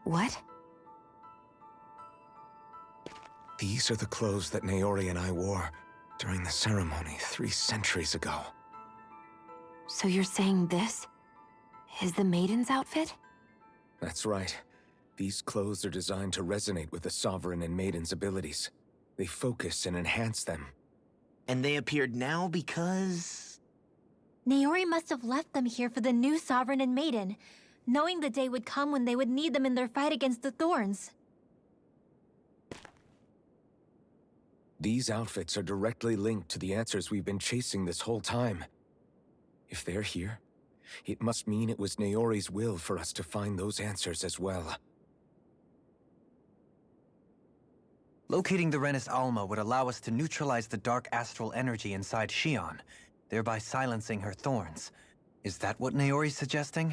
[SPEAKER 13] What?
[SPEAKER 6] These are the clothes that Naori and I wore during the ceremony 3 centuries ago.
[SPEAKER 13] So you're saying this is the Maiden's outfit?
[SPEAKER 6] That's right. These clothes are designed to resonate with the Sovereign and Maiden's abilities. They focus and enhance them.
[SPEAKER 2] And they appeared now because...
[SPEAKER 3] Naori must have left them here for the new Sovereign and Maiden, knowing the day would come when they would need them in their fight against the Thorns.
[SPEAKER 6] These outfits are directly linked to the answers we've been chasing this whole time. If they're here, it must mean it was Naori's will for us to find those answers as well.
[SPEAKER 1] Locating the Renis Alma would allow us to neutralize the dark astral energy inside Shion, thereby silencing her thorns. Is that what Naori's suggesting?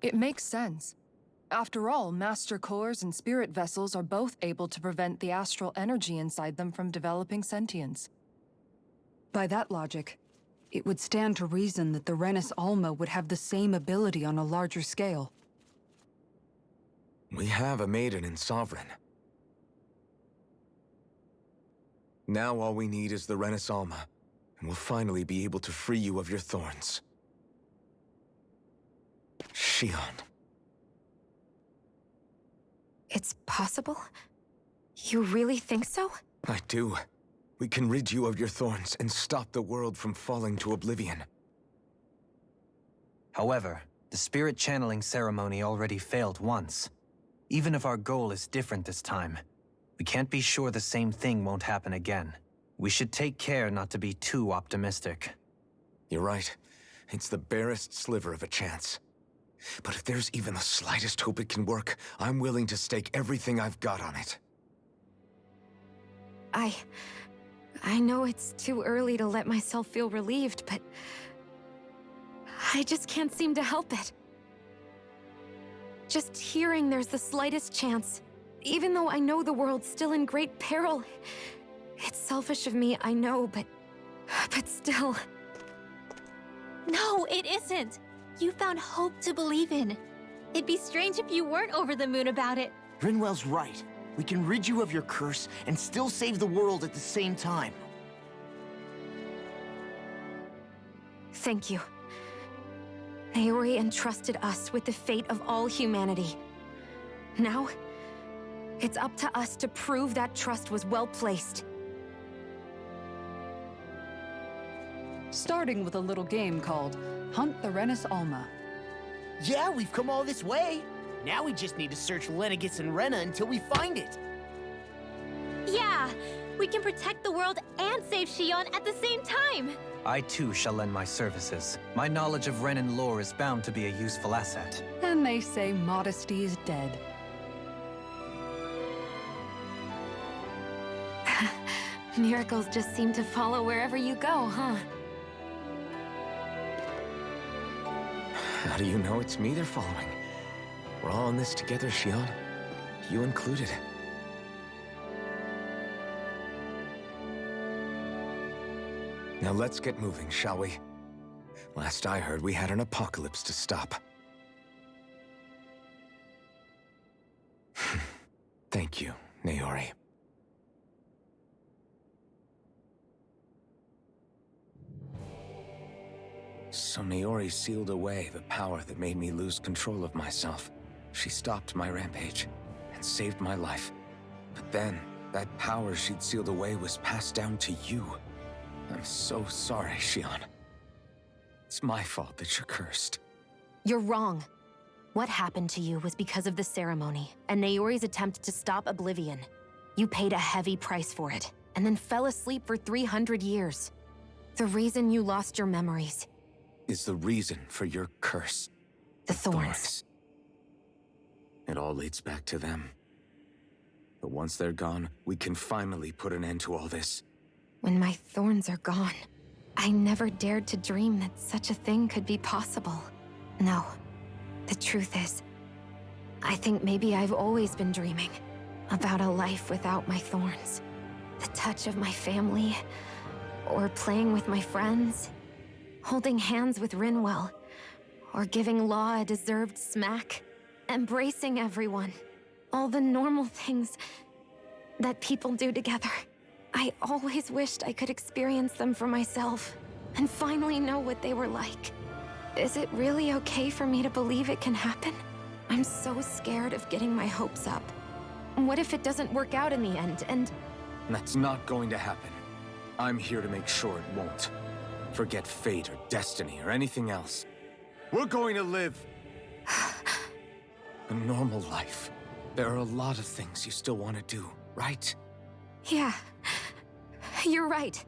[SPEAKER 5] It makes sense. After all, Master Cores and Spirit Vessels are both able to prevent the astral energy inside them from developing sentience. By that logic, it would stand to reason that the Renis Alma would have the same ability on a larger scale.
[SPEAKER 6] We have a Maiden and Sovereign. Now all we need is the Renis Alma, and we'll finally be able to free you of your thorns. Shion.
[SPEAKER 13] It's possible? You really think so?
[SPEAKER 6] I do. We can rid you of your thorns and stop the world from falling to oblivion.
[SPEAKER 1] However, the spirit channeling ceremony already failed once. Even if our goal is different this time, we can't be sure the same thing won't happen again. We should take care not to be too optimistic.
[SPEAKER 6] You're right. It's the barest sliver of a chance. But if there's even the slightest hope it can work, I'm willing to stake everything I've got on it.
[SPEAKER 13] I know it's too early to let myself feel relieved, but I just can't seem to help it. Just hearing there's the slightest chance, even though I know the world's still in great peril. It's selfish of me, I know, but still.
[SPEAKER 3] No, it isn't. You found hope to believe in. It'd be strange if you weren't over the moon about it.
[SPEAKER 2] Grinwell's right. We can rid you of your curse and still save the world at the same time.
[SPEAKER 13] Thank you. Naori entrusted us with the fate of all humanity. Now, it's up to us to prove that trust was well placed.
[SPEAKER 5] Starting with a little game called Hunt the Renis Alma.
[SPEAKER 2] Yeah, we've come all this way. Now we just need to search Lenegis and Rena until we find it.
[SPEAKER 3] Yeah, we can protect the world and save Shion at the same time.
[SPEAKER 1] I too shall lend my services. My knowledge of Renin lore is bound to be a useful asset.
[SPEAKER 5] And they say modesty is dead.
[SPEAKER 13] Miracles just seem to follow wherever you go, huh?
[SPEAKER 6] How do you know it's me they're following? We're all in this together, Shion. You included. Now let's get moving, shall we? Last I heard, we had an apocalypse to stop. Thank you, Naori. So Naori sealed away the power that made me lose control of myself. She stopped my rampage and saved my life. But then, that power she'd sealed away was passed down to you. I'm so sorry, Shion. It's my fault that you're cursed.
[SPEAKER 13] You're wrong.
[SPEAKER 4] What happened to you was because of the ceremony and Naori's attempt to stop Oblivion. You paid a heavy price for it, and then fell asleep for 300 years. The reason you lost your memories
[SPEAKER 6] Is the reason for your curse.
[SPEAKER 4] the thorns.
[SPEAKER 6] It all leads back to them. But once they're gone, we can finally put an end to all this.
[SPEAKER 4] When my thorns are gone, I never dared to dream that such a thing could be possible. No, the truth is, I think maybe I've always been dreaming about a life without my thorns. The touch of my family, or playing with my friends, holding hands with Rinwell, or giving Law a deserved smack, embracing everyone. All the normal things that people do together. I always wished I could experience them for myself, and finally know what they were like. Is it really okay for me to believe it can happen? I'm so scared of getting my hopes up. What if it doesn't work out in the end, and...
[SPEAKER 6] That's not going to happen. I'm here to make sure it won't. Forget fate or destiny or anything else. We're going to live a normal life. There are a lot of things you still want to do, right?
[SPEAKER 4] Yeah, you're right.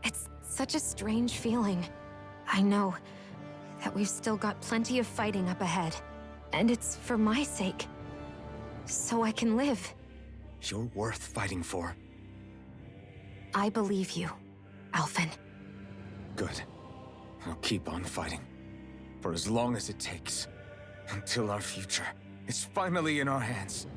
[SPEAKER 4] It's such a strange feeling. I know that we've still got plenty of fighting up ahead, and it's for my sake, so I can live.
[SPEAKER 6] You're worth fighting for.
[SPEAKER 4] I believe you, Alphen.
[SPEAKER 6] Good. I'll keep on fighting. For as long as it takes. Until our future is finally in our hands.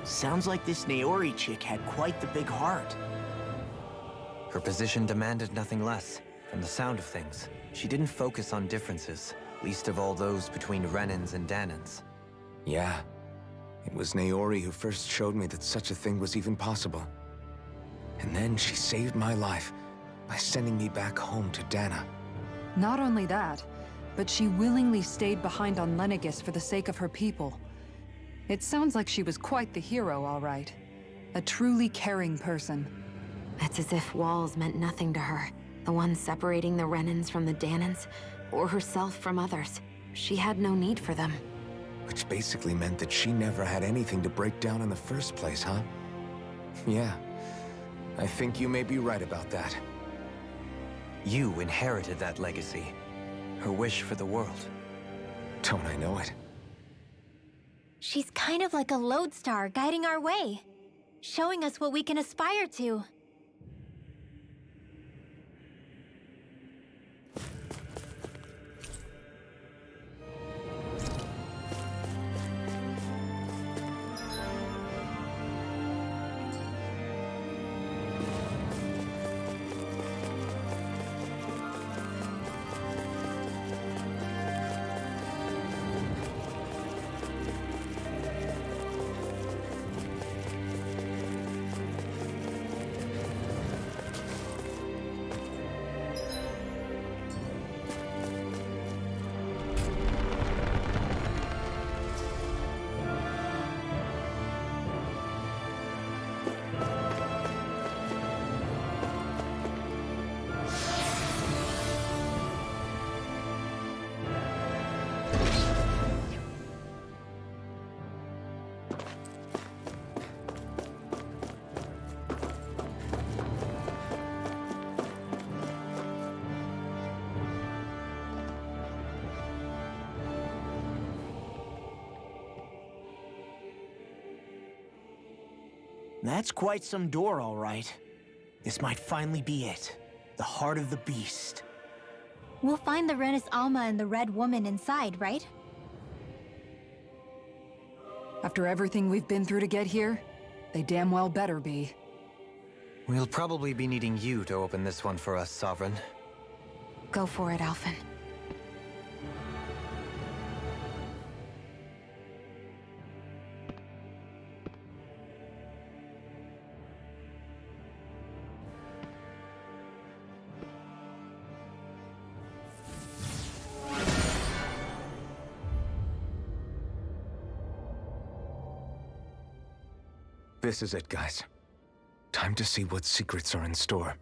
[SPEAKER 2] Sounds like this Naori chick had quite the big heart.
[SPEAKER 1] Her position demanded nothing less. From the sound of things, she didn't focus on differences, least of all those between Renans and Danans.
[SPEAKER 6] Yeah. It was Naori who first showed me that such a thing was even possible. And then she saved my life by sending me back home to Dana.
[SPEAKER 5] Not only that, but she willingly stayed behind on Lenegis for the sake of her people. It sounds like she was quite the hero, all right. A truly caring person.
[SPEAKER 4] It's as if walls meant nothing to her. The ones separating the Renans from the Danans, or herself from others. She had no need for them.
[SPEAKER 6] Which basically meant that she never had anything to break down in the first place, huh? Yeah. I think you may be right about that.
[SPEAKER 1] You inherited that legacy. Her wish for the world.
[SPEAKER 6] Don't I know it?
[SPEAKER 3] She's kind of like a lodestar guiding our way, showing us what we can aspire to.
[SPEAKER 2] That's quite some door, all right. This might finally be it. The heart of the beast.
[SPEAKER 3] We'll find the Renis Alma and the Red Woman inside, right?
[SPEAKER 5] After everything we've been through to get here, they damn well better be.
[SPEAKER 1] We'll probably be needing you to open this one for us, Sovereign.
[SPEAKER 4] Go for it, Alphen.
[SPEAKER 6] This is it, guys. Time to see what secrets are in store.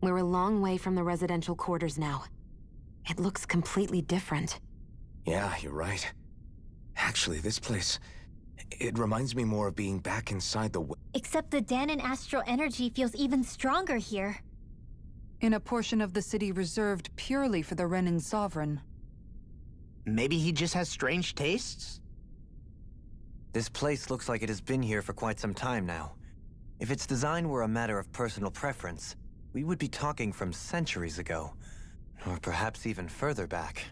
[SPEAKER 4] We're a long way from the residential quarters now. It looks completely different.
[SPEAKER 6] Yeah, you're right. Actually, this place... it reminds me more of being back inside the...
[SPEAKER 3] Except the Danan astral energy feels even stronger here.
[SPEAKER 5] In a portion of the city reserved purely for the Renan Sovereign.
[SPEAKER 2] Maybe he just has strange tastes?
[SPEAKER 1] This place looks like it has been here for quite some time now. If its design were a matter of personal preference, we would be talking from centuries ago. Or perhaps even further back.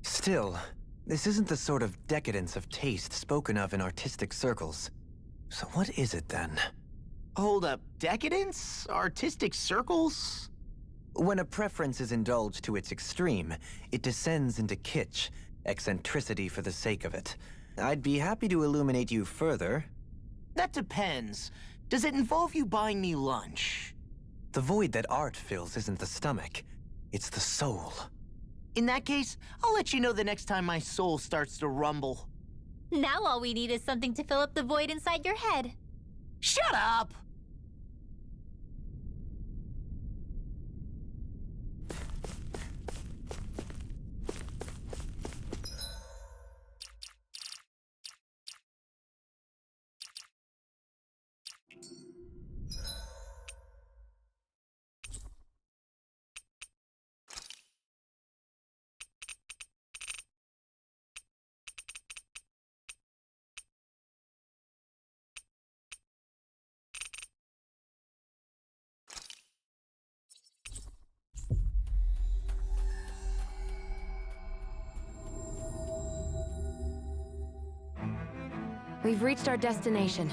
[SPEAKER 1] Still, this isn't the sort of decadence of taste spoken of in artistic circles. So what is it then?
[SPEAKER 2] Hold up, decadence? Artistic circles?
[SPEAKER 1] When a preference is indulged to its extreme, it descends into kitsch, eccentricity for the sake of it. I'd be happy to illuminate you further.
[SPEAKER 2] That depends. Does it involve you buying me lunch?
[SPEAKER 1] The void that art fills isn't the stomach, it's the soul.
[SPEAKER 2] In that case, I'll let you know the next time my soul starts to rumble.
[SPEAKER 3] Now all we need is something to fill up the void inside your head.
[SPEAKER 2] Shut up!
[SPEAKER 4] We've reached our destination.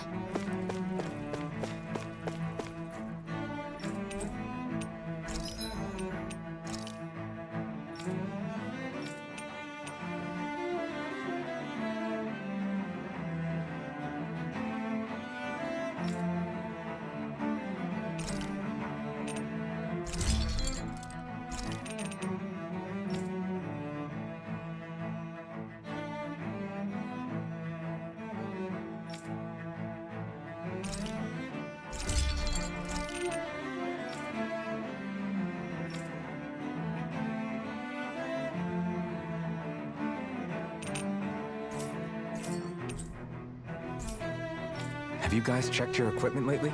[SPEAKER 6] Have you guys checked your equipment lately?